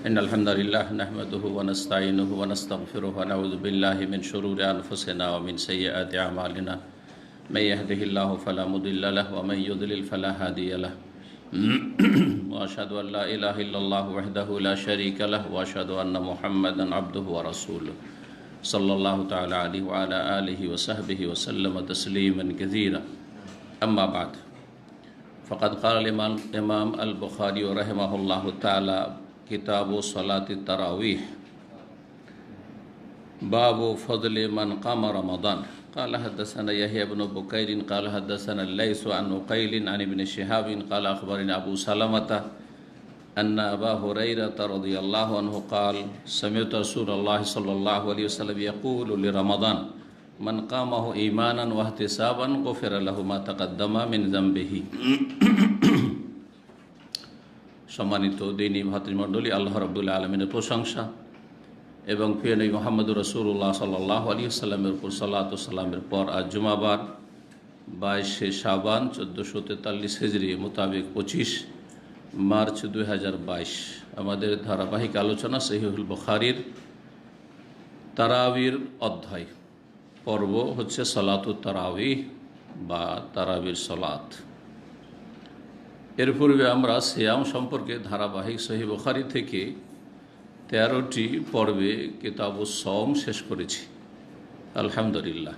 إن الحمد لله نحمده ونستعينه ونستغفره ونعوذ بالله من شرور أنفسنا ومن سيئات أعمالنا من يهده الله فلا مضل له ومن يضلل فلا هادي له وأشهد أن لا إله إلا الله وحده لا شريك له وأشهد أن محمدا عبده ورسوله صلى الله تعالى عليه وعلى آله وصحبه وسلم تسليما كثيرا أما بعد فقد قال الإمام البخاري رحمه الله تعالى كتاب صلاة التراويح باب فضل من قام رمضان قال حدثنا يحيى بن بكير قال حدثنا الليث عن عقيل عن ابن شهاب قال أخبرنا أبو سلمة أن أبا هريرة رضي الله عنه قال سمعت رسول الله صلى الله عليه وسلم يقول لرمضان من قامه إيمانا واحتسابا غفر له ما تقدم من ذنبه সম্মানিত দ্বীনী ভাতৃমণ্ডলী, আল্লাহ রাব্বুল আলামিনের প্রশংসা এবং প্রিয় নবী মুহাম্মদ রাসূলুল্লাহ সাল্লাল্লাহু আলাইহি ওয়াসাল্লামের উপর সালাত ও সালামের পর আজ জুমাবার 22শে শাবান 1443 হিজরি মোতাবেক 25 মার্চ 2022 আমাদের ধারাবাহিক আলোচনা সহিহুল বুখারীর তারাবির অধ্যায় পর্ব হচ্ছে সালাতুত তারাবিহ বা তারাবির সালাত। এর পূর্বে আমরা সিয়াম সম্পর্কে ধারাবাহিক সহিহ বুখারী থেকে 13টি পর্বে কিতাবুস সওম শেষ করেছি আলহামদুলিল্লাহ।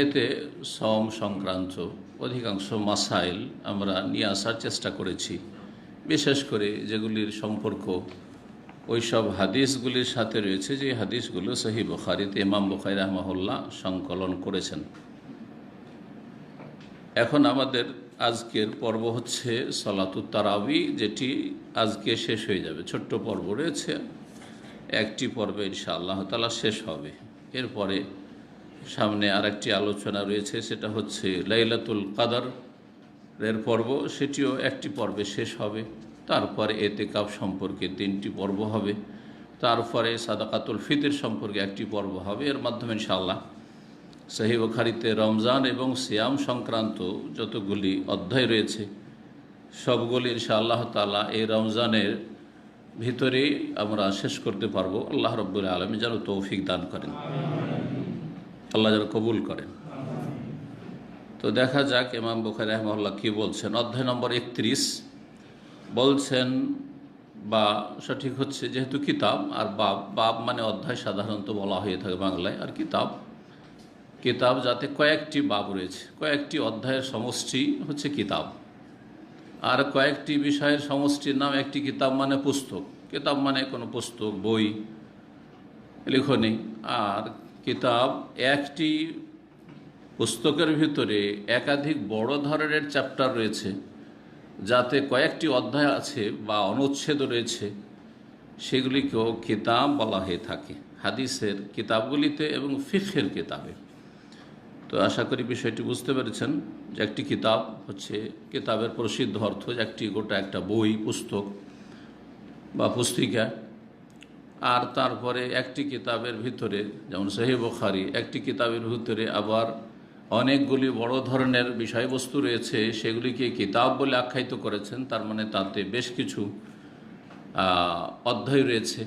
এতে সওম সংক্রান্ত অধিকাংশ মাসাইল আমরা নিয়ে আসার চেষ্টা করেছি, বিশেষ করে যেগুলির সম্পর্ক ওইসব হাদিসগুলির সাথে রয়েছে যে হাদিসগুলো সহিহ বুখারীতে ইমাম বুখারী রাহিমাহুল্লাহ সংকলন করেছেন। এখন আমাদের আজকের পর্ব হচ্ছে সালাতুত তারাবি, যেটি আজকে শেষ হয়ে যাবে। ছোট্ট পর্ব রয়েছে, একটি পর্বে ইনশাআল্লাহ তাআলা শেষ হবে। এরপরে সামনে আরেকটি আলোচনা রয়েছে, সেটা হচ্ছে লাইলাতুল কদর এর পর্ব, সেটিও একটি পর্বে শেষ হবে। তারপরে এতেকাফ সম্পর্কে 3টি পর্ব হবে। তারপরে সাদাকাতুল ফিতর সম্পর্কে একটি পর্ব হবে। এর মাধ্যমে ইনশাআল্লাহ সহিহ বুখারীতে রমজান এবং সিয়াম সংক্রান্ত যতগুলি অধ্যায় রয়েছে সবগুলি ইনশাআল্লাহ তাআলা এই রমজানের ভিতরেই আমরা শেষ করতে পারবো। আল্লাহ রাব্বুল আলামিন যেন তৌফিক দান করেন, আল্লাহ যেন কবুল করেন। তো দেখা যাক ইমাম বুখারী রাহিমাহুল্লাহ কি বলছেন। অধ্যায় নম্বর 31 বলছেন, বা সঠিক হচ্ছে যেহেতু কিতাব আর বাব মানে অধ্যায় সাধারণত বলা হয়ে থাকে বাংলায়, আর কিতাব যাতে কয়েকটি বাব রয়েছে, কয়েকটি অধ্যায়ের সমষ্টি হচ্ছে কিতাব, আর কয়েকটি বিষয়ের সমষ্টির নাম একটি কিতাব মানে পুস্তক। কিতাব মানে কোনো পুস্তক, বই, লেখনী। আর কিতাব একটি পুস্তকের ভিতরে একাধিক বড় ধরনের চ্যাপ্টার রয়েছে, যাতে কয়েকটি অধ্যায় আছে বা অনুচ্ছেদ রয়েছে, সেগুলিকেও কিতাব বলা হয়ে থাকে হাদিসের কিতাবগুলিতে এবং ফিকহের কিতাবে। তো আশা করি বিষয়টি বুঝতে পেরেছেন যে একটি কিতাব হচ্ছে কিতাবের প্রসিদ্ধ অর্থ একটি গোটা একটা বই, পুস্তক বা পুস্তিকা। আর তারপরে একটি কিতাবের ভিতরে, যেমন সহিহ বুখারী, একটি কিতাবের ভিতরে আবার অনেকগুলি বড় ধরনের বিষয়বস্তু রয়েছে, সেগুলিকে কিতাব বলে আখ্যায়িত করেছেন। তার মানে তাতে বেশ কিছু অধ্যায় রয়েছে,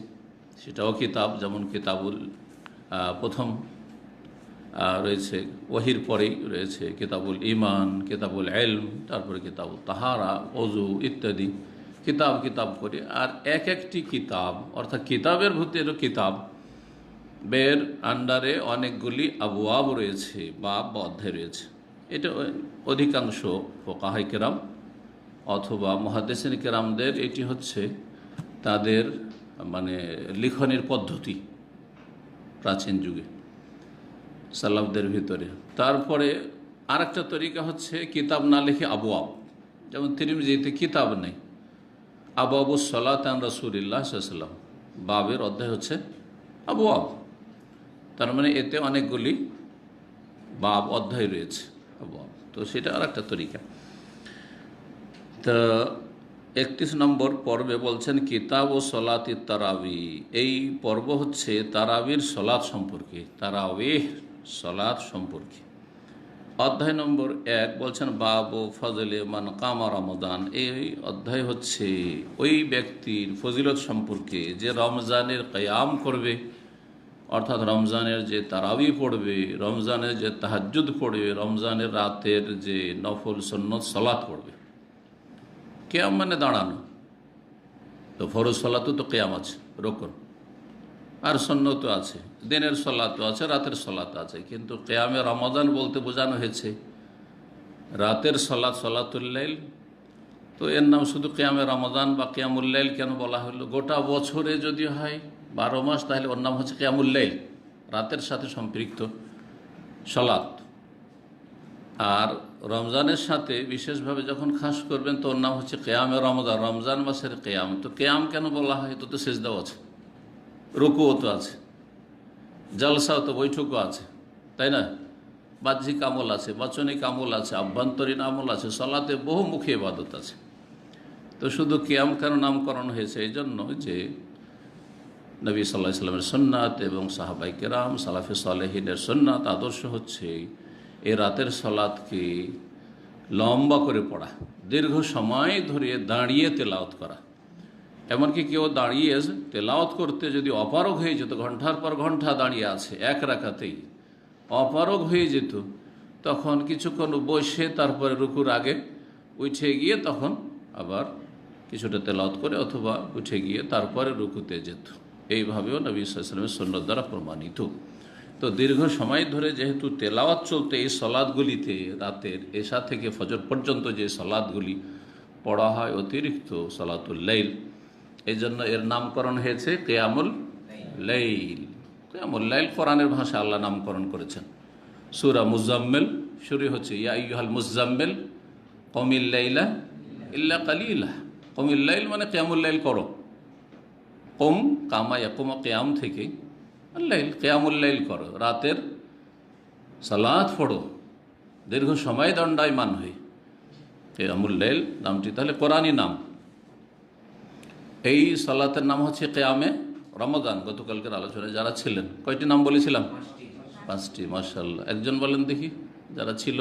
সেটাও কিতাব। যেমন কিতাবুল প্রথম রয়েছে ওয়াহির পরেই রয়েছে কিতাবুল ঈমান, কিতাবুল ইলম, তারপরে কিতাবুল তাহারা, ওযু ইত্যাদি কিতাব করে। আর একটি কিতাব অর্থাৎ কিতাবের ভিতরে কিতাব বের আন্ডারে অনেকগুলি আবওয়াব রয়েছে বা অধ্যায় রয়েছে। এটা অধিকাংশ ফুকাহায়ে কেরাম অথবা মুহাদ্দিসিন কেরামদের এটি হচ্ছে তাদের মানে লিখনের পদ্ধতি প্রাচীন যুগে সালাফদের ভিতরে। তারপরে আরেকটা তরিকা হচ্ছে কিতাব না লিখে আবওয়াব, যেমন তিরমিজিতে কিতাব নেই, আবওয়াবুস সালাত আন রাসূলিল্লাহ সাল্লাল্লাহু আলাইহি ওয়াসাল্লাম, বাবের অধ্যায় হচ্ছে আবওয়াব। তার মানে এতে অনেকগুলি বাব অধ্যায় রয়েছে, আবওয়াব। তো সেটা আরেকটা তরিকা। তো 31 নম্বর পর্বে বলছেন কিতাব ও সলাতি তারাবি। এই পর্ব হচ্ছে তারাবির সলাত সম্পর্কে, তারাবিহ সলাত সম্পর্কে। অধ্যায় নম্বর 1 বলছেন বাবু ফজলে মান কামা রমাদান। এই অধ্যায় হচ্ছে ওই ব্যক্তির ফজিলত সম্পর্কে যে রমজানের কিয়াম করবে, অর্থাৎ রমজানের যে তারাবি পড়বে, রমজানের যে তাহাজ্জুদ পড়বে, রমজানের রাতের যে নফল সুন্নত সালাত পড়বে। কিয়াম মানে দাঁড়ানো, তো ফরজ সালাতও তো কিয়াম আছে, রোকন, আর সুন্নত আছে, দিনের সালাতও আছে, রাতের সালাত আছে। কিন্তু কিয়ামে রমাদান বলতে বোঝানো হয়েছে রাতের সালাত, সালাতুল লাইল। তো এর নাম শুধু কিয়ামে রমাদান বা কিয়ামুল লাইল কেন বলা হলো? গোটা বছরে যদি হয় 12 মাস, তাহলে ওর নাম হচ্ছে কিয়ামুল লাইল, রাতের সাথে সম্পৃক্ত সালাত। আর রমজানের সাথে বিশেষভাবে যখন খাস করবেন তো ওর নাম হচ্ছে কিয়ামে রমাদান, রমজান মাসের কিয়াম। তো কিয়াম কেন বলা হয়? তো তো সিজদাও আছে, রুকুও তো আছে, জলসাও তো বৈঠকও আছে, তাই না? বাহ্যিক আমল আছে, বাচনিক আমল আছে, আভ্যন্তরীণ আমল আছে, সালাতে বহুমুখী ইবাদত আছে। তো শুধু কিয়াম কেন নামকরণ হয়েছে? এই জন্য যে নবী সাল্লাল্লাহু আলাইহি ওয়াসাল্লামের সুন্নাত এবং সাহাবায়ে কেরাম সালাফে সালেহিনের সুন্নাত আদর্শ হচ্ছে এই রাতের সালাতকে লম্বা করে পড়া, দীর্ঘ সময় ধরে দাঁড়িয়ে তেলাওয়াত করা। এমনকি কেউ দাঁড়িয়ে তেলাওয়াত করতে যদি অপারগ হয়ে যেত, ঘন্টার পর ঘন্টা দাঁড়িয়ে আছে এক রাকাতেই, অপারগ হয়ে যেত, তখন কিছুক্ষণ বসে তারপরে রুকুর আগে উঠে গিয়ে তখন আবার কিছুটা তেলাওয়াত করে অথবা উঠে গিয়ে তারপরে রুকুতে যেত। এইভাবেও নবী সাল্লাল্লাহু আলাইহি ওয়াসাল্লামের সুন্নাত দ্বারা প্রমাণিত। তো দীর্ঘ সময় ধরে যেহেতু তেলাওয়াত চলতে এই সলাদগুলিতে, রাতের এশা থেকে ফজর পর্যন্ত যে সলাদগুলি পড়া হয় অতিরিক্ত সলাতুল লাইল, এই জন্য এর নামকরণ হয়েছে কিয়ামুল লাইল। কিয়ামুল লাইল কোরআনের ভাষা আল্লাহ নামকরণ করেছেন। সূরা মুজাম্মিল শুরু হচ্ছে ইয়া আইয়ুহাল মুজাম্মিল কুমিল লাইলা ইল্লা কালিলা। কুমিল লাইল মানে কিয়ামুল লাইল করো, কুম কামা ইয়াকুম কিয়াম থেকে লাইল, কিয়ামুল লাইল করো, রাতের সালাত পড়ো, দীর্ঘ সময় দণ্ডায়মান হয়ে। কিয়ামুল লাইল নামটি তাহলে কোরআনী নাম। এই সালাতের নাম হচ্ছে কিয়ামে রমাদান। গতকালকের আলোচনায় যারা ছিলেন, কয়টি নাম বলেছিলাম? 5টি। মাশাআল্লাহ, একজন বলেন দেখি যারা ছিল।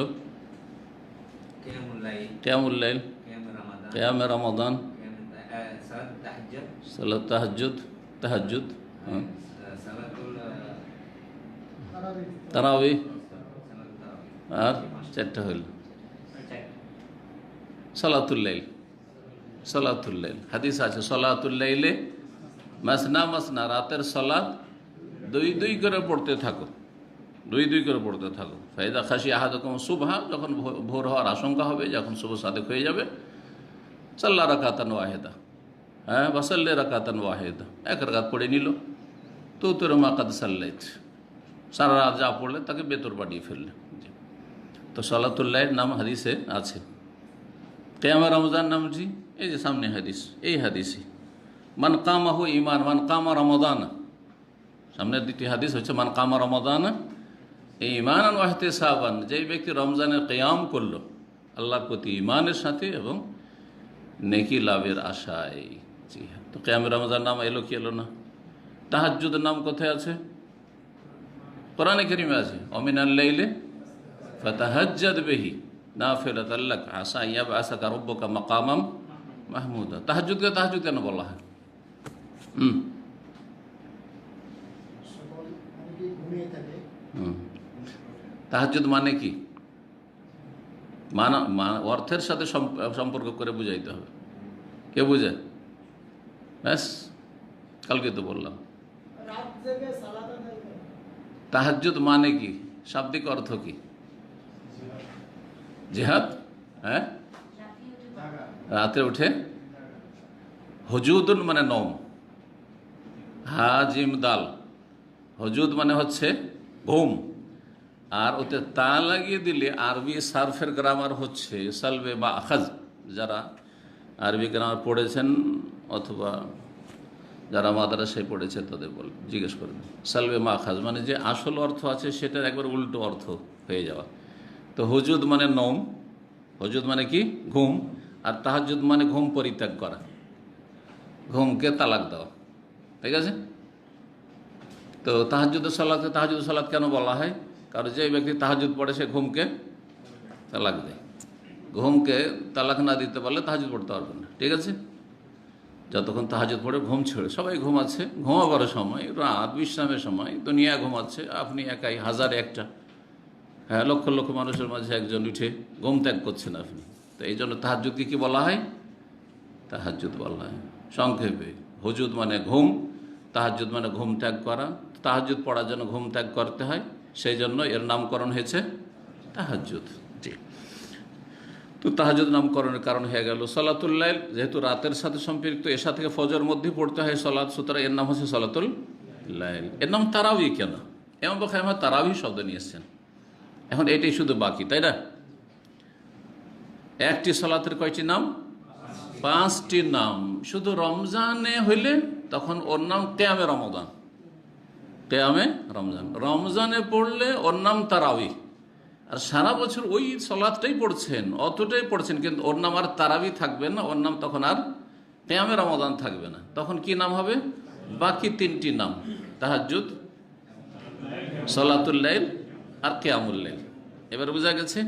কিয়ামুল লাইল, কিয়ামে রমাদান, সালাত তাহাজ্জুদ, তাহাজ্জুদ, তারাবি, আর 4টা হইল সালাতুল লাইল। সালাতুল লাইল হাদিস আছে, সালাতুল লাইলে মাসনা মাসনা, রাতের সালাত 2 করে পড়তে থাকো, 2 করে পড়তে থাকো। ফাইদা খাশি আহাদুকুম সুবহা, যখন ভোর হওয়ার আশঙ্কা হবে, যখন শুভ সাদেক হয়ে যাবে, সাল্লা রাকাতান ওয়াহিদা, হ্যাঁ বাসাল্লে রাকাতান ওয়াহিদা, 1 রাকাত পড়ে নিল। তো তোর মা কাদ সাল্লাইত, সারা রাত যা পড়লে তাকে বেতর বাড়িয়ে ফেললে। তো সালাতুল লাইল নাম হাদিসে আছে। কিয়ামে রমজান নামটি এই যে সামনে হাদিস, এই হাদিসই মান কামাহু ঈমান মান কামা রমাদান। সামনের 2টি হাদিস হচ্ছে মান কামা রমাদান ঈমানান ওয়া ইহতিসাবান, যেই ব্যক্তি রমজানের কিয়াম করলো আল্লাহর প্রতি ঈমানের সাথে এবং নেকি লাভের আশায়। জি হ্যাঁ, তো কিয়ামে রমজান নাম এলো কি এলো না? তাহাজ্জুদের নাম কোথায় আছে? কোরআনে কারীমে আছে, অমিনাল লাইলি ফাতাহাজ্জাদ বিহি নাফিলাতাল লাক আসা ইয়াবআসাকা রাব্বুকা মাকামাম মাহমুদা। তাহাজ্জুদকে তাহাজ্জুদ কেন বলা হয়? তাহাজ্জুদ মানে কি? অর্থের সাথে সম্পর্ক করে বুঝাইতে হবে। কে বুঝে? ব্যাস, কালকে তো বললাম। তাহাজ্জুদ মানে কি? শাব্দিক অর্থ কি? জিহাদ, হ্যাঁ, রাতে উঠে। হুজুদুন মানে নওম, হাজিম দাল, হুজুদ মানে হচ্ছে ঘুম, আর ওতে তা লাগিয়ে দিলে আরবি সার্ফের গ্রামার হচ্ছে সালবে বা আখাজ। যারা আরবি গ্রামার পড়েছেন অথবা যারা মাদ্রাসায় পড়েছে তাদের জিজ্ঞেস করবেন। সালবে মা আখাজ মানে যে আসল অর্থ আছে সেটার একবার উল্টো অর্থ হয়ে যাওয়া। তো হুজুদ মানে নওম, হুজুদ মানে কি? ঘুম। আর তাহাজ্জুদ মানে ঘুম পরিত্যাগ করা, ঘুমকে তালাক দেওয়া, ঠিক আছে? তো তাহাজ্জুদের সালাত কেন বলা হয়? কারণ যে ব্যক্তি তাহাজ্জুদ পড়ে সে ঘুমকে তালাক দেয়। ঘুমকে তালাক না দিতে পারলে তাহাজ্জুদ পড়তে পারবে না, ঠিক আছে? যতক্ষণ তাহাজ্জুদ পড়ে ঘুম ছেড়ে, সবাই ঘুমাচ্ছে, ঘুমাবার সময়, রাত বিশ্রামের সময়, দুনিয়া ঘুমাচ্ছে, আপনি একাই, হাজার একটা, হ্যাঁ, লক্ষ লক্ষ মানুষের মাঝে একজন উঠে ঘুম ত্যাগ করছেন আপনি। তো এই জন্য তাহাজ্জুদকে কি বলা হয়? তাহাজ্জুদ বলা হয়। সংক্ষেপে হুজুদ মানে ঘুম, তাহাজ্জুদ মানে ঘুম ত্যাগ করা। তাহাজ্জুদ পড়ার জন্য ঘুম ত্যাগ করতে হয়, সেই জন্য এর নামকরণ হয়েছে তাহাজ্জুদ। জি, তো তাহাজ্জুদ নামকরণের কারণ হয়ে গেল সলাতুল লাইল, যেহেতু রাতের সাথে সম্পৃক্ত, এশা থেকে ফজর মধ্যে পড়তে হয় সলাত, সুতরাং এর নাম হচ্ছে সলাতুল লাইল। এর নাম তারাবি কেন? এমন পক্ষে আমার তারাবি শব্দ নিয়ে এসছেন। এখন এটাই শুধু বাকি, তাই না? একটি সলাতের কয়টি নাম? 5টি নাম। শুধু রমজানে হইলে তখন ওর নাম কেয়ামে রমজান, কেয়ামে রমজান। রমজানে পড়লে ওর নাম তারাবি। আর সারা বছর ওই সলাতটাই পড়ছেন, অতটাই পড়ছেন, কিন্তু ওর নাম আর তারাবি থাকবে না, ওর নাম তখন আর কেয়ামে রমজান থাকবে না। তখন কি নাম হবে? বাকি 3টি নাম, তাহাজ্জুদ, সলাতুল লাইল আর কিয়ামুল লাইল। এবার বোঝা গেছে?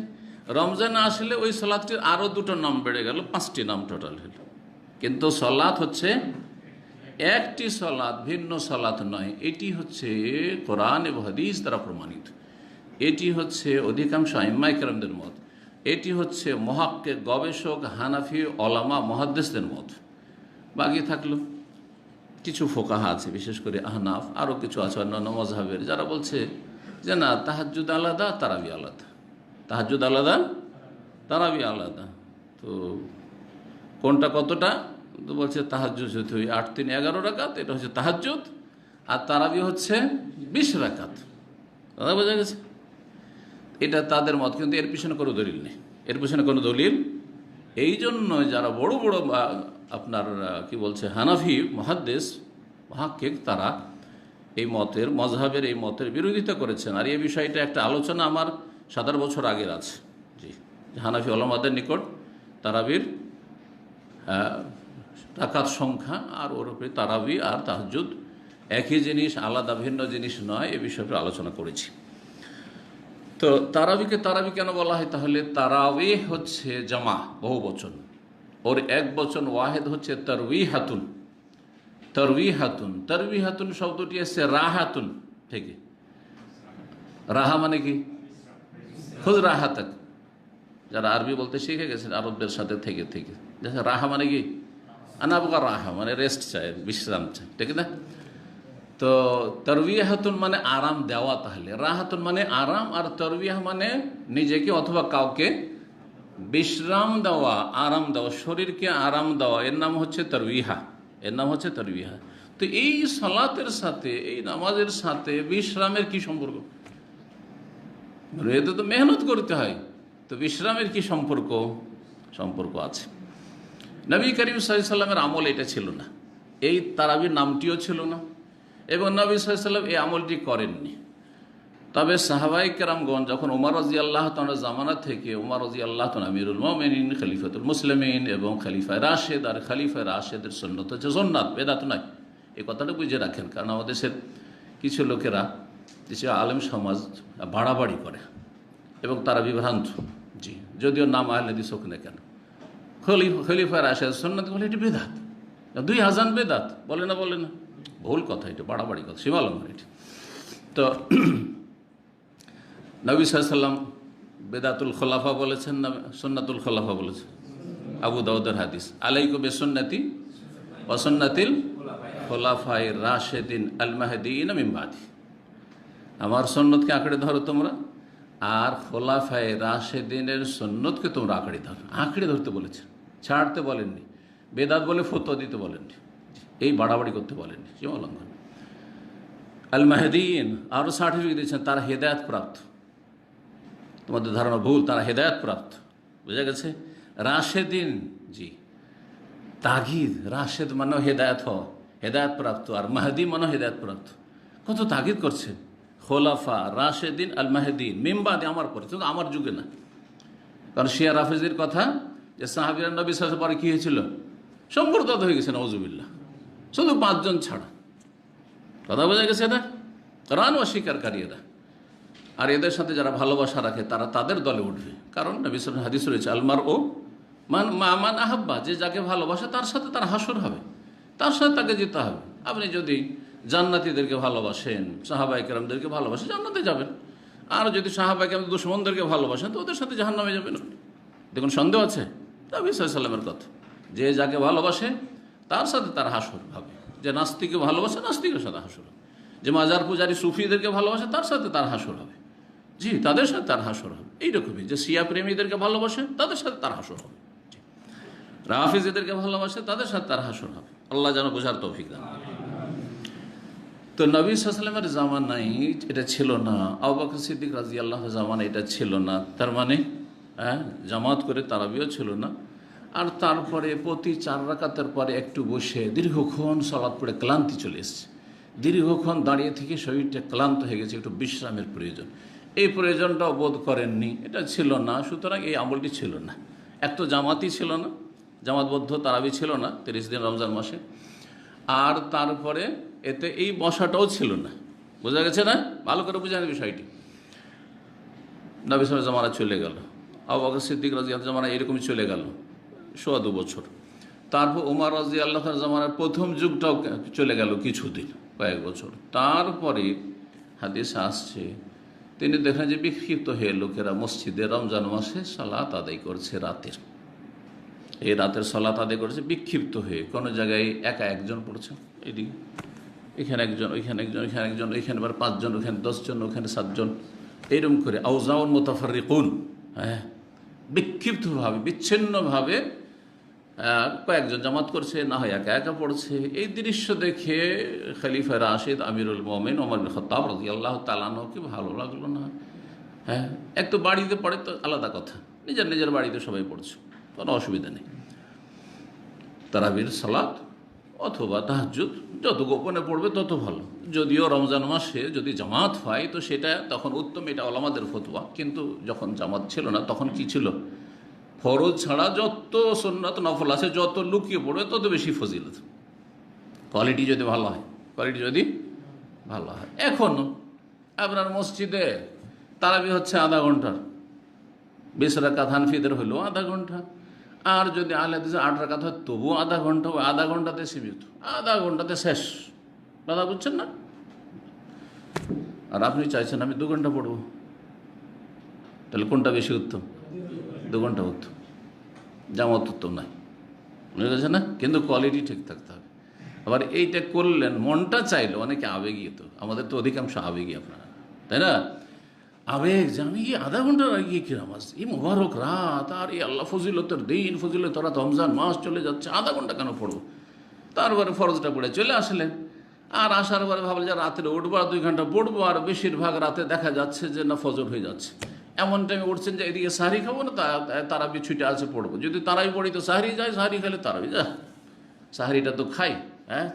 রমজানে আসলে ওই সলাতটির আরও 2টো নাম বেড়ে গেল, 5টি নাম টোটাল হল। কিন্তু সলাত হচ্ছে একটি সলাত, ভিন্ন সলাত নয়। এটি হচ্ছে কোরআন এবং হাদিস দ্বারা প্রমাণিত। এটি হচ্ছে অধিকাংশ আইম্মায়ে কেরামদের মত। এটি হচ্ছে মুহাক্কিক, গবেষক, হানাফি ওলামা, মুহাদ্দিসদের মত। বাকি থাকলো কিছু ফোকাহা আছে, বিশেষ করে আহনাফ, আরও কিছু আছে অন্যান্য মযহাবের, যারা বলছে যে না, তাহাজ্জুদ আলাদা, তারাবি আলাদা। তাহাজ্জুদ আলাদা, তারাবি আলাদা। তো কোনটা কতটা? তো বলছে তাহাজ্জুদ হচ্ছে 8-3-11 রাকাত, এটা হচ্ছে তাহাজ্জুদ, আর তারাবি হচ্ছে 20 রাকাত। দাদা বোঝা গেছে? এটা তাদের মত, কিন্তু এর পিছনে কোনো দলিল নেই, এর পিছনে কোনো দলিল। এই জন্য যারা বড় বড় আপনার কি বলছে হানাফি মুহাদ্দিস মুহাক্কিক, তারা এই মতের, মযহাবের এই মতের বিরোধিতা করেছেন। আর এই বিষয়টা একটা আলোচনা আমার 7 বছর আগের আছে। জি, হানাফি ওলামাদের নিকট তারাবির রাকাত সংখ্যা আর ওর উপরে তারাবি আর তাহাজ্জুদ একই জিনিস, আলাদা ভিন্ন জিনিস নয়, এ বিষয়টা আলোচনা করেছি। তো তারাবিকে তারাবি কেন বলা হয়? তাহলে তারাবি হচ্ছে জামা, বহু বচন, ওর এক বচন ওয়াহেদ হচ্ছে তারউইহাতুন। তারউইহাতুন, তারউইহাতুন শব্দটি এসছে রাহাতুন থেকে। রাহা মানে কি? খুদ রাহাতাক, যারা আরবি বলতে শিখে গেছেন আরবদের সাথে থেকে থেকে, রাহা মানে কি? আনাবগা রাহা মানে রেস্ট চায়, বিশ্রাম চায়, ঠিক না? তো তারউইহাতুন মানে আরাম দেওয়া। তাহলে রাহাতুন মানে আরাম, আর তারউইহা মানে নিজেকে অথবা কাউকে বিশ্রাম দেওয়া, আরাম দেওয়া, শরীরকে আরাম দেওয়া, এর নাম হচ্ছে তারউইহা, এর নাম হচ্ছে তারউইহা। তো এই সালাতের সাথে, এই নামাজের সাথে বিশ্রামের কি সম্পর্ক? এতে তো মেহনত করতে হয়, তো বিশ্রামের কি সম্পর্ক? সম্পর্ক আছে। নবী করিম সাল্লাল্লাহু আলাইহি সাল্লামের আমল এটা ছিল না, এই তারাবির নামটিও ছিল না, এবং নবী সাল্লাল্লাহু আলাইহি সাল্লাম এই আমলটি করেননি। তবে সাহাবায়ে কেরামগণ যখন ওমর রাদিয়াল্লাহু তাআলার জামানা থেকে, ওমর রাদিয়াল্লাহু তাআলা আমিরুল মুমিনিন, খলিফাতুল মুসলিমিন এবং খলিফায়ে রাশেদ, আর খলিফায়ে রাশেদের সুন্নাত হচ্ছে সুন্নাত, বেদাত নয়। এই কথাটা বুঝে রাখেন, কারণ আমাদের দেশের কিছু লোকেরা, কিছু আলেম সমাজ বাড়াবাড়ি করে এবং তারা বিভ্রান্ত। জি, যদিও নাম আহলে হাদিস হোক না কেন, খলিফায়ে রাশেদ সুন্নাত বলে এটি বেদাত, 2000 বেদাত, বলে না? বলে না? ভুল কথা, এটা বাড়াবাড়ি কথা, সীমালঙ্ঘন এটি। তো নবী সাল্লাল্লাহু আলাইহি সাল্লাম বেদাতুল খোলাফা বলেছেন না সুন্নাতুল খোলাফা বলেছেন? আবু দাউদের হাদিস, আলাইকুম বিসুন্নতি ওয়া সুন্নাতিল খোলাফায়ে রাশেদিন আল মাহদিয়িন মিন বাদি। আমার সুন্নতকে আঁকড়ে ধরো তোমরা, আর খোলাফায়ে রাশেদিনের সুন্নতকে তোমরা আঁকড়ে ধরো। আঁকড়ে ধরতে বলেছেন, ছাড়তে বলেননি। বেদাত বলে ফতোয়া দিতে বলেননি, এই বাড়াবাড়ি করতে বলেননি, সীমালঙ্ঘন। আল মাহদিয়িন আরও সার্টিফিকেট দিয়েছেন, তারা হেদায়েত প্রাপ্ত। তোমাদের ধারণা ভুল, তারা হেদায়েত প্রাপ্ত, বুঝা গেছে? রাশেদিন, জি, তাগিদ, রাশেদ মানে হেদায়েত হওয়া, হেদায়েত প্রাপ্ত, আর মাহদি মানে হেদায়েত প্রাপ্ত। কত তাগিদ করছেন! খোলাফা রাশেদিন আল মাহদিন মিন বাদি, আমার পরে, কিন্তু আমার যুগে না। কারণ শিয়া রাফেজির কথা যে সাহাবীরা নবী সাল্লাল্লাহু আলাইহি ওয়াসাল্লাম পরে কী হয়েছিল? সম্পর্কত হয়ে গেছে, নাউজুবিল্লাহ, শুধু 5 জন ছাড়া। কথা বোঝা গেছে? এটা কোরআন অস্বীকারী এরা। আর এদের সাথে যারা ভালোবাসা রাখে তারা তাদের দলে উঠবে। কারণ নবী সাল্লাল্লাহু আলাইহি ওয়াসাল্লাম হাদিস রয়েছে, আলমার ও মান আহাব্বা, যে যাকে ভালোবাসে তার সাথে তার হাসর হবে, তার সাথে তাকে যেতে হবে। আপনি যদি জান্নাতীদেরকে ভালোবাসেন, সাহাবায়ে কেরামদেরকে ভালোবাসেন, জান্নাতে যাবেন। আর যদি সাহাবায়ে কেরাম দুশমনদেরকে ভালোবাসেন তো ওদের সাথে জাহান্নামে যাবেন। দেখুন, সন্দেহ আছে? নবী সাল্লাল্লাহু আলাইহি ওয়াসাল্লামের কথা, যে যাকে ভালোবাসে তার সাথে তার হাসর হবে। যে নাস্তিককে ভালোবাসে, নাস্তিকের সাথে হাসর হবে। যে মাজার পূজারী সুফিদেরকে ভালোবাসে তার সাথে তার হাসর হবে। জি, তাদের সাথে তার হাসর হবে। এইরকমই যে শিয়া প্রেমীদেরকে ভালোবাসে তাদের সাথে তার হাসর হবে, রাফিজিদেরকে ভালোবাসে তাদের সাথে তার হাসর হবে। আল্লাহ যেন বোঝার তৌফিক দান। তো নবী সাল্লাল্লাহু আলাইহি ওয়াসাল্লামের জামানায় এটা ছিল না, আবু বকর সিদ্দিক রাদিয়াল্লাহু আনহু জামানায় এটা ছিল না। তার মানে জামাত করে তারাবিও ছিল না। আর তারপরে প্রতি 4 রাকাতের পরে একটু বসে দীর্ঘক্ষণ সালাত পড়ে ক্লান্তি চলে এসছে, দীর্ঘক্ষণ দাঁড়িয়ে থেকে শরীরটা ক্লান্ত হয়ে গেছে, একটু বিশ্রামের প্রয়োজন। এই প্রয়োজনটাও বোধ করেননি, এটা ছিল না। সুতরাং এই আমলটি ছিল না। এক তো জামাতই ছিল না, জামাতবদ্ধ তারাবি ছিল না 30 দিন রমজান মাসে। আর তারপরে এতে এই বসাটাও ছিল না। বোঝা গেছে না? ভালো করে বুঝেন বিষয়টি। নবী সাল্লাল্লাহু আলাইহি ওয়াসাল্লাম জামানা চলে গেল, আবু বকর সিদ্দিক রাদিয়াল্লাহু আনহু জামানা এরকমই চলে গেল 2.25 বছর। তারপর ওমর রাদিয়াল্লাহু আনহু জামানার প্রথম যুগটাও চলে গেল কিছুদিন, কয়েক বছর। তারপরে হাদিস আসছে তিনি দেখেন যে বিক্ষিপ্ত হয়ে লোকেরা মসজিদে রমজান মাসে সালাত আদায় করছে রাতের। এই রাতের সালাত আদায় করছে বিক্ষিপ্ত হয়ে, কোনো জায়গায় একা একজন পড়ছে, এদিকে এখানে একজন, ওইখানে একজন, এখানে একজন, এখানে আবার 5 জন, ওখানে 10 জন, ওখানে 7 জন, এইরকম করে আউজাউন মুতাফাররিকুন, হ্যাঁ, বিক্ষিপ্তভাবে বিচ্ছিন্নভাবে কয়েকজন জামাত করছে, না হয় একা একা পড়ছে। এই দৃশ্য দেখে খলিফা রাশিদ আমিরুল মোমিন ওমর বিন খাত্তাব রাদিয়াল্লাহু তাআলা আনহুকে ভালো লাগলো না। হ্যাঁ, এক তো বাড়িতে পড়ে তো আলাদা কথা, নিজের নিজের বাড়িতে সবাই পড়ছে, কোনো অসুবিধা নেই। তারাবির সালাত অথবা তাহাজ্জুদ যত গোপনে পড়বে তত ভালো। যদিও রমজান মাসে যদি জামাত হয় তো সেটা তখন উত্তম, এটা ওলামাদের ফতোয়া। কিন্তু যখন জামাত ছিল না তখন কি ছিল? ফরজ ছাড়া যত সুন্নাত নফল আছে যত লুকিয়ে পড়বে তত বেশি ফজিলত, কোয়ালিটি যদি ভালো হয়, কোয়ালিটি যদি ভালো হয়। এখনও আপনার মসজিদে তারাবি হচ্ছে আধা ঘন্টার, 20 রাকাত হানফিদের হলো আধা ঘন্টা। আর যদি আহলে হাদিসে 8 রাকাত হয় তবুও আধা ঘন্টা, আধা ঘন্টাতে সীমিত, আধা ঘন্টাতে শেষ। দাদা বুঝছেন না? আর আপনি চাইছেন আমি 2 ঘন্টা পড়ব, তাহলে কোনটা বেশি উত্তম? 2 ঘন্টা উত্তম, জামাত উত্তম নাই, বুঝে গেছে না? কিন্তু কোয়ালিটি ঠিক থাকতে হবে। আবার এইটা করলেন মনটা চাইলো, অনেকে আবেগী, তো আমাদের তো অধিকাংশ আবেগী আপনারা, তাই না? আবেগ যে আমি আধা ঘন্টার আগে কি নামাজ, এই মোবারক রাত, আর এই আল্লাহ ফজিলতের দিন, ফজিলতের রাত, রমজান মাস চলে যাচ্ছে, আধা ঘন্টা কেন পড়বো? তারপরে ফরজটা পড়ে চলে আসলেন। আর আসার পরে ভাবলেন যে রাত্রে উঠবো আর 2 ঘন্টা পড়বো, আর বেশিরভাগ রাতে দেখা যাচ্ছে যে না ফজর হয়ে যাচ্ছে। এমন টাইমে উঠছেন যে এদিকে সাহারি খাবো না, তারাবি ছুটে আছে পড়বো। যদি তারাবি পড়ি তো সাহারি যায়, সাহারি খেলে তারাবি যা, সাহারিটা তো খাই, হ্যাঁ,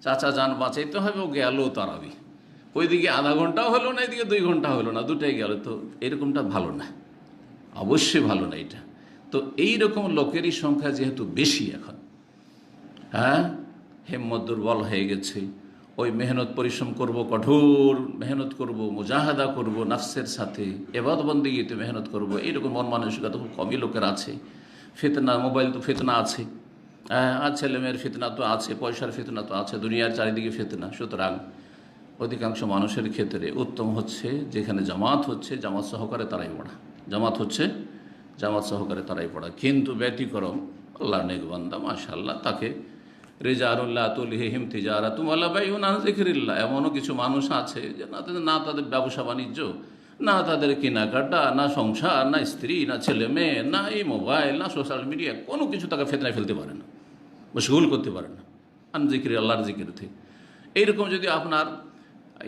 চাচা যান বাঁচাইতে হবে, ও গেল তারাবি। ওইদিকে আধা ঘন্টাও হলো না, এদিকে 2 ঘন্টা হলো না, দুটাই গেল। তো এরকমটা ভালো না, অবশ্যই ভালো না এটা। তো এইরকম লোকেরই সংখ্যা যেহেতু বেশি এখন, হ্যাঁ, হিম্মত দুর্বল হয়ে গেছে। ওই মেহনত পরিশ্রম করব, কঠোর মেহনত করব, মুজাহাদা করব নাফসের সাথে, ইবাদত বন্দেগীতে মেহনত করব, এইরকম মন মানসিকতা খুব কমই লোকের আছে। ফিতনা, মোবাইল তো ফিতনা আছে, আর ছেলেমেয়ের ফিতনা তো আছে, পয়সার ফিতনা তো আছে, দুনিয়ার চারিদিকে ফিতনা। সুতরাং অধিকাংশ মানুষের ক্ষেত্রে উত্তম হচ্ছে যেখানে জামাত হচ্ছে জামাত সহকারে তারাই পড়া, জামাত হচ্ছে জামাত সহকারে তারাই পড়া। কিন্তু ব্যতিক্রম আল্লাহ নেক বান্দা মাশাআল্লাহ, তাকে রিজালুল্লাহ তুলহিহিম তিজারাতুম ওয়ালা বাইউন আন যিকরিল্লাহ, এমনও কিছু মানুষ আছে যে না তাদের ব্যবসা বাণিজ্য, না তাদের কেনাকাটা, না সংসার, না স্ত্রী, না ছেলে মেয়ে, না এই মোবাইল, না সোশ্যাল মিডিয়া, কোনো কিছু তাকে ফিতনায় ফেলতে পারে না, মশগুল করতে পারে না আন যিকরি, আল্লাহর জিকির থেকে। এইরকম যদি আপনার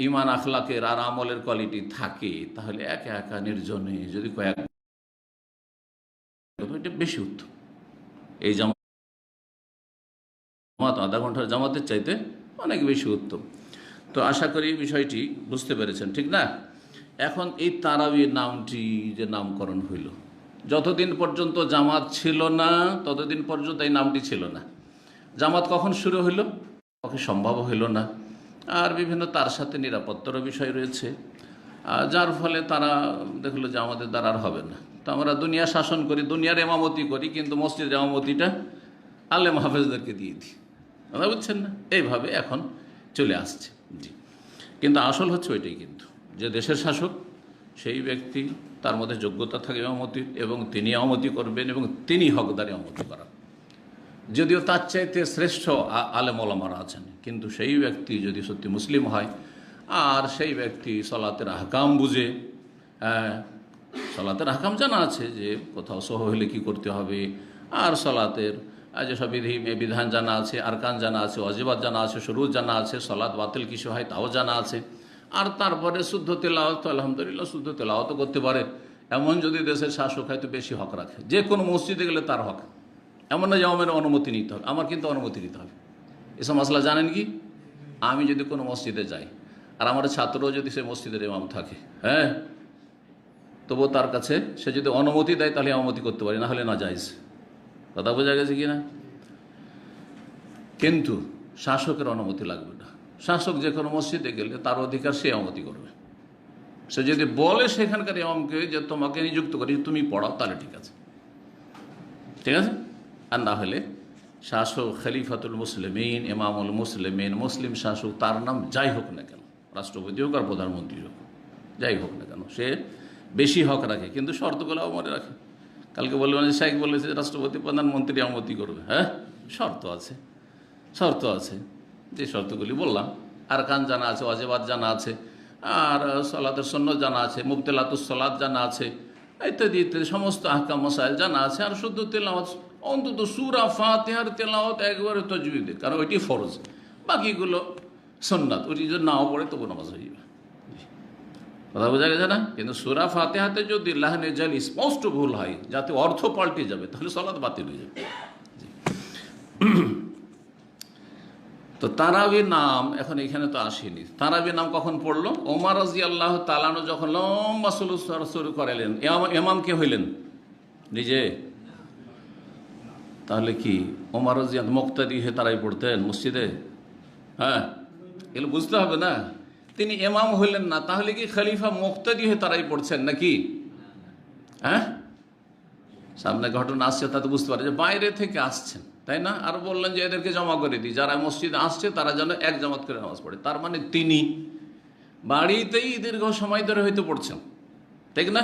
ইমান আখলাকের আর আমলের কোয়ালিটি থাকে তাহলে একা একা নির্জনে যদি কয়েক, এটা বেশি উত্তম। এই জামাত আধা ঘন্টার জামাতের চাইতে অনেক বেশি উত্তম। তো আশা করি বিষয়টি বুঝতে পেরেছেন, ঠিক না? এখন এই তারাবির নামটি যে নামকরণ হইল, যতদিন পর্যন্ত জামাত ছিল না ততদিন পর্যন্ত এই নামটি ছিল না। জামাত কখন শুরু হইল? কখন সম্ভব হইল না। আর বিভিন্ন তার সাথে নিরাপত্তারও বিষয় রয়েছে। যার ফলে তারা দেখলো যে আমাদের দ্বারা আর হবে না, তো আমরা দুনিয়া শাসন করি, দুনিয়ার এমামতি করি, কিন্তু মসজিদের এমামতিটা আলেম হাফেজদেরকে দিয়ে দিই। কথা বুঝছেন না? এইভাবে এখন চলে আসছে। জি, কিন্তু আসল হচ্ছে ওইটাই, কিন্তু যে দেশের শাসক সেই ব্যক্তি, তার মধ্যে যোগ্যতা থাকে ইমামতির, এবং তিনি ইমামতি করবেন এবং তিনি হকদার ইমামতি করান। যদিও তার চাইতে শ্রেষ্ঠ আলেম ওলামারা আছেন, কিন্তু সেই ব্যক্তি যদি সত্যি মুসলিম হয় আর সেই ব্যক্তি সলাতের আহকাম বুঝে, সলাতের আহকাম জানা আছে যে কোথাও সহ হলে কী করতে হবে, আর সলাতের যেসব বিধান জানা আছে, আরকান জানা আছে, ওয়াজিবাত জানা আছে, শুরুত জানা আছে, সলাত বাতিল কিছু হয় তাও জানা আছে, আর তারপরে শুদ্ধ তেলাওয়াত, তো আলহামদুলিল্লাহ শুদ্ধ তেলাওয়াতও করতে পারে, এমন যদি দেশের শাসক হয়তো বেশি হক রাখে, যে কোনো মসজিদে গেলে তার হক, এমন না যে আমার অনুমতি নিতে হবে, আমার কিন্তু অনুমতি নিতে হবে। এসব মশলা জানেন কি? আমি যদি কোনো মসজিদে যাই আর আমার ছাত্রও যদি সে মসজিদের ইমাম থাকে, হ্যাঁ, তবুও তার কাছে সে যদি অনুমতি দেয় তাহলে অনুমতি করতে পারি, না হলে না যাইজ। কথা বোঝা গেছে কি না? কিন্তু শাসকের অনুমতি লাগবে না। শাসক যে কোনো মসজিদে গেলে তার অধিকার সে অনুমতি করবে। সে যদি বলে সেখানকার ইমামকে যে তোমাকে নিযুক্ত করি, তুমি পড়াও, তাহলে ঠিক আছে, ঠিক আছে। আর না হলে শাসক খলিফাতুল মুসলিমিন, ইমামুল মুসলিমিন, মুসলিম শাসক, তার নাম যাই হোক না কেন, রাষ্ট্রপতি হোক আর প্রধানমন্ত্রী হোক, যাই হোক না কেন, সে বেশি হক রাখে, কিন্তু শর্তগুলোও মনে রাখে। কালকে বলবেন যে শাইখ বলেছে যে রাষ্ট্রপতি প্রধানমন্ত্রী অনুমতি করবে, হ্যাঁ, শর্ত আছে, শর্ত আছে, যে শর্তগুলি বললাম, আরকান জানা আছে, ওয়াজিবাত জানা আছে, আর সলাতের সুন্নাত জানা আছে, মুবতিলাতুস সলাত জানা আছে, ইত্যাদি ইত্যাদি সমস্ত আহকাম মাসাইল জানা আছে, আর শুদ্ধ তেলাওয়াত, অন্তত সূরা ফাতিহার তেলাওয়াত একবারে তাজউইদে, কারণ ওইটি ফরজ, বাকিগুলো সুন্নাত, ওইটি যদি নাও পড়ে তবু নামাজ হয়ে যাবে। কথা বোঝা গেছে না? কিন্তু সূরা ফাতিহাতে যদি লাহনে জালি স্পষ্ট ভুল হয়, যাতে অর্থ পাল্টে যাবে, তাহলে সালাত বাতিল হয়ে যাবে। তো তারাবির নাম এখন এখানে তো আসেনি। তারাবির নাম কখন পড়লো? ওমর রাদিয়াল্লাহু তাআলা আনহু যখন লম্বা সালাত শুরু করালেন, ইমাম কে হইলেন? নিজে? তাহলে কি ওমর রাদিয়াল্লাহু মুক্তাদি হয়ে তারাই পড়তেন মসজিদে? হ্যাঁ, এগুলো বুঝতে হবে না। তিনি ইমাম হইলেন না, তাহলে কি খলিফা মুক্তাদি হয়ে তারাই পড়ছেন নাকি? হ্যাঁ, সামনে ঘটনা আসছে তাতে বুঝতে পারে যে বাইরে থেকে আসছেন, তাই না? আর বললেন যে এদেরকে জমা করে দিই, যারা মসজিদে আসছে তারা যেন এক জামাত করে নামাজ পড়ে। তার মানে তিনি বাড়িতেই দীর্ঘ সময় ধরে হয়তো পড়ছেন, ঠিক না?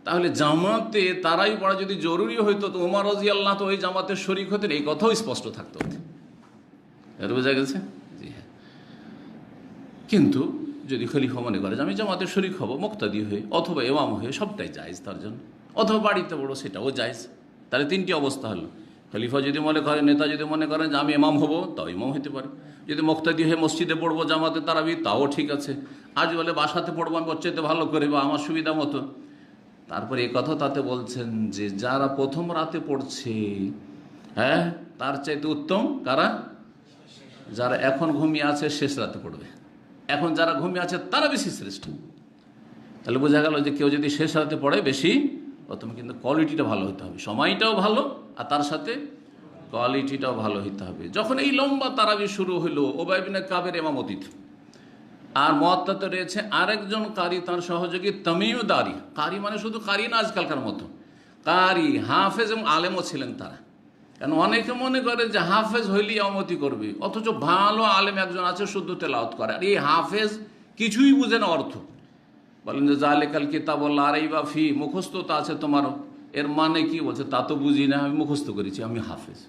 তাহলে জামাতে তারাই পড়া যদি জরুরি হইতো, তো ওমর রাদিয়াল্লাহু তো ওই জামাতের শরীক হতেন, এই কথাও স্পষ্ট থাকতো। এর বোঝা গেছে? জি হ্যাঁ। কিন্তু যদি খলিফা মনে করে যে আমি জামাতের শরীক হব মুক্তাদি হয়ে অথবা ইমাম হয়ে, সবটাই জায়েজ তার জন্য, অথবা বাড়িতে বড়, সেটাও জায়েজ। তাহলে তিনটি অবস্থা হলো। খলিফা যদি মনে করে, নেতা যদি মনে করেন যে আমি ইমাম হব, তাও ইমাম হতে পারে। যদি মুক্তাদি হয়ে মসজিদে পড়বো জামাতে তারাবি, তাও ঠিক আছে। আজ বলে বাসাতে পড়বো আমি বচ্চাইতে ভালো করে বা আমার সুবিধা মতো। তারপরে এ কথা তাতে বলছেন যে যারা প্রথম রাতে পড়ছে, হ্যাঁ, তার চাইতে উত্তম কারা? যারা এখন ঘুমিয়ে আছে শেষ রাতে পড়বে। এখন যারা ঘুমিয়ে আছে তারা বেশি শ্রেষ্ঠ। তাহলে বোঝা গেল যে কেউ যদি শেষ রাতে পড়ে বেশি প্রথমে, কিন্তু কোয়ালিটিটা ভালো হতে হবে, সময়টাও ভালো আর তার সাথে কোয়ালিটিটাও ভালো হতে হবে। যখন এই লম্বা তারাবি শুরু হলো উবাই বিন কাবের ইমামতিতে, আর মুয়াত্তাতে রয়েছে আরেকজন কারি, তার সহযোগী তামিম দারি। কারি মানে শুধু কারি না আজকালকার মতো, কারি হাফেজ এবং আলেমও ছিলেন তারা। কেন অনেকে মনে করে যে হাফেজ হইলেই ইমামতি করবে, অথচ ভালো আলেম একজন আছে শুদ্ধ তেলাওয়াত করে, আর এই হাফেজ কিছুই বুঝে না অর্থ। বলেন যে জালিকাল কিতাবুল লা রাইবা ফি, মুখস্থ তো আছে তোমারও, এর মানে কি? বলছে তা তো বুঝি না, আমি মুখস্থ করেছি, আমি হাফেজ।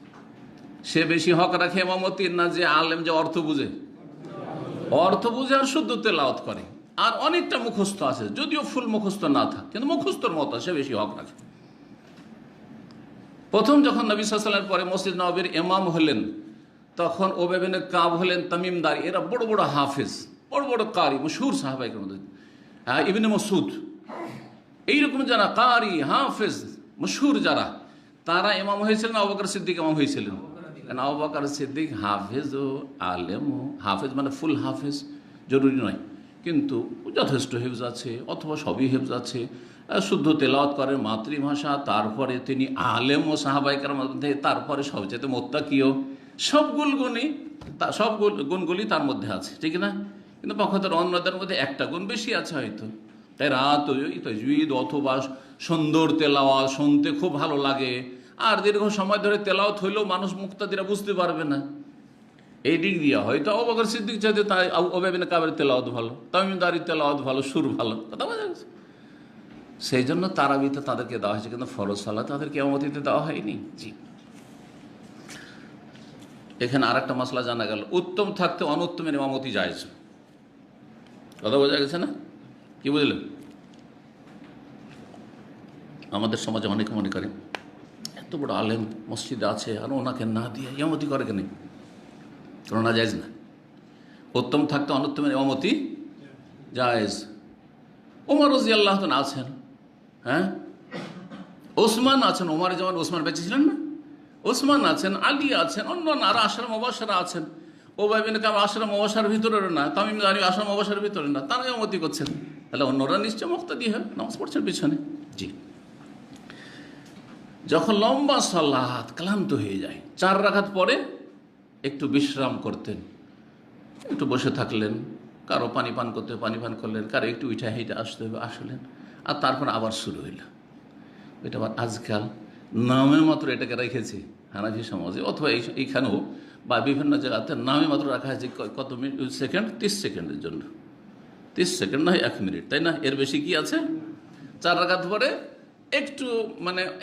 সে বেশি হক রাখে ইমামতির, না যে আলেম যে অর্থ বুঝে? অর্থ বুঝে আর শুদ্ধ তেলাওয়াত করে, আর অনেকটা মুখস্থ আছে, যদিও ফুল মুখস্থ না থাকে, কিন্তু মুখস্থর মতো সে বেশি হক রাখে। প্রথম যখন নবী সাল্লাল্লাহু আলাইহি ওয়াসাল্লামের পরে মসজিদ নববীর ইমাম হলেন, তখন উবাই বিন কাব হলেন তামিমদারি। এরা বড় বড় হাফেজ, বড় বড় কারি, মশহুর সাহাবায়ে মধ্যে ইবনে মাসউদ, এইরকম যারা কারি হাফেজ মশহুর যারা, তারা ইমাম হয়েছিলেন। আবু বকর সিদ্দিক ইমাম হয়েছিলেন। কারণ আবু বকর সিদ্দিক হাফেজ ও আলেম, হাফেজ মানে ফুল হাফেজ জরুরি নয়, কিন্তু যথেষ্ট হেফজ আছে অথবা সবই হেফজ আছে, শুদ্ধ তেলাওয়াত করেন মাতৃভাষা, তারপরে তিনি আলেম ও সাহাবায়ে কেরামের মধ্যে, তারপরে সবচেয়ে মুত্তাকিও, সব গুণগুলি তার মধ্যে আছে, ঠিক না? কিন্তু পক্ষান্তর অন্যদের মধ্যে একটা গুণ বেশি আছে হয়তো। তাই রাত তাজউদ অথবা সুন্দর তেলাওয়াত শুনতে খুব ভালো লাগে, আর দীর্ঘ সময় ধরে তেলাওয়াত হইলেও মানুষ মুক্তাদিরা বুঝতে পারবে না। এই দিক দিয়ে হয়তো আবু বকর সিদ্দিক চাইতে তাই উবাই বিন কাবের তেলাওয়াত ভালো, তামিমদারির তেলাওয়াত ভালো, সুর ভালো, কথা বোঝা গেছে। সেই জন্য তারাবিতে তাদেরকে দেওয়া হয়েছে, কিন্তু ফরজ সালাত তাদেরকে ইমামতিতে দেওয়া হয়নি। জি, এখানে আর একটা মশলা জানা গেল, উত্তম থাকতে অনুত্তমের ইমামতি জায়েজ। কথা বোঝা গেছে না? কি বুঝলেন? আমাদের সমাজে অনেকে মনে করে এত বড় আলেম মসজিদে আছে আর ওনাকে না দিয়ে ইমামতি করে কেন? কারণ না, জায়েজ না। উত্তম থাকতে অনুত্তমের ইমামতি জায়েজ। ওমর রাদিয়াল্লাহু আনহু আছেন, হ্যাঁ, ওসমান আছেন, ওমর যেমন ওসমান বেঁচে ছিলেন না, ওসমান আছেন, আলী আছেন, অন্য আর আশরা মুবাশশারা আছেন। উবাই বিন কাব আশরা মুবাশশারার ভিতরে না, তামিম দারি আশরা মুবাশশারার ভিতরে না, তারা ইমামতি করছেন, তাহলে অন্যরা নিশ্চয় মুক্তাদি হয়, নামাজ পড়ছেন পিছনে। জি, যখন লম্বা সালাত ক্লান্ত হয়ে যায়, 4 রাকাত পরে একটু বিশ্রাম করতেন, একটু বসে থাকলেন, কারো পানি পান করতে পানি পান করলেন, কারো একটু উঠা হেঁটে আসতে হবে আসলেন, আর তারপর আবার শুরু হইল। এটা আবার আজকাল নামে মাত্র এটাকে রেখেছি হানাফি সমাজে, অথবা এইখানেও বা বিভিন্ন জায়গাতে নামে মাত্র রাখা হয়েছে কত সেকেন্ড, 30 সেকেন্ডের জন্য। 30 সেকেন্ড নয় 1 মিনিট, তাই না? এর বেশি কি আছে? 4 রাকাত পরে একটু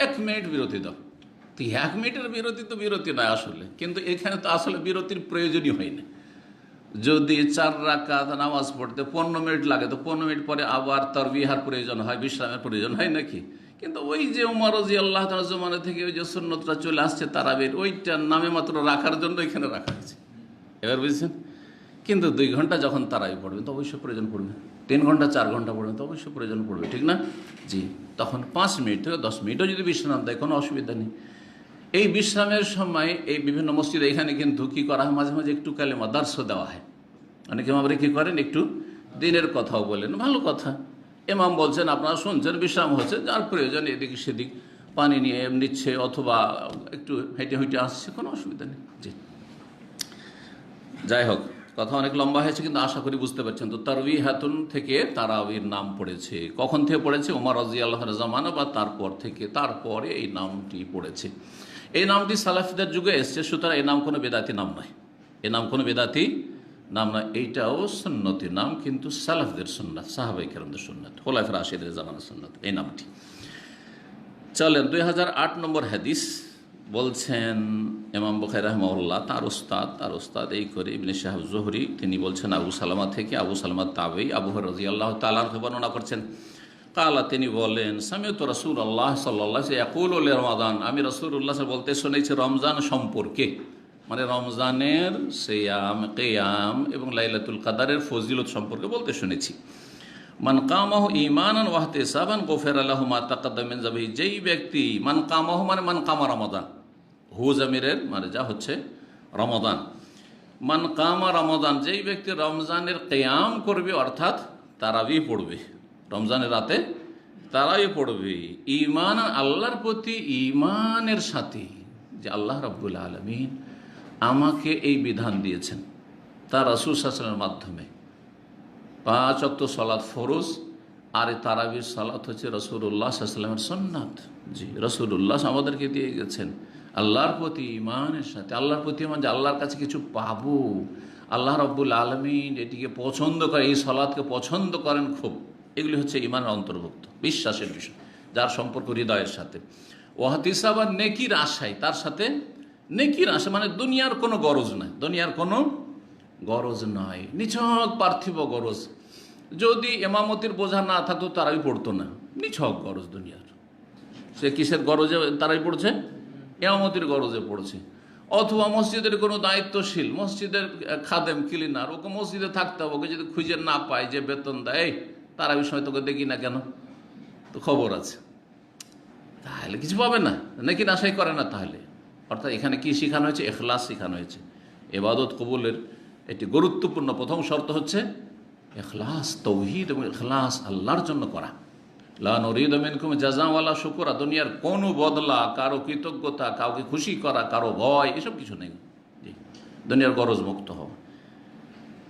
1 মিনিট বিরতি দাও। তো 1 মিনিটের বিরতি তো বিরতি নয় আসলে, কিন্তু এখানে তো আসলে বিরতির প্রয়োজনই হয় না। যদি 4 রাকাত নামাজ পড়তে 15 মিনিট লাগে, তো 15 মিনিট পরে আবার তারবিহার প্রয়োজন হয়, বিশ্রামের প্রয়োজন হয় নাকি? কিন্তু ওই যে ওমর রাদিয়াল্লাহু তাআলা জমানা থেকে ওই যে সুন্নতটা চলে আসছে তারাবির, ওইটা নামে মাত্র রাখার জন্য এখানে রাখা হয়েছে। এবার বুঝছেন? কিন্তু 2 ঘন্টা যখন তারাবি পড়বেন তো অবশ্যই প্রয়োজন পড়বে, 3 ঘন্টা 4 ঘন্টা পড়বেন তো অবশ্যই প্রয়োজন পড়বে, ঠিক না? জি, তখন 5 মিনিট থেকে 10 মিনিটও যদি বিশ্রাম দেয় কোনো অসুবিধা নেই। এই বিশ্রামের সময় এই বিভিন্ন মসজিদে এখানে কিন্তু কী করা হয়, মাঝে মাঝে একটু কালেমা দার্স দেওয়া হয়। অনেকে আমরা কী করেন, একটু দিনের কথাও বলেন, ভালো কথা। ইমাম বলছেন, আপনারা শুনছেন, বিশ্রাম হচ্ছে, যার প্রয়োজন এদিক সেদিক পানি নিয়ে নিচ্ছে অথবা একটু হেঁটে হেঁটে আসছে, কোনো অসুবিধা নেই। জি, যাই হোক, কথা অনেক লম্বা হয়েছে, কিন্তু আশা করি বুঝতে পারছেন। তো তারবিহাতুন থেকে তারাবির নাম পড়েছে। কখন থেকে পড়েছে? ওমর রাদিয়াল্লাহু আনহু জামানা বা তারপর থেকে, তারপরে এই নামটি পড়েছে। এই নামটি সালাফিদের যুগে এসছে, সুতরাং এই নাম কোনো বেদাতি নাম নয়, এই নাম কোনো বেদাতি নাম নয়। এইটাও সুন্নতি নাম, কিন্তু সালাফদের সুন্নাত, সাহাবায়ে কেরামদের সুন্নাত, খোলাফায়ে রাশিদের জামানার সুন্নাত এই নামটি। চলেন 2008 নম্বর হাদিস বলছেন ইমাম বুখারী রাহিমাহুল্লাহ, তার উস্তাদ এই করে ইবনে শাহাব জুহরি, তিনি বলছেন আবু সালামা থেকে, আবু সালামা তাবেঈ, আবু হুরায়রা রাদিয়াল্লাহু তাআলা আনহু বর্ণনা করছেন, কালা, তিনি বলেন, সামিউতু রাসূলুল্লাহ সাল্লাল্লাহু আলাইহি ওয়াসাল্লাম ইয়াকুলু লিরমাদান, আমি রাসূলুল্লাহ বলতে শুনেছি রমজান সম্পর্কে, মানে রমজানের সিয়াম, কিয়াম এবং লাইলাতুল কদরের ফজিলত সম্পর্কে বলতে শুনেছি। মান কামাহু ঈমানান ওয়া ইহতিসাবান গুফিরা লাহু মা তাকাদ্দাম মিন যামবিহি, যেই ব্যক্তি, মান কামাহু মানে মান কামা রমাদান, হু জামিরের মানে যা হচ্ছে রমাদান, মান কামা রমাদান, যেই ব্যক্তি রমজানের কিয়াম করবে, অর্থাৎ তারাবি পড়বে, রমজানের রাতে তারাবি পড়বে, ঈমান, আল্লাহর প্রতি ঈমানের সাথে, যে আল্লাহ রাব্বুল আলামিন আমাকে এই বিধান দিয়েছেন তার রাসূল সাল্লাল্লাহু আলাইহি ওয়াসাল্লামের মাধ্যমে, 5 ওয়াক্ত সালাত ফরজ, আর তারাবির সালাত হচ্ছে রাসূলুল্লাহ সাল্লাল্লাহু আলাইহি ওয়াসাল্লামের সুন্নাত। জি, রাসূলুল্লাহ আমাদেরকে দিয়ে গেছেন আল্লাহর প্রতি ঈমানের সাথে। আল্লাহর প্রতি ঈমান, যে আল্লাহর কাছে কিছু পাবো, আল্লাহ রাব্বুল আলামিন এটিকে পছন্দ করে, এই সালাতকে পছন্দ করেন খুব, এগুলি হচ্ছে ঈমানের অন্তর্ভুক্ত, বিশ্বাসের বিষয়, যার সম্পর্ক হৃদয়ের সাথে। ওয়াহতিসাবান, নেকির আশায়, তার সাথে নেকির আশা, মানে দুনিয়ার কোনো গরজ নাই, দুনিয়ার কোনো গরজ নয়, নিছক পার্থিব গরজ। যদি ইমামতির বোঝা না থাকতো তারাই পড়তো না, নিছক গরজ দুনিয়ার। সে কিসের গরজে তারাই পড়ছে? ইমামতির গরজে পড়ছে। অথবা মসজিদের কোনো দায়িত্বশীল, মসজিদের খাদেম, ক্লিনার, ওকে মসজিদে থাকতে হবে, ওকে যদি খুঁজে না পায়, যে বেতন দেয়, তারা বিষয় তোকে দেখি না কেন, তো খবর আছে, তাহলে কিছু পাবে না, নাকি আশাই করে না। তাহলে অর্থাৎ এখানে কি শেখানো হয়েছে? ইখলাস শেখানো হয়েছে। ইবাদত কবুলের একটি গুরুত্বপূর্ণ প্রথম শর্ত হচ্ছে ইখলাস, তাওহীদ এবং ইখলাস আল্লাহর জন্য করা। লা নুরিদু মিনকুম জাযাআ ওয়ালা শুকরা, দুনিয়ার কোনো বদলা, কারো কৃতজ্ঞতা, কাউকে খুশি করা, কারো ভয়, এসব কিছু নেই। দুনিয়ার গরজ মুক্ত হও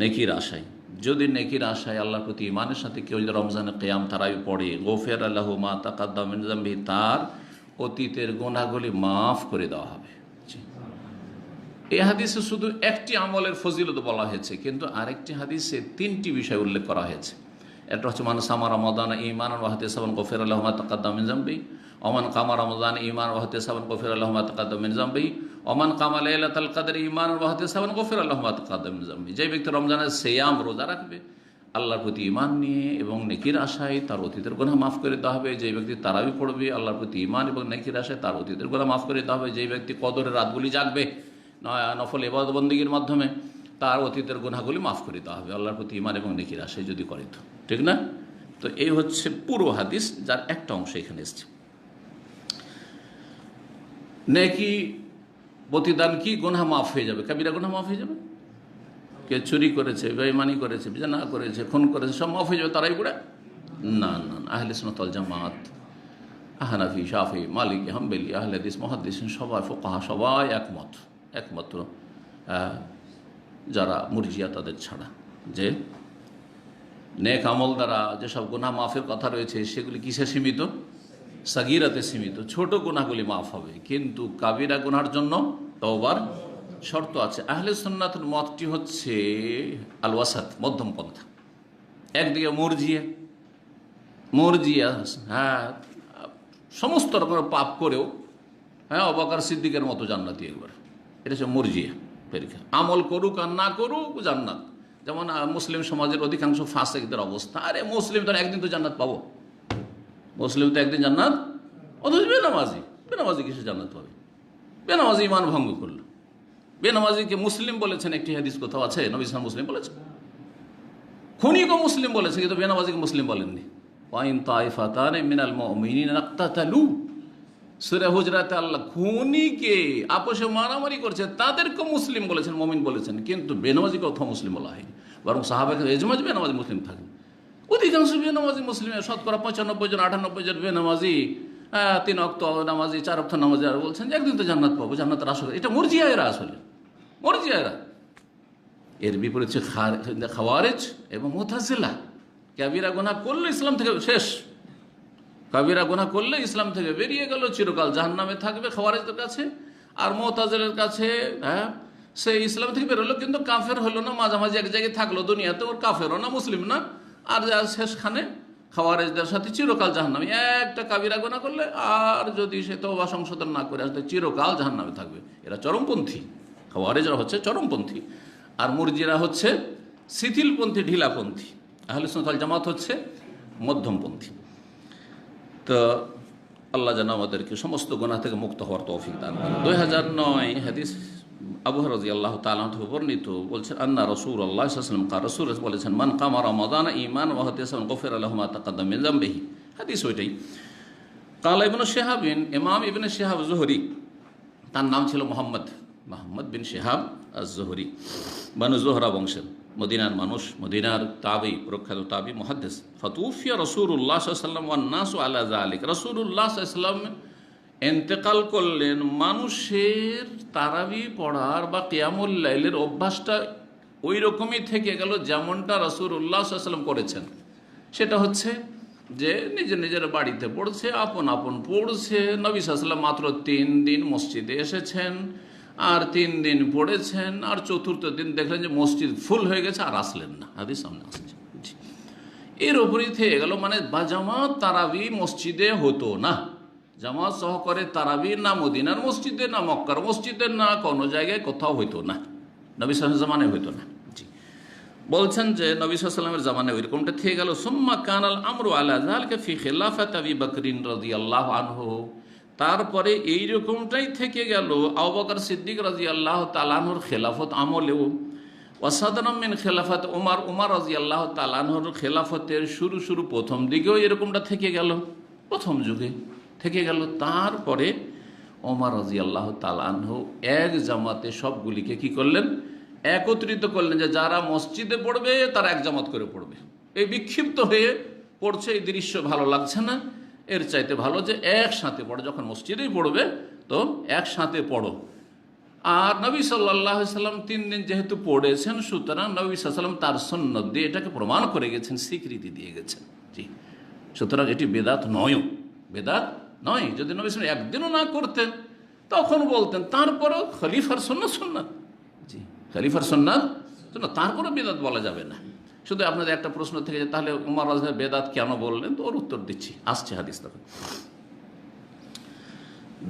নেকির আশায়। যদি নেকির আশায় আল্লাহর প্রতি ইমানের সাথে কেউ যদি রমজানে কিয়াম তারাবি পড়ে, গফির আল্লাহু মা তাকাদ্দাম মিন যামবিহি, তার অতীতের গুনাহগুলি মাফ করে দেওয়া হবে। এই হাদিসে শুধু একটি আমলের ফজিলত বলা হয়েছে, কিন্তু আরেকটি হাদিসে 3টি বিষয় উল্লেখ করা হয়েছে। এটা হচ্ছে মান সামা রমাদান ঈমানান ওয়া ইহতিসাবান গফির আল্লাহু মা তাকাদ্দাম মিন যামবিহি, ওমান কামা রমাদান ঈমানান ওয়া ইহতিসাবান গফির আল্লাহু মা তাকাদ্দাম মিন যামবিহি, ওমান কামা লাইলাতুল কদর ঈমানান ওয়া ইহতিসাবান গফির আল্লাহু মা তাকাদ্দাম মিন যামবিহি। যে ব্যক্তি রমজানের সিয়াম রোজা রাখবে আল্লাহর প্রতি ঈমান নিয়ে এবং নেকির আশায়, তার অতীতের গুনাহ মাফ করে দেওয়া হবে। যে ব্যক্তি তারাবি পড়বে আল্লাহর প্রতি ঈমান এবং নেকির আশায়, তার অতীতের গুনাহ মাফ করে দেওয়া হবে। যে ব্যক্তি কদরের রাতগুলি জাগবে নফল ইবাদত বন্দেগীর মাধ্যমে, তার অতীতের গুনাহগুলি মাফ করে দেওয়া হবে আল্লাহর প্রতি ঈমান এবং নেকির আশায় যদি করে। তো ঠিক না? তো এই হচ্ছে পুরো হাদিস, যার একটা অংশ এখানে এসছে। নেকি প্রতিদান কি? গুনাহ মাফ হয়ে যাবে, কাবিরা গুনাহ মাফ হয়ে যাবে। কে চুরি করেছে, বেঈমানি করেছে, জিনা করেছে, খুন করেছে, সব মাফ হয়ে যাবে তারাই পড়ে? না না, আহলে সুন্নাত ওয়াল জামাত, হানাফি, শাফি, মালিকি, হাম্বলি, আহলে হাদিস, মুহাদ্দিসিন সবাই, ফুকাহা সবাই একমাত্র যারা মুরজিয়া তাদের ছাড়া, যে নেক আমল দ্বারা যেসব গুনাহ মাফের কথা রয়েছে সেগুলি কিসে সীমিত? সাগীরাতে সীমিত। ছোট গুনাহগুলি মাফ হবে, কিন্তু কাবিরা গুনার জন্য তওবার শর্ত আছে। আহলে সুন্নাতের মতটি হচ্ছে আল ওয়াসাত, মধ্যম পন্থা। একদিকে মুরজিয়া হ্যাঁ সমস্ত রকমের পাপ করেও আবু বকর সিদ্দিকের মতো জান্নাতি একবার, এটা হচ্ছে মুরজিয়া পরীক্ষা। আমল করুক আর না করুক জান্নাত। যেমন মুসলিম সমাজের অধিকাংশ ফাসিকদের অবস্থা, আরে মুসলিম তো একদিন তো জান্নাত পাবো, মুসলিম তো একদিন জান্নাত, অথচ বেনামাজি কিসে জান্নাত পাবে? বেনামাজি ইমান ভঙ্গ করলো। বেনামাজিকে মুসলিম বলেছেন, একটি হাদিস কোথাও আছে নবী সাল্লাল্লাহু মুসলিম বলেছেন। খুনিকে মুসলিম বলেছে, কিন্তু বেনামাজিকে মুসলিম বলেননি। ওয়াইন তাইফাতান মিনাল মুমিনিনা ইকতাতালু, সূরা হুজরাতে আল্লাহ খুনিকে আপোষে মারামারি করছে তাদেরকে মুসলিম বলেছেন, মুমিন বলেছেন, কিন্তু বেনামাজিকে কোথাও মুসলিম বলা হয়নি। বরং সাহাবাকে এজমাজ বেনামাজি মুসলিম থাকেন। অধিকাংশ বেনামাজি মুসলিমের শতকরা 95 জন 98 জন বেনামাজি, 3 ওয়াক্ত নামাজি, 4 ওয়াক্ত নামাজি, আর বলছেন যে একদিন তো জান্নাত পাবো, জান্নাতের আসলে এটা মুরজিয়ায়েরা, আসলে মুরজিয়ায়েরা। এর বিপরীতে খাওয়ারিজ এবং মুতাজিলা, কাবিরা গুনাহ করলে ইসলাম থেকে শেষ, কাবিরা গুনাহ করলে ইসলাম থেকে বেরিয়ে গেল, চিরকাল জাহান্নামে থাকবে খাওয়ারিজদের কাছে। আর মুতাজিলার কাছে সে ইসলাম থেকে বেরোলো কিন্তু কাফের হলো না, মাঝামাঝি এক জায়গায় থাকলো দুনিয়াতে, ওর কাফেরও না মুসলিম না, আর শেষখানে খাওয়ারিজদের সাথে চিরকাল জাহান্নামে। একটা কাবিরা গুনাহ করলে আর যদি সে তওবা সংশোধন না করে আসলে চিরকাল জাহান্নামে থাকবে। এরা চরমপন্থী, খাওয়ারিজরা হচ্ছে চরমপন্থী, আর মুরজিরা হচ্ছে শিথিলপন্থী, ঢিলাপন্থী। আহলে সুন্নাত ওয়াল জামাত হচ্ছে মধ্যমপন্থী। তো আল্লাহ যেন আমাদেরকে সমস্ত গুনাহ থেকে মুক্ত হওয়ার তৌফিক দান করেন। 2009 হাদিস আবু হুরায়রা রাদিয়াল্লাহু তাআলা থেকে বর্ণিত, বলছেন আন্না রাসূলুল্লাহ সাল্লাল্লাহু আলাইহি ওয়াসাল্লাম রাসূল বলেছেন, মান কামা রমাদান ঈমানান ওয়া ইহতিসাবান গফিরা লাহু মা তাকাদ্দাম মিন যামবিহি। হাদিস ওইটাই। কালা ইবনে শিহাবিন, ইমাম ইবনে শিহাব যুহরি, তার নাম ছিল মোহাম্মদ বিন শিহাব আজ-যুহরি, বানু যুহরা বংশের, মদিনার মানুষ, মদিনার তাবি, প্রখ্যাত তাবি, মুহাদ্দিস। ফাতুফিয়া রাসূলুল্লাহ সাল্লাল্লাহু আলাইহি ওয়াসাল্লাম ওয়ান নাসু আলা যালিক, রাসূলুল্লাহ সাল্লাল্লাহু আলাইহি ওয়াসাল্লাম ইন্তেকাল করলেন, মানুষের তারাবি পড়ার বা কিয়ামুল লাইলের অভ্যাসটা ওই রকমই থেকে গেল যেমনটা রাসূলুল্লাহ সাল্লাল্লাহু আলাইহি ওয়াসাল্লাম করেছেন। সেটা হচ্ছে যে নিজের বাড়িতে পড়ছে, আপন পড়ছে। নবী সাল্লাল্লাহু আলাইহি ওয়াসাল্লাম মাত্র 3 দিন মসজিদে এসেছেন, আর 3 দিন পড়েছেন, আর চতুর্থ দিন দেখলেন যে মসজিদ ফুল হয়ে গেছে, আর আসলেন না। হাদিস সামনে আসছে। এর উপরই থেকে গেল, মানে জামাত তারাবি মসজিদে হতো না, জামাত সহকারে তারাবি না মদিনার মসজিদে, না মক্কার মসজিদে, না কোনো জায়গায় কোথাও হইতো না, নবী সাল্লাল্লাহু আলাইহি ওয়াসাল্লামের জামানায় হইতো না। জি, বলছেন যে নবী সাল্লাল্লাহু আলাইহি ওয়াসাল্লামের জামানায় ওইরকমটা থেকে গেল। সুম্মা কানাল আমরু আলা যালিকা ফি খিলাফাতি আবি বকরিন রাদিয়াল্লাহু আনহু, তারপরে এইরকমটাই থেকে গেল আবু বকর সিদ্দিক রাদিয়াল্লাহু তাআলা আনহুর খেলাফত আমলেও। ওয়াসাদানাম মিন খেলাফত উমর রাদিয়াল্লাহু তাআলা আনহুর খেলাফতের শুরু প্রথম দিকেও এরকমটা থেকে গেল, প্রথম যুগে থেকে গেল। তারপরে ওমর রাদিয়াল্লাহু তাআলা আনহু এক জামাতে সবগুলিকে কি করলেন? একত্রিত করলেন, যে যারা মসজিদে পড়বে তারা এক জামাত করে পড়বে। এই বিক্ষিপ্ত হয়ে পড়ছে, এই দৃশ্য ভালো লাগছে না, এর চাইতে ভালো যে একসাথে পড়ো, যখন মসজিদেই পড়বে তো একসাথে পড়ো। আর নবী সাল্লাল্লাহু আলাইহি সাল্লাম 3 দিন যেহেতু পড়েছেন, সুতরাং নবী সাল্লাল্লাহু আলাইহি সাল্লাম তার সুন্নত দিয়ে এটাকে প্রমাণ করে গেছেন, স্বীকৃতি দিয়ে গেছেন। জি, সুতরাং এটি বেদাত নয়, বেদাত নয়। যদি নবী সাল্লাল্লাহু আলাইহি ওয়াসাল্লাম একদিনও না করতেন তখন বলতেন, তারপরেও খলিফার সুন্নাত সুন্নাত। জি, খলিফার সুন্নাত সুন্নাত, তারপরে বেদাত বলা যাবে না। শুধু আপনাদের একটা প্রশ্ন থেকে যে তাহলে উমর রাদিয়াল্লাহু বেদাত কেন বললেন, তো ওর উত্তর দিচ্ছি, আসছে হাদিস তখন।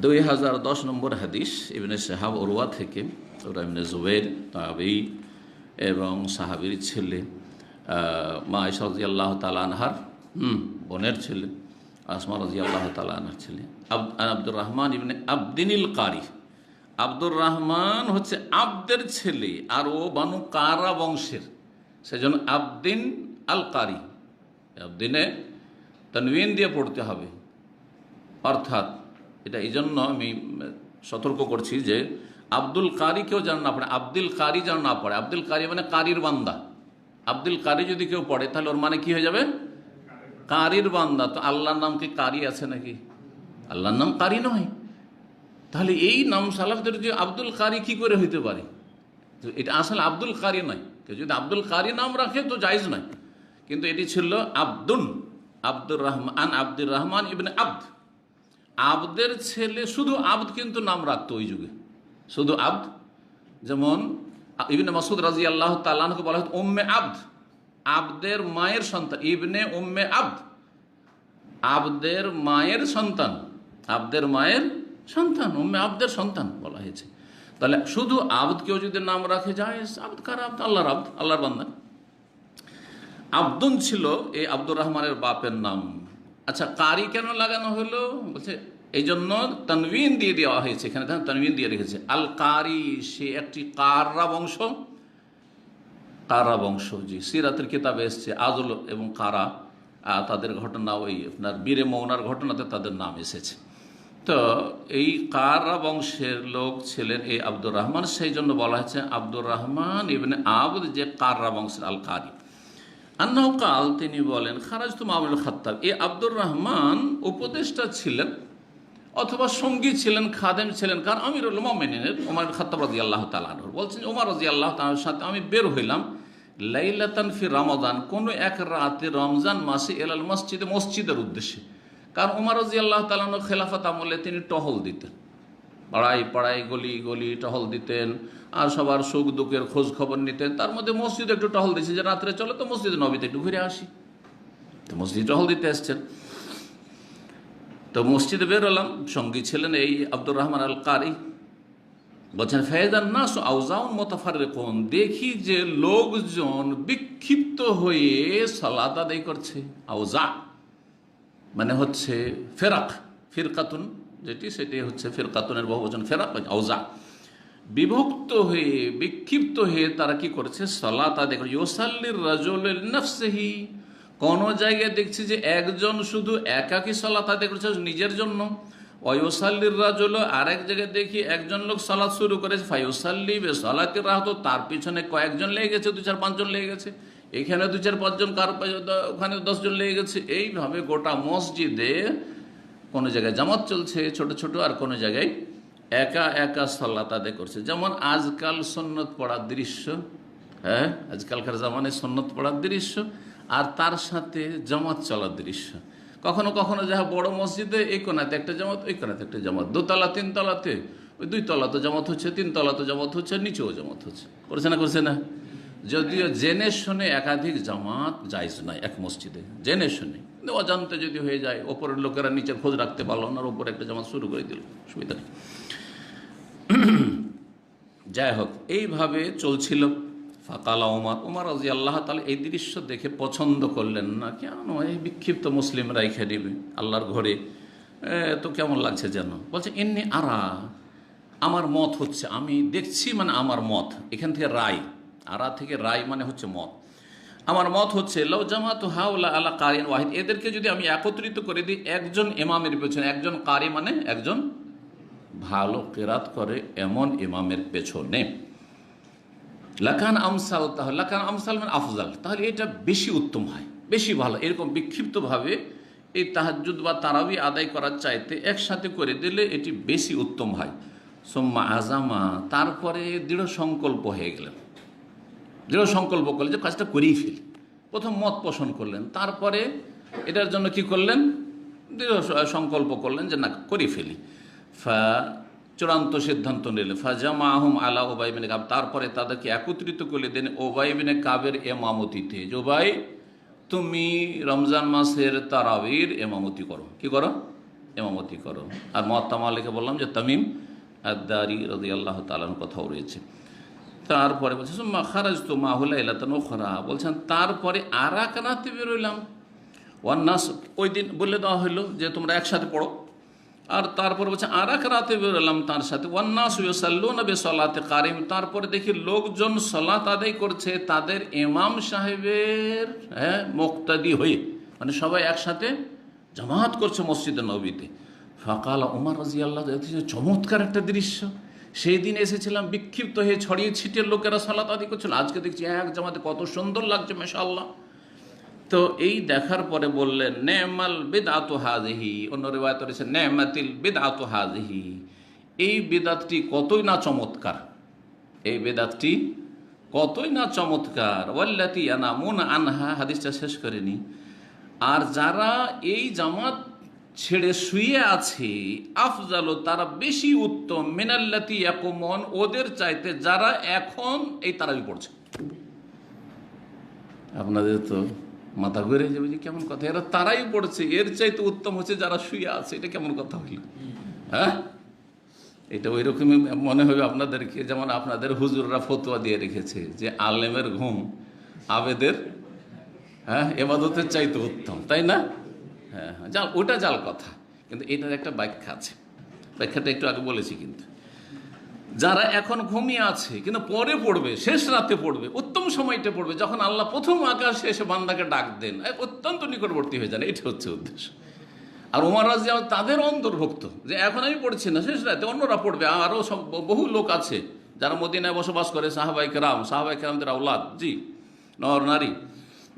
2010 নম্বর হাদিস ইবনে শাহাব উরওয়া থেকে, ওরা ইবনে জুবাইর তাবেঈ এবং সাহাবীর ছেলে, মা আয়েশা রাদিয়াল্লাহু তাআলা আনহার বোনের ছেলে, আসমা রাদিয়াল্লাহু তাআলা আনহার ছেলে, আব্দুর রহমান ইবনে আবদিনিল কারি। আব্দুর রহমান হচ্ছে আব্দের ছেলে, আর ও বানু কারা বংশের, সেজন্য আবদিন আল কারি। আবদিনে তানবিন দিয়ে পড়তে হবে, অর্থাৎ এটা এই জন্য আমি সতর্ক করছি যে আব্দুল কারি কেউ যেন না পড়ে, আব্দুল কারি যেন না পড়ে। আব্দুল কারি মানে কারির বান্দা। আব্দুল কারি যদি কেউ পড়ে তাহলে ওর মানে কি হয়ে যাবে? কারির বান্দা। তো আল্লাহর নাম কি কারি আছে নাকি? আল্লাহর নাম কারি নয়। তাহলে এই নাম সালাফদের যে আব্দুল কারি কি করে হইতে পারে? এটা আসলে আব্দুল কারি নয়। কেউ যদি আব্দুল কারি নাম রাখে তো জায়েজ নয়, কিন্তু এটি ছিল আব্দুর রহমান, আব্দুর রহমান ইবনে আব্দ, আব্দের ছেলে। শুধু আব্দ কিন্তু নাম রাখতো ওই যুগে, শুধু আব্দ। যেমন ইবনে মাসউদ রাদিয়াল্লাহু তাআলা আনহু বলা হতো উম্মে আব্দ, আব্দের মায়ের সন্তান, ইবনে উম্মে আব্দ, আব্দের মায়ের সন্তান, আব্দের মায়ের সন্তান, উম্মে আব্দের সন্তান বলা হয়েছে। তাহলে শুধু আব্দ কেউ যদি নাম রাখে যায়, আব্দ কার? আব্দ আল্লাহর আব্দ, আল্লাহর বান্দা। আব্দুন ছিল এই আব্দুর রহমানের বাপের নাম। আচ্ছা, কারি কেন লাগানো হলো? বলছে এই জন্য তানবিন দিয়ে দেওয়া হয়েছে, এখানে তানবিন দিয়ে রেখেছে। আল কারি, সে একটি কাররা বংশ, কারা বংশ। জি, সিরাতের কিতাবে এসছে আজল এবং কারা, তাদের ঘটনা, ওই আপনার বীরে মৌনার ঘটনাতে তাদের নাম এসেছে। তো এই কারা বংশের লোক ছিলেন এই আব্দুর রহমান, সেই জন্য বলা হয়েছে আব্দুর রহমান ইবনে আবদ, যে কাররা বংশের আল কারি। আন্নাহু কাল, তিনি বলেন, খারাজতু মা উমর খাত্তাব। এই আব্দুর রহমান উপদেষ্টা ছিলেন অথবা সঙ্গী ছিলেন, খাদেম ছিলেন কার? আমিরুল মুমিনিনের ওমর খাত্তাব রাদিয়াল্লাহু তাআলা আনহু। বলছেন ওমর রাদিয়াল্লাহু তাআলার সাথে আমি বের হইলাম লাইলাতান ফি রমাদান, কোন এক রাতে রমজান মাসে, এলাল মসজিদে, মসজিদের উদ্দেশ্যে। কারণ ওমর রাদিয়াল্লাহু তাআলা আনহু খেলাফত আমলে তিনি টহল দিতেন, পাড়ায় পাড়ায় গলি গলি টহল দিতেন, আর সবার সুখ দুঃখের খোঁজ খবর নিতেন। তার মধ্যে মসজিদে একটু টহল দিচ্ছে, যে রাত্রে চলে তো মসজিদে নবীতে একটু ঘুরে আসি, তো মসজিদ টহল দিতে এসছেন। তো মসজিদে বের হলাম, সঙ্গী ছিলেন এই আব্দুর রহমান আল কারি। বলছেন ফায়দান নাস আউজাউন মুতাফাররিকুন, দেখি যে লোকজন বিক্ষিপ্ত হয়ে সালাত আদায় করছে। আউজা মানে হচ্ছে ফেরাক, ফিরকাতুন যেটি, সেটি হচ্ছে ফিরকাতুনের বহুবচন ফেরাক, আউজা। বিভক্ত হয়ে, বিক্ষিপ্ত হয়ে তারা কি করছে? সালাত আদায় করছে। ইউসাল্লির রাজুলু লিনাফসিহি, কোন জায়গায় দেখছি যে একজন শুধু একাকী সালাত আদায় করছে নিজের জন্য। ওয়ায়ুসাল্লির রাজুলু, আরেক জায়গায় দেখি একজন লোক সালাত শুরু করেছে, ফায়ুসাল্লি বিসালাতির রাহত, তার পিছনে কয়েকজন লেগে গেছে, 2-4-5 জন লেগে গেছে, এখানে 2-4-5 জন, কার ওখানে 10 জন লেগে গেছে। এইভাবে গোটা মসজিদে কোনো জায়গায় জামাত চলছে ছোট ছোট, আর কোনো জায়গায় একা একা সালাত আদায় করছে। যেমন আজকাল সুন্নত পড়ার দৃশ্য, হ্যাঁ, আজকালকার জামানায় সুন্নত পড়ার দৃশ্য, আর তার সাথে জামাত চলার দৃশ্য। কখনো কখনো যাহা বড় মসজিদে এই কোনাতে একটা জামাত, ওই কোনাতে একটা জামাত, 2তলা 3তলাতে, ওই 2তলা তো জামাত হচ্ছে, 3তলা তো জামাত হচ্ছে, নিচেও জামাত হচ্ছে। করছে না? করছে না? যদিও জেনে শুনে একাধিক জামাত জায়েজ নয় এক মসজিদে, জেনে শুনে। কিন্তু অজান্তে যদি হয়ে যায়, ওপরের লোকেরা নিচে খোঁজ রাখতে পারলো না, আর ওপরে একটা জামাত শুরু করে দিল, সুবিধা নেই। যাই হোক, এইভাবে চলছিল। ফাকালা ওমর রাদিয়াল্লাহু তাআলা এই দৃশ্য দেখে পছন্দ করলেন না। কেন এই বিক্ষিপ্ত মুসলিমরা এখানে আল্লাহর ঘরে, তো কেমন লাগছে যেন। বলছে ইন্নী আরা, আমার মত হচ্ছে, আমি দেখছি, মানে আমার মত, এখান থেকে রায়, আরা থেকে রায় মানে হচ্ছে মত। আমার মত হচ্ছে লাউ জামাতু হাউলা আলা কারিন ওয়াহিদ, এদেরকে যদি আমি একত্রিত করে দিই একজন ইমামের পেছনে, একজন কারি মানে একজন ভালো কেরাত করে এমন ইমামের পেছনে, লাকান আমসাল, তাহলে লাকান আমসাল মানে আফজাল, তাহলে এটা বেশি উত্তম হয়, বেশি ভালো। এরকম বিক্ষিপ্তভাবে এই তাহাজ্জুদ বা তারাবি আদায় করার চাইতে একসাথে করে দিলে এটি বেশি উত্তম হয়। সুম্মা আজামা, তারপরে দৃঢ় সংকল্প হয়ে গেলেন, দৃঢ় সংকল্প করলেন যে কাজটা করেই ফেলি। প্রথম মত পোষণ করলেন, তারপরে এটার জন্য কি করলেন, দৃঢ় সংকল্প করলেন যে না করে ফেলি। চূড়ান্ত সিদ্ধান্ত নিলেন। ফাজামাহুম আলা উবাই বিন কাব, তারপরে তাদেরকে একত্রিত করে দেন উবাই বিন কাবের এমামতিতে, যে উবাই তুমি রমজান মাসের তারাবির এমামতি করো। কি করো? এমামতি করো। আর মুয়াত্তা মালিকে বললাম যে তামিম আদ-দারি রাদিয়াল্লাহু তাআলার কথাও রয়েছে। তারপরে বলছে সুম্মা খারাজতু মাহু লাইলাতান উখরা, বলছেন তারপরে আর এক রাতে বেরোইলাম। ওয়ান্নাস, ওই দিন বলে দেওয়া হলো যে তোমরা একসাথে পড়ো। আর তারপরে বলছে আর এক রাতে বেরোলাম তার সাথে। ওয়ান্নাস ইউসাল্লুনা বিসলাতি কারিম, তারপরে দেখি লোকজন সালাত আদায় করছে তাদের ইমাম সাহেবের মুক্তাদি হয়ে, মানে সবাই একসাথে জামাত করছে মসজিদে নববীতে। ফাকাল ওমর রাদিয়াল্লাহু তাআলা, চমৎকার একটা দৃশ্য। সেই দিন এসেছিলাম বিক্ষিপ্ত হয়ে ছড়িয়ে ছিটিয়ে লোকেরা সালাত আদায় করছিল, আজকে দেখছি এক জামাতে কত সুন্দর লাগছে মাশাআল্লাহ। তো এই দেখার পরে বললেন নেমাল বিদআতু হাযিহি, অন্য রিওয়ায়াত রয়েছে নেমাতিল বিদআতু হাযিহি, এই বিদআতটি কতই না চমৎকার, এই বিদআতটি কতই না চমৎকার। ওয়াল্লাতী ইয়ানামুনা আনহা, হাদিসটা শেষ করেনি। আর যারা এই জামাত ছেড়ে শুয়ে আছে, আফজালু, তারা বেশি উত্তম, মিনাল্লাতী ইয়াকুমুন, ওদের চাইতে যারা এখন এই তারাবি পড়ছে। আপনাদের তো মাথা ঘুরে যাবে যে কেমন কথা, এরা তারাই পড়ছে, এর চাইতে উত্তম হচ্ছে যারা শুয়ে আছে, এটা কেমন কথা হইল? হ্যাঁ, এটা ওই রকমই মনে হবে আপনাদেরকে, যেমন আপনাদের হুজুররা ফতোয়া দিয়ে রেখেছে যে আলেমের ঘুম আবেদের এবাদতের চাইতে উত্তম, তাই না? হ্যাঁ হ্যাঁ, জাল, ওটা জাল কথা। কিন্তু এটার একটা ব্যাখ্যা আছে, ব্যাখ্যাটা একটু আগে বলেছি। কিন্তু যারা এখন ঘুমিয়ে আছে কিন্তু পরে পড়বে, শেষ রাতে পড়বে, উত্তম সময়টা পড়বে, যখন আল্লাহ প্রথম আকাশে এসে বান্দাকে ডাক দেন, অত্যন্ত নিকটবর্তী হয়ে যান, এটা হচ্ছে উদ্দেশ্য। আর ওমর রাদিয়াল্লাহু তাদের অন্তর্ভুক্ত, যে এখন আমি পড়ছি না, শেষ রাতে অন্যরা পড়বে। আরও সব বহু লোক আছে যারা মদিনায় বসবাস করে, সাহাবায়ে কেরামদের আওলাদ, জি, নর নারী।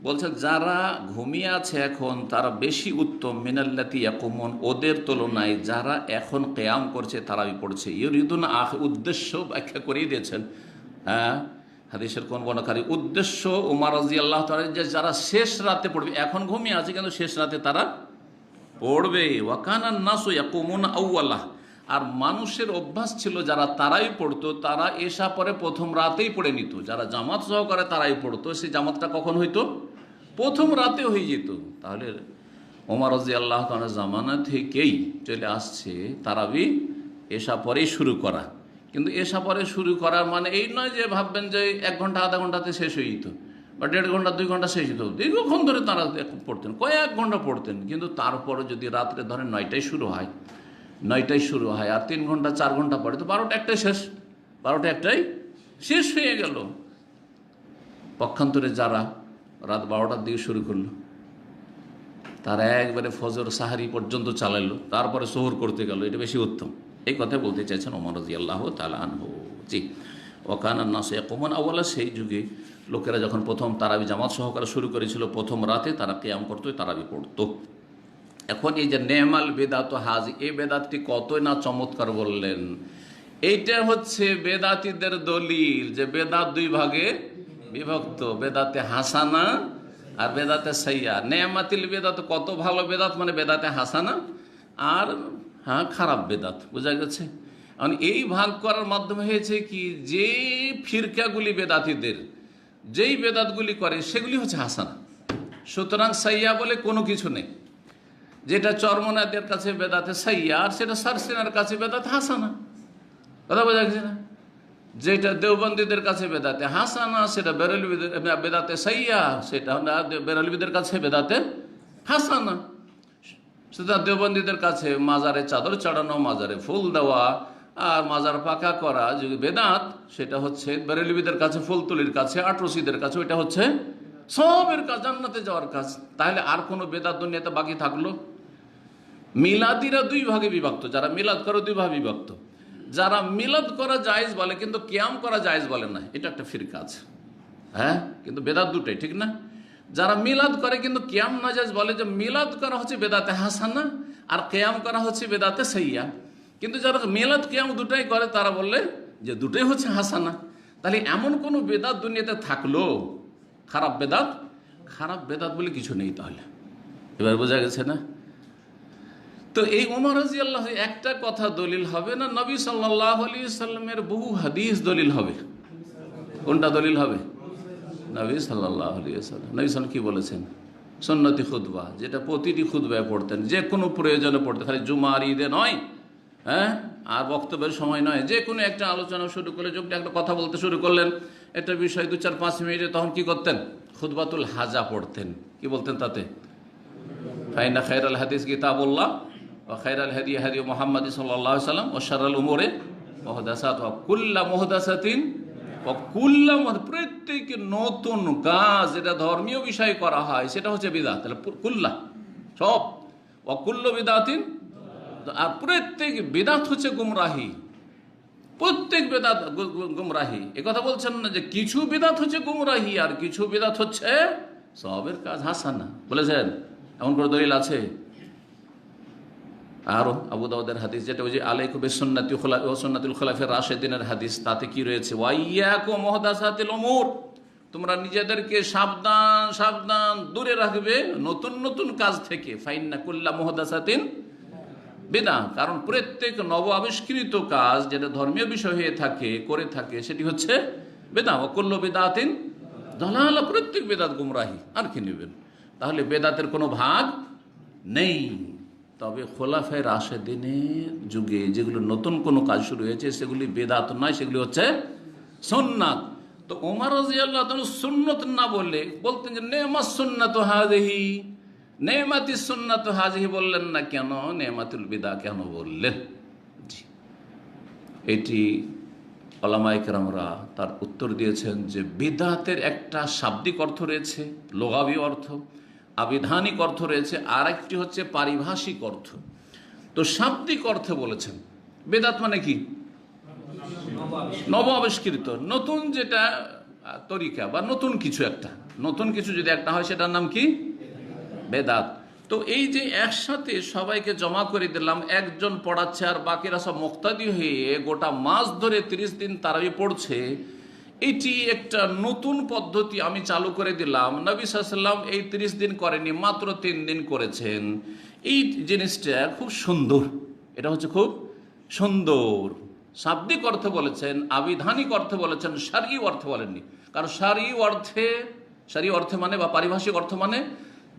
বলছেন যারা ঘুমিয়ে আছে এখন তারা বেশি উত্তম, মিনাল্লাতি ইয়াকুমুন, ওদের তুলনায় যারা এখন কিয়াম করছে, তারাবি পড়ছে। ইউরিদুনা উদ্দেশ্য ব্যাখ্যা করিয়ে দিয়েছেন। হ্যাঁ, হাদিসের কোন বর্ণনাকারী উদ্দেশ্য ওমর রাদিয়াল্লাহু তাআলা, যে যারা শেষ রাতে পড়বে, এখন ঘুমিয়ে আছে কিন্তু শেষ রাতে তারা পড়বে। ওয়া কানান নাসু ইয়াকুমুনা আউয়ালাহ, আর মানুষের অভ্যাস ছিল যারা তারাই পড়তো, তারা এশা পরে প্রথম রাতেই পড়ে নিত। যারা জামাত সহকারে তারাই পড়তো, সেই জামাতটা কখন হইতো? প্রথম রাতে হয়ে যেত। তাহলে ওমর রাদিয়াল্লাহু তাআলার জামানা থেকেই চলে আসছে তারাবি এশা পরেই শুরু করা। কিন্তু এশা পরে শুরু করার মানে এই নয় যে ভাববেন যে 1 ঘন্টা আধা ঘন্টাতে শেষ হয়ে যেত, বা 1.5 ঘন্টা 2 ঘন্টা শেষ হতো। দীর্ঘক্ষণ ধরে তারা পড়তেন, কয়েক ঘন্টা পড়তেন। কিন্তু তারপরে যদি রাত্রে ধরেন 9টায় শুরু হয় আর 3 ঘন্টা 4 ঘন্টা পরে, তো 12টা 1টায় শেষ, 12টা 1টায় শেষ হয়ে গেল। পক্ষান্তরে যারা রাত 12টার দিকে শুরু করলো, তারা একবারে ফজর সাহারি পর্যন্ত চালাইলো, তারপরে সোহর করতে গেল, এটা বেশি উত্তম। এই কথা বলতে চাইছেন ওমর রাদিয়াল্লাহু তাআলা আনহু। জি, ওয়া কানান নাসু ইয়াকুমুন আউয়ালা, সেই যুগে লোকেরা যখন প্রথম তারাবি জামাত সহকারে শুরু করেছিল, প্রথম রাতে তারা কিয়াম করতো, তারাবি পড়তো। এখন এই যে নেমাল বেদাতু হাজি, এই বেদাতটি কতই না চমৎকার বললেন। এইটা হচ্ছে বেদাতীদের দলিল যে বেদাত 2 ভাগে বিভক্ত, বেদাতে হাসানা আর বেদাতে সাইয়্যা। নেমাতিল বেদাত, কত ভালো বেদাত, মানে বেদাতে হাসানা, আর খারাপ বেদাত, বোঝা গেছে। এই ভাগ করার মাধ্যমে হয়েছে কি, যে ফিরকাগুলি বেদাতীদের যেই বেদাতগুলি করে সেগুলি হচ্ছে হাসানা, সুতরাং সাইয়্যা বলে কোনো কিছু নেই। যেটা চরমনাদের কাছে বেদাতে সাইয়্যা, আর সেটা সারসিনার কাছে বেদাতে হাসানা, কথা বোঝা গেছে না? যেটা দেওবন্দীদের কাছে বেদাতে হাসানা, সেটা বেরেলভিদের বেদাতে সাইয়্যা, সেটা বেরেলভিদের কাছে বেদাতে হাসানা। সেটা দেওবন্দীদের কাছে মাজারে চাদর চড়ানো, মাজারে ফুল দেওয়া আর মাজার পাকা করা যে বেদাত, সেটা হচ্ছে বেরেলভিদের কাছে, ফুলতুলির কাছে, আটরসিদের কাছে, ওইটা হচ্ছে সবের কাজ, জান্নাতে যাওয়ার কাজ। তাহলে আর কোনো বেদাত দুনিয়াতে বাকি থাকলো? মিলাদিরা 2 ভাগে বিভক্ত, যারা মিলাদ করে 2 ভাগে বিভক্ত। যারা মিলাদ করা জায়েজ বলে কিন্তু কিয়াম করা জায়েজ বলে না, এটা একটা ফিরকা আছে। হ্যাঁ, কিন্তু বেদাত দুটাই, ঠিক না? যারা মিলাদ করে কিন্তু কিয়াম না জায়েজ বলে, যে মিলাদ করা হচ্ছে বেদাতে হাসানা আর কিয়াম করা হচ্ছে বেদাতে সাইয়্যা। কিন্তু যারা মিলাদ কিয়াম দুটাই করে তারা বললে যে দুটোই হচ্ছে হাসানা। তাহলে এমন কোনো বেদাত দুনিয়াতে থাকলো খারাপ বেদাত? খারাপ বেদাত বলে কিছু নেই। তাহলে এবার বোঝা গেছে না? তো এই ওমর রাদিয়াল্লাহু একটা কথা দলিল হবে না, নবী সাল্লাল্লাহু আলাইহি সাল্লামের বহু হাদিস দলিল হবে। কোনটা দলিল হবে? নবী সাল্লাল্লাহু আলাইহি সাল্লাম। নবী সাল্লাম কি বলেছেন? সুন্নতি খুতবা, যেটা প্রতিটি খুতবায় পড়তেন, যে কোনো প্রয়োজনে পড়তেন, খালি জুমার ঈদে নয়, হ্যাঁ, আর বক্তব্যের সময় নয়, যে কোনো একটা আলোচনা শুরু করলে, যখন একটা কথা বলতে শুরু করলেন, একটা বিষয় 2-4-5 মিনিটে, তখন কি করতেন? খুতবাতুল হাজা পড়তেন। কি বলতেন তাতে? ফাইনা খায়রাল হাদিস কিতাবুল্লাহ ওয়া খায়রাল হাদি হাদি মুহাম্মাদ সাল্লাল্লাহু আলাইহি ওয়াসাল্লাম ওয়া শাররাল উমুরি মুহদাসাতুহা কুল্লু মুহদাসাতিন ওয়া কুল্লু, প্রত্যেক নতুন কাজ যেটা ধর্মীয় বিষয় করা হয় সেটা হচ্ছে বিদআত। তাহলে কুল্লা সব, ওয়া কুল্লু বিদআতিন, আর প্রত্যেক বিদআত হচ্ছে গুমরাহি, প্রত্যেক বেদাত গুমরাহি। এ কথা বলছেন না যে কিছু বিদআত হচ্ছে গুমরাহি আর কিছু বিদআত হচ্ছে সবের কাজ হাসানা, বলেছেন? এমন করে দলিল আছে? আরো আবু দাউদের হাদিস, যেটা ওই যে আলাইকুম বিসুন্নতি ওয়া সুন্নাতুল খুলাফায়ে রাশিদিনের হাদিস, তাতে কি রয়েছে? ওয়া ইয়াকুম মুহদাসাতিল উমুর, তোমরা নিজেদেরকে সাবধান সাবধান দূরে রাখবে নতুন নতুন কাজ থেকে। ফাইন্না কুল্লা মুহদাসাতিন বিদআহ, কারণ প্রত্যেক নব আবিষ্কৃত কাজ যেটা ধর্মীয় বিষয় হয়ে থাকে, করে থাকে, সেটি হচ্ছে বিদআহ। ওয়া কুল্লু বিদআতিন দালালা, প্রত্যেক বেদাত গুমরাহি। আর কি নেবেন? তাহলে বেদাতের কোনো ভাগ নেই। তবে খোলাফায়ে রাশেদিনের যুগে যেগুলো নতুন কোনো কাজ শুরু হয়েছে সেগুলি বেদাত নয়, সেগুলি হচ্ছে সুন্নাত। তো ওমর রাদিয়াল্লাহু তাআলা সুন্নাত না বলে বলতেন যে নেমাস সুন্নাতু হাযিহি, নেমাতিস সুন্নাতু হাযিহি বললেন না কেন? নেমাতুল বিদআ কেন বললেন? এটি উলামায়ে কেরামরা তার উত্তর দিয়েছেন যে বিদআতের একটা শাব্দিক অর্থ রয়েছে, লুগাবি অর্থ, আবিধানিক অর্থ রয়েছে, আর একটি হচ্ছে পারিভাষিক অর্থ। তো শাব্দিক অর্থে বলেছেন বেদাত মানে কি? নব আবিষ্কৃত, নতুন যেটা তরিকা বা নতুন কিছু একটা, নতুন কিছু যদি একটা হয় সেটার নাম কি? বেদাত। তো এই যে একসাথে সবাইকে জমা করে দিলাম, একজন পড়াচ্ছে আর বাকিরা সব মুক্তাদি হয়ে গোটা মাস ধরে 30 দিন তারাবি পড়ছে, এটি একটা নতুন পদ্ধতি আমি চালু করে দিলাম। নবী সাল্লাল্লাহু আলাইহি ওয়াসাল্লাম এই 30 দিন করেনি, মাত্র 3 দিন করেছেন। এই জিনিসটা খুব সুন্দর, এটা হচ্ছে খুব সুন্দর। শাব্দিক অর্থ বলেছেন, আবিধানিক অর্থ বলেছেন, শারঈ অর্থ বলেননি। কারণ শারঈ অর্থে মানে বা পারিভাষিক অর্থ মানে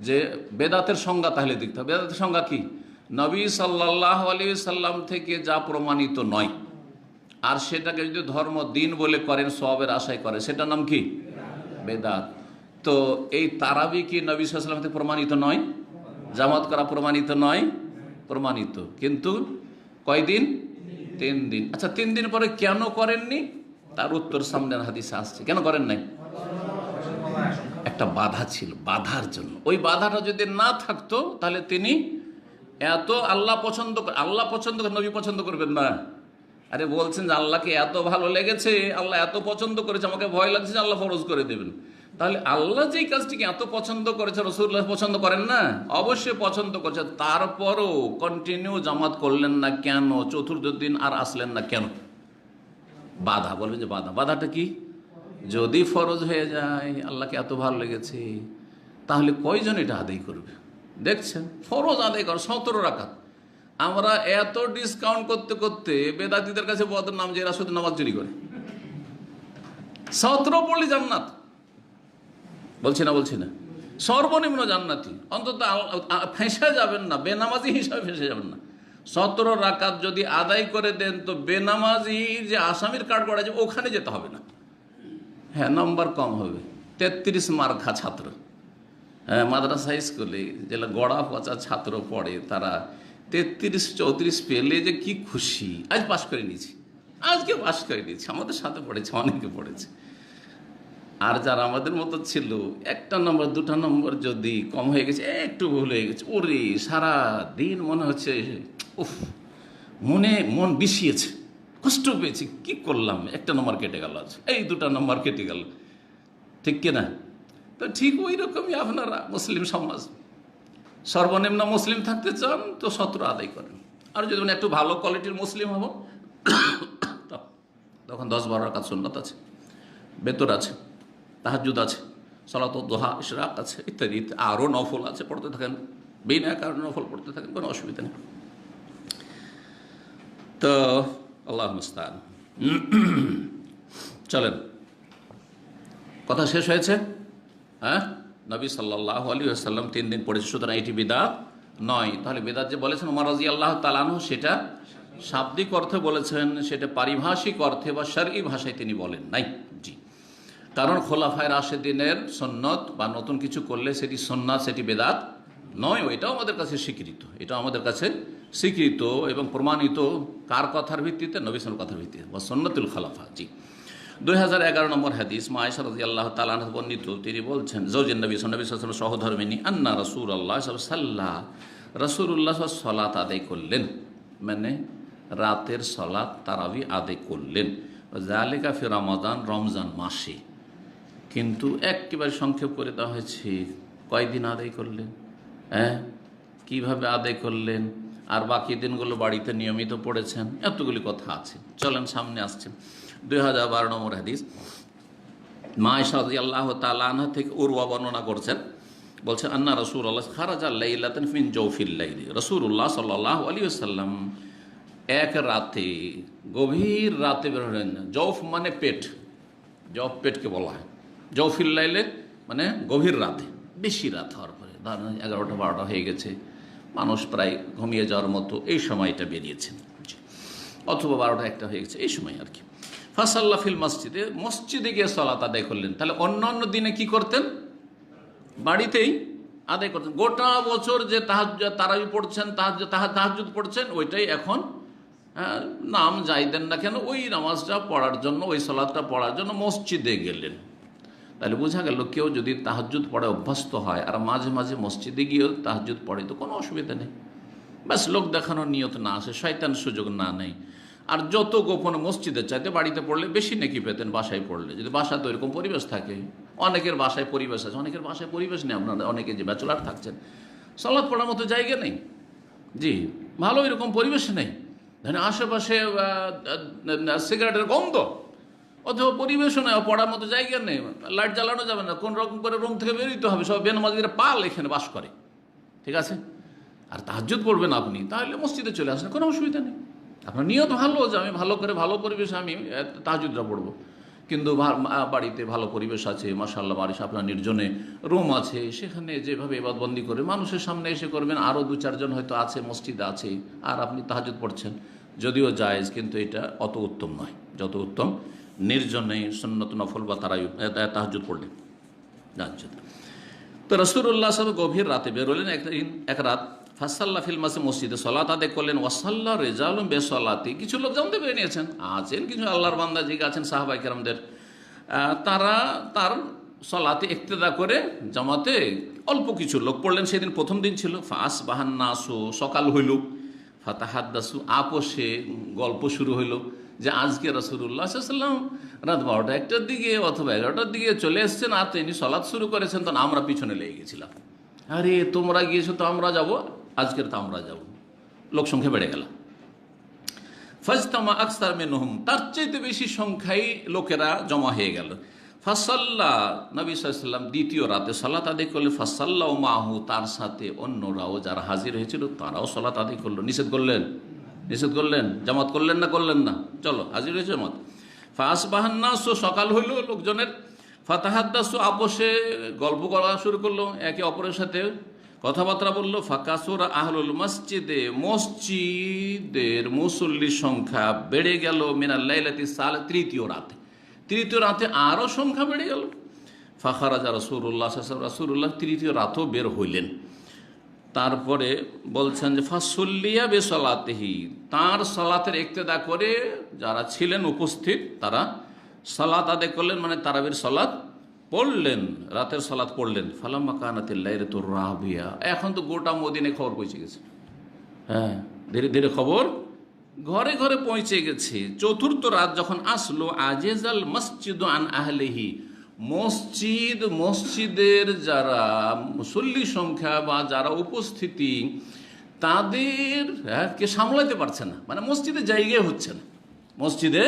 যে বেদাতের সংজ্ঞা, তাহলে দেখতে হবে বেদাতের সংজ্ঞা কি? নবী সাল্লাল্লাহু আলাইহি ওয়াসাল্লাম থেকে যা প্রমাণিত নয়, আর সেটাকে যদি ধর্ম দিন বলে করেন, সওয়াবের আশায় করে, সেটার নাম কি? বেদাত। তো এই তারাবি কি নবী সাল্লাল্লাহু আলাইহি ওয়াসাল্লাম থেকে প্রমাণিত নয়? জামাত করা প্রমাণিত নয়? প্রমাণিত, কিন্তু কয়দিন? 3 দিন। আচ্ছা, 3 দিন পরে কেন করেননি? তার উত্তর সামনের হাদিসে আসছে। কেন করেন নাই? একটা বাধা ছিল, বাধার জন্য। ওই বাধাটা যদি না থাকতো তাহলে তিনি এত আল্লাহ পছন্দ করে, নবী পছন্দ করবেন না। আরে বলছেন যে আল্লাহকে এত ভালো লেগেছে, আল্লাহ এত পছন্দ করেছে, আমাকে ভয় লাগছে যে আল্লাহ ফরজ করে দেবেন। তাহলে আল্লাহ যেই কাজটিকে এত পছন্দ করেছে, রাসূলুল্লাহ পছন্দ করেন না? অবশ্যই পছন্দ করেছে। তারপরও কন্টিনিউ জামাত করলেন না কেন? চতুর্থ দিন আর আসলেন না কেন? বাধা। বলবেন যে বাধাটা কি? যদি ফরজ হয়ে যায়, আল্লাহকে এত ভালো লেগেছে, তাহলে কয়জন এটা আদায় করবে? দেখছেন, ফরজ আদায় কর 17 রাকাত। আমরা এত ডিসকাউন্ট করতে করতে বেদাতীদের কাছে বদনাম যে এরা শুধু নামাজ চুরি করে। 17 পড়লে জান্নাত, বলছি না, সর্বনিম্ন জান্নাতি। অন্তত ফেঁসে যাবেন না, বেনামাজি হিসাবে ফেঁসে যাবেন না। 17 রাকাত যদি আদায় করে দেন তো বেনামাজি যে আসামির কার্ড করা যায় ওখানে যেতে হবে না। হ্যাঁ, নম্বর কম হবে। 33 মার্কা ছাত্র, হ্যাঁ, মাদ্রাসা স্কুলে যেটা গড়া পচা ছাত্র পড়ে, তারা 33-34 পেলে যে কি খুশি। আজ পাশ করে নিয়েছি, আজকে পাশ করে নিয়েছি। আমাদের সাথে পড়েছে, অনেকে পড়েছে। আর যারা আমাদের মতো ছিল, 1টা নম্বর 2টা নম্বর যদি কম হয়ে গেছে, একটু ভুল হয়ে গেছে, ওরে সারা দিন মনে হচ্ছে উফ, মন বিষিয়েছে, কষ্ট পেয়েছি, কি করলাম, 1টা নম্বর কেটে গেল, আজ এই 2টা নম্বর কেটে গেল, ঠিক কিনা? তো ঠিক ওই রকমই আপনারা মুসলিম সমাজ, সর্বনিম্ন মুসলিম থাকতে চান তো 17 আদায় করেন, আর যদি মানে একটু ভালো কোয়ালিটির মুসলিম হব তখন 10-12 রাকাত সুন্নাত আছে, বেতর আছে, তাহাজ্জুদ আছে, সালাত দোহা ইশরাক আছে, ইত্যাদি আরও নফল আছে, পড়তে থাকেন, বিনা কারণে নফল পড়তে থাকেন, কোনো অসুবিধা নেই। তো আল্লাহ মুস্তান। চলেন, কথা শেষ হয়েছে। হ্যাঁ, নবী সাল্লাল্লাহু আলাইহি ওয়াসাল্লাম 3 দিন পড়েছে, সুতরাং এটি বিদআত নয়। তাহলে বিদআত যে বলেছেন ওমর রাদিয়াল্লাহু তাআলা আনহু, সেটা শাব্দিক অর্থে বলেছেন, সেটা পারিভাষিক অর্থে বা শরঈ ভাষায় তিনি বলেন নাই। জি, কারণ খোলাফায়ে রাশেদিনের সুন্নত বা নতুন কিছু করলে সেটি সুন্নাত, সেটি বিদআত নয়। এটাও আমাদের কাছে স্বীকৃত, এটাও আমাদের কাছে স্বীকৃত এবং প্রমাণিত। কার কথার ভিত্তিতে? নবী সাল্লাল্লাহু কথার ভিত্তিতে, বা সুন্নাতুল খোলাফা। জি, 2011 নম্বর হাদিস, মা আয়েশা রাদিয়াল্লাহু তাআলা আনহা বর্ণিত, তিনি বলছেন, জওজেন নবী সাল্লাল্লাহু আলাইহি ওয়াসাল্লাম সহধর্মিনী, আন্না রাসূলুল্লাহ সাল্লাল্লাহু, রাসূলুল্লাহ সালাত আদায় করলেন, মানে রাতের সালাত তারাবি আদায় করলেন, যালিকা ফি রমাদান, রমজান মাসে। কিন্তু একেবারে সংক্ষেপ করে দেওয়া হয়েছে, কয়দিন আদায় করলেন, হ্যাঁ, কীভাবে আদায় করলেন, আর বাকি দিনগুলো বাড়িতে নিয়মিত পড়েছেন, এতগুলি কথা আছে। চলেন, সামনে আসছে 2012 নম্বর হাদিস, মা আয়েশা রাদিয়াল্লাহু তাআলা আনহা থেকে উরওয়া বর্ণনা করছেন, বলছেন, আন্না রাসূলুল্লাহ খারাজা লাইলাতান মিন জাওফিল লাইল, রাসূলুল্লাহ সাল্লাল্লাহু আলাইহি ওয়াসাল্লাম এক রাতে, গভীর রাতে বের হলেন। জওফ মানে পেট, জওফ পেটকে বলা হয়। জাওফিল লাইলে মানে গভীর রাতে, বেশি রাত হওয়ার পরে, ধরেন 11টা-12টা হয়ে গেছে, মানুষ প্রায় ঘুমিয়ে যাওয়ার মতো এই সময়টা বেরিয়েছেন, অথবা 12টা-1টা হয়ে গেছে, এই সময় আর কি। ফাসাল্লা ফিল মসজিদে, মসজিদে গিয়ে সালাত আদায় করলেন। তাহলে অন্য দিনে কি করতেন? বাড়িতেই আদায় করতেন। গোটা বছর যে তারাবি পড়ছেন, তাহাজ্জুদ পড়ছেন, ওইটাই এখন নাম যাই দেন না কেন, ওই নামাজটা পড়ার জন্য, ওই সালাতটা পড়ার জন্য মসজিদে গেলেন। তাহলে বোঝা গেল, কেউ যদি তাহাজ্জুদ পড়ে অভ্যস্ত হয় আর মাঝে মাঝে মসজিদে গিয়েও তাহাজ্জুদ পড়ে, তো কোনো অসুবিধা নেই। ব্যাস লোক দেখানোর নিয়ত না আসে, শয়তান সুযোগ না নেই। আর যত গোপনে মসজিদের চাইতে বাড়িতে পড়লে বেশি নেকি পেতেন বাসায় পড়লে, যদি বাসায় তো এরকম পরিবেশ থাকে। অনেকের বাসায় পরিবেশ আছে, অনেকের বাসায় পরিবেশ নেই। আপনারা অনেকে যে ব্যাচেলার থাকছেন, সালাত পড়ার মতো জায়গা নেই, জি, ভালো এরকম পরিবেশ নেই, ধরেন আশেপাশে সিগারেটের গন্ধ, অথবা পরিবেশও নেই, পড়ার মতো জায়গা নেই, লাইট জ্বালানো যাবে না, কোন রকম করে রুম থেকে বেরোতে হবে, সব বেনামাজিরা পাল এখানে বাস করে, ঠিক আছে। আর তাহাজ্জুদ পড়বেন আপনি, তাহলে মসজিদে চলে আসেন, কোনো অসুবিধা নেই। আপনার নিয়ত ভালো যে আমি ভালো করে, ভালো পরিবেশে আমি তাহাজ্জুদটা পড়বো, কিন্তু বাড়িতে ভালো পরিবেশ আছে, মাশাআল্লাহ, বাড়ি আপনার নির্জনে রুম আছে, সেখানে যেভাবে ইবাদতবন্দি করে মানুষের সামনে এসে করবেন, আরও 2-4 জন হয়তো আছে, মসজিদ আছে, আর আপনি তাহাজ্জুদ পড়ছেন, যদিও জায়েজ, কিন্তু এটা অত উত্তম নয়, যত উত্তম নির্জনে সুন্নত নফল বা তাহাজ্জুদ পড়লেন। তো রাসূলুল্লাহ সাল্লাল্লাহু আলাইহি ওয়াসাল্লাম গভীর রাতে বেরোলেন, এক রাত, ফাসাল্লা ফিল মসজিদে সালাত আদায় করলেন। ওয়াসাল্লা রিজালুন বিসসালাতি, কিছু লোক জানতে পেরে নিয়েছেন, আছেন কিছু আল্লাহর বান্দা যে আছেন সাহাবায়ে কেরামদের, তারা তার সালাতে ইক্তেদা করে জামাতে অল্প কিছু লোক পড়লেন। সেদিন প্রথম দিন ছিল। ফাসবাহান নাসু, সকাল হইল, ফাতাহাদ্দাসু, আপোষে গল্প শুরু হইল যে আজকে রাসূলুল্লাহ সাল্লাল্লাহু আলাইহি ওয়াসাল্লাম রাত 12টা-1টার দিকে অথবা 11টার দিকে চলে এসছেন, আর তিনি সালাত শুরু করেছেন, তখন আমরা পিছনে লেগে গেছিলাম, আরে তোমরা গিয়েছো তো আমরা যাব, আজকের তো আমরা যাব। লোক সংখ্যা বেড়ে গেল। ফাজতামা আকসার মিনহুম, তার চাইতে বেশি সংখ্যায় লোকেরা জমা হয়ে গেল। ফাসাল্লা, নবী সাল্লাল্লাহু আলাইহি ওয়াসাল্লাম দ্বিতীয় রাতে সালাত আদায় করলেন। ফাসাল্লাউ মাহু, তার সাথে অন্যরাও যারা হাজির হয়েছিল তারাও সালাত আদায় করলো। নিষেধ করলেন, জামাত করলেন না, করলেন না, চলো হাজির হয়েছে জামাত। ফাসবাহান নাসু, সকাল হইল লোকজনের। ফাতাহাদ্দাসু, আপোষে গল্প করা শুরু করলো, একে অপরের সাথে কথাবার্তা বললো। ফাকাসুরা আহলুল মসজিদে, মসজিদের মুসল্লির সংখ্যা বেড়ে গেল। মিনাল লাইলাতি সাল, তৃতীয় রাতে আরও সংখ্যা বেড়ে গেল। ফাখারাজা রাসূলুল্লাহ সাল্লাল্লাহু আলাইহি ওয়াসাল্লাম, রাসূলুল্লাহ তৃতীয় রাতও বের হইলেন। তারপরে বলছেন যে ফাসল্লিয়া বিসলাতিহি, তার সালাতের ইক্তেদা করে যারা ছিলেন উপস্থিত তারা সালাত আদায় করলেন, মানে তারাবির সালাত পড়লেন, রাতের সালাত পড়লেন। ফালাম্মা কানাতিল লাইলাতুর রাবিয়া, এখন তো গোটা মদিনায় খবর পৌঁছে গেছে, হ্যাঁ, ধীরে ধীরে খবর ঘরে ঘরে পৌঁছে গেছে। চতুর্থ রাত যখন আসলো, আজেজাল মসজিদ আন আহলিহি, মসজিদের যারা মুসল্লি সংখ্যা বা যারা উপস্থিতি, তাদের কে সামলাতে পারছে না, মানে মসজিদে জায়গা হচ্ছে না, মসজিদে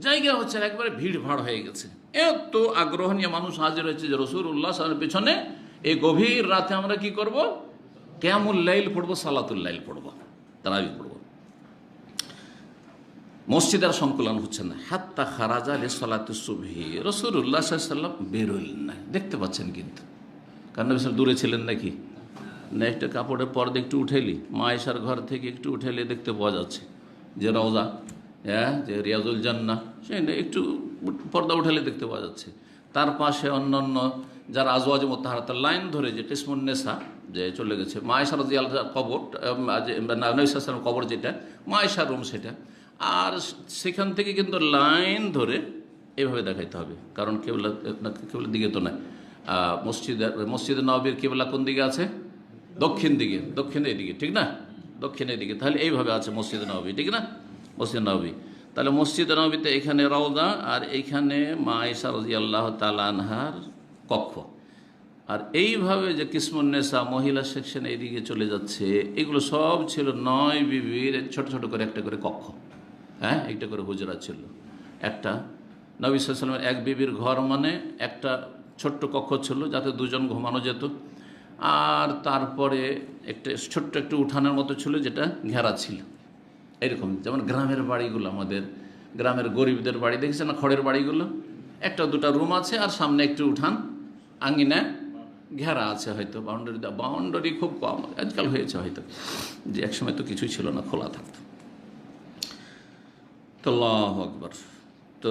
জায়গা হচ্ছে না, একবারে ভিড় ভাড় হয়ে গেছে। এত আগ্রহ নিয়ে মানুষ হাজির হয়েছে যে রাসূলুল্লাহ সাল্লাল্লাহু আলাইহি ওয়াসাল্লামের পেছনে এই গভীর রাতে আমরা কি করব, কিয়ামুল লাইল পড়বো, সালাতুল লাইল পড়বো, তারাবি পড়বো। মসজিদের সংকুলন হচ্ছে না। হাত্তা খারাজা লিসালাতিস সুবহি, রাসূলুল্লাহ সাল্লাল্লাহু আলাইহি ওয়াসাল্লাম বেরোলেন না। দেখতে পাচ্ছেন কিন্তু, কারণ নবী সাল্লাল্লাহু দূরে ছিলেন নাকি না, একটা কাপড়ের পর্দা একটু উঠেলি, মা আয়েশার ঘর থেকে একটু উঠেলে দেখতে পাওয়া যাচ্ছে যে রওজা, যে রিয়াজুল জান্নাহ, সেখানে একটু পর্দা উঠালে দেখতে পাওয়া যাচ্ছে। তার পাশে অন্যান্য যারা আজওয়াজ মুতাহহারাতের লাইন ধরে যে কিসমুন নেসা যে চলে গেছে, মা আয়েশা রাদিয়াল্লাহু আনহার কবর, নবী সাল্লাল্লাহু আলাইহি ওয়াসাল্লামের কবর যেটা, মা আয়েশার রুম সেটা, আর সেখান থেকে কিন্তু লাইন ধরে এভাবে দেখাইতে হবে, কারণ কেবলার দিকে তো নয়। মসজিদে নববীর কিবলা কোন দিকে আছে? দক্ষিণ দিকে, দক্ষিণের দিকে, ঠিক না? দক্ষিণের দিকে, তাহলে এইভাবে আছে মসজিদে নববী, ঠিক না? মসজিদ নববী, তাহলে মসজিদে নববীতে এখানে রওজা আর এইখানে মা আয়েশা রাদিয়াল্লাহু তাআলা আনহার কক্ষ, আর এইভাবে যে কিসমুন নেসা মহিলা সেকশন এইদিকে চলে যাচ্ছে, এগুলো সব ছিল 9 বিবির ছোট ছোট করে একটা করে কক্ষ, একটা করে হুজরা ছিল। একটা নবী সাল্লাল্লাহু আলাইহি ওয়াসাল্লামের এক বিবির ঘর মানে একটা ছোট্ট কক্ষ ছিল যাতে দুজন ঘুমানো যেত, আর তারপরে একটা ছোট্ট একটু উঠানের মতো ছিল যেটা ঘেরা ছিল। এরকম যেমন গ্রামের বাড়িগুলো, আমাদের গ্রামের গরিবদের বাড়ি দেখেছেন না, খড়ের বাড়িগুলো, একটা দুটা রুম আছে আর সামনে একটু উঠান, আঙ্গিনা ঘেরা আছে, হয়তো বাউন্ডারি খুব কম, আজকাল হয়েছে হয়তো, যে একসময় তো কিছুই ছিল না, খোলা থাকতো। তো আল্লাহু আকবার। তো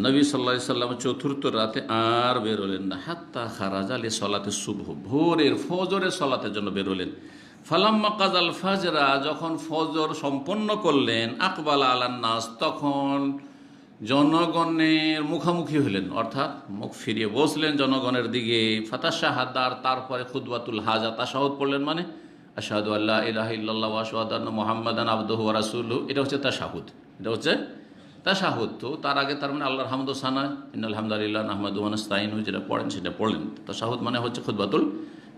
নবী সাল্লাল্লাহু আলাইহি সাল্লাম চতুর্থ রাতে আর বেরোলেন না। হাত্তা খারাজা লিসালাতি সুবহ, ভোরের ফজরের সালাতের জন্য বেরোলেন। ফালাম্মা কাযাল ফাজরা, যখন ফজর সম্পন্ন করলেন, আকবালা আলান নাস, তখন জনগণের মুখামুখি হলেন, অর্থাৎ মুখ ফিরিয়ে বসলেন জনগণের দিকে। ফাতাশাহাদার, তারপরে খুতবাতুল হাজা, তাশাহুদ পড়লেন, মানে আশহাদু আল্লা ইলাহা ইল্লাল্লাহ ওয়া আশহাদু আন্না মুহাম্মাদান আবদুহু ওয়া রাসূলুহু, এটা হচ্ছে তাশাহুদ, এটা হচ্ছে তাশাহুদ। তো তার আগে তার মানে আল্লাহর হামদ ও সানা, ইন্নাল হামদালিল্লাহ নাহমাদুহু ওয়া নাস্তাঈনুহু, যেটা পড়েন সেটা পড়লেন। তাশাহুদ মানে হচ্ছে খুতবাতুল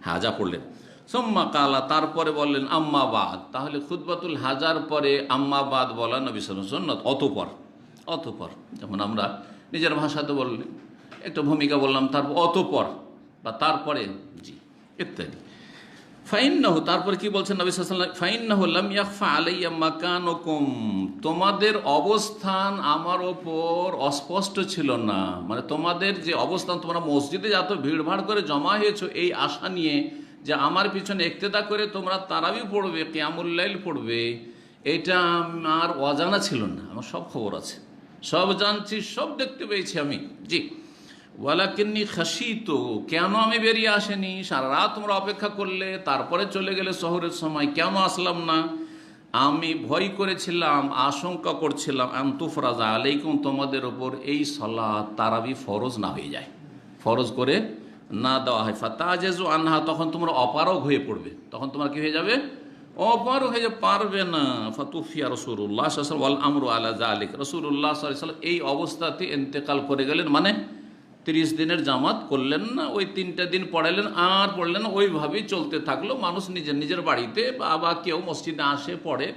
হাজা পড়লেন। সুম্মা কালা, তারপরে বললেন আম্মা বাদ, তাহলে খুতবাতুল হাজার পরে আম্মা বাদ বলা নবী সাল্লাল্লাহু আলাইহি ওয়াসাল্লাম সুন্নাত। অতঃপর, যেমন আমরা নিজের ভাষাতে বললেন, একটা ভূমিকা বললাম, তারপর অতঃপর বা তারপরে, জি, ইত্যাদি। ফাইন্নাহু, তারপরে কি বলছেন নবী সাল্লাল্লাহু আলাইহি ওয়াসাল্লাম, ফাইন্নাহু লাম ইয়াখফা আলাইয়া মাকানুকুম, তোমাদের অবস্থান আমার ওপর অস্পষ্ট ছিল না, মানে তোমাদের যে অবস্থান, তোমরা মসজিদে যত ভিড়ভাড় করে জমা হয়েছো এই আশা নিয়ে যে আমার পিছনে ইক্তেদা করে তোমরা তারাবি পড়বে, কিয়ামুল লাইল পড়বে, এটা আমার অজানা ছিল না, আমার সব খবর আছে, সব জানছি, সব দেখতে পেয়েছি আমি, জি। ওয়ালাকিন্নী খাশিতু, কেন আমি বেরিয়ে আসেনি, সারা রাত তোমরা অপেক্ষা করলে, তারপরে চলে গেলে শহরের সময়, কেন আসলাম না, আমি ভয় করেছিলাম, আশঙ্কা করছিলাম, আনতুফরাজা আলাইকুম, তোমাদের ওপর এই সালাত তারাবি ফরজ না হয়ে যায়, ফরজ করে না দেওয়া হয়। ফাতাজেজু আনহা, তখন তোমরা অপারগ হয়ে পড়বে, তখন তোমার কি হয়ে যাবে, অপারগ হয়ে পারবে না। ফাতুফিয়া রাসূলুল্লাহ সাল্লাল্লাহু আলাইহি ওয়াসাল্লাম ওয়াল আমরু আলা যালিক, রাসূলুল্লাহ সাল্লাল্লাহু আলাইহি ওয়াসাল্লাম এই অবস্থাতে ইন্তেকাল করে গেলেন, মানে 30 দিনের জামাত করলেন না, ওই 3টা দিন পড়ালেন আর পড়লেন না, ওইভাবেই চলতে থাকলো। মানুষ নিজের নিজের বাড়িতে বা কেউ মসজিদে আসে পড়ে,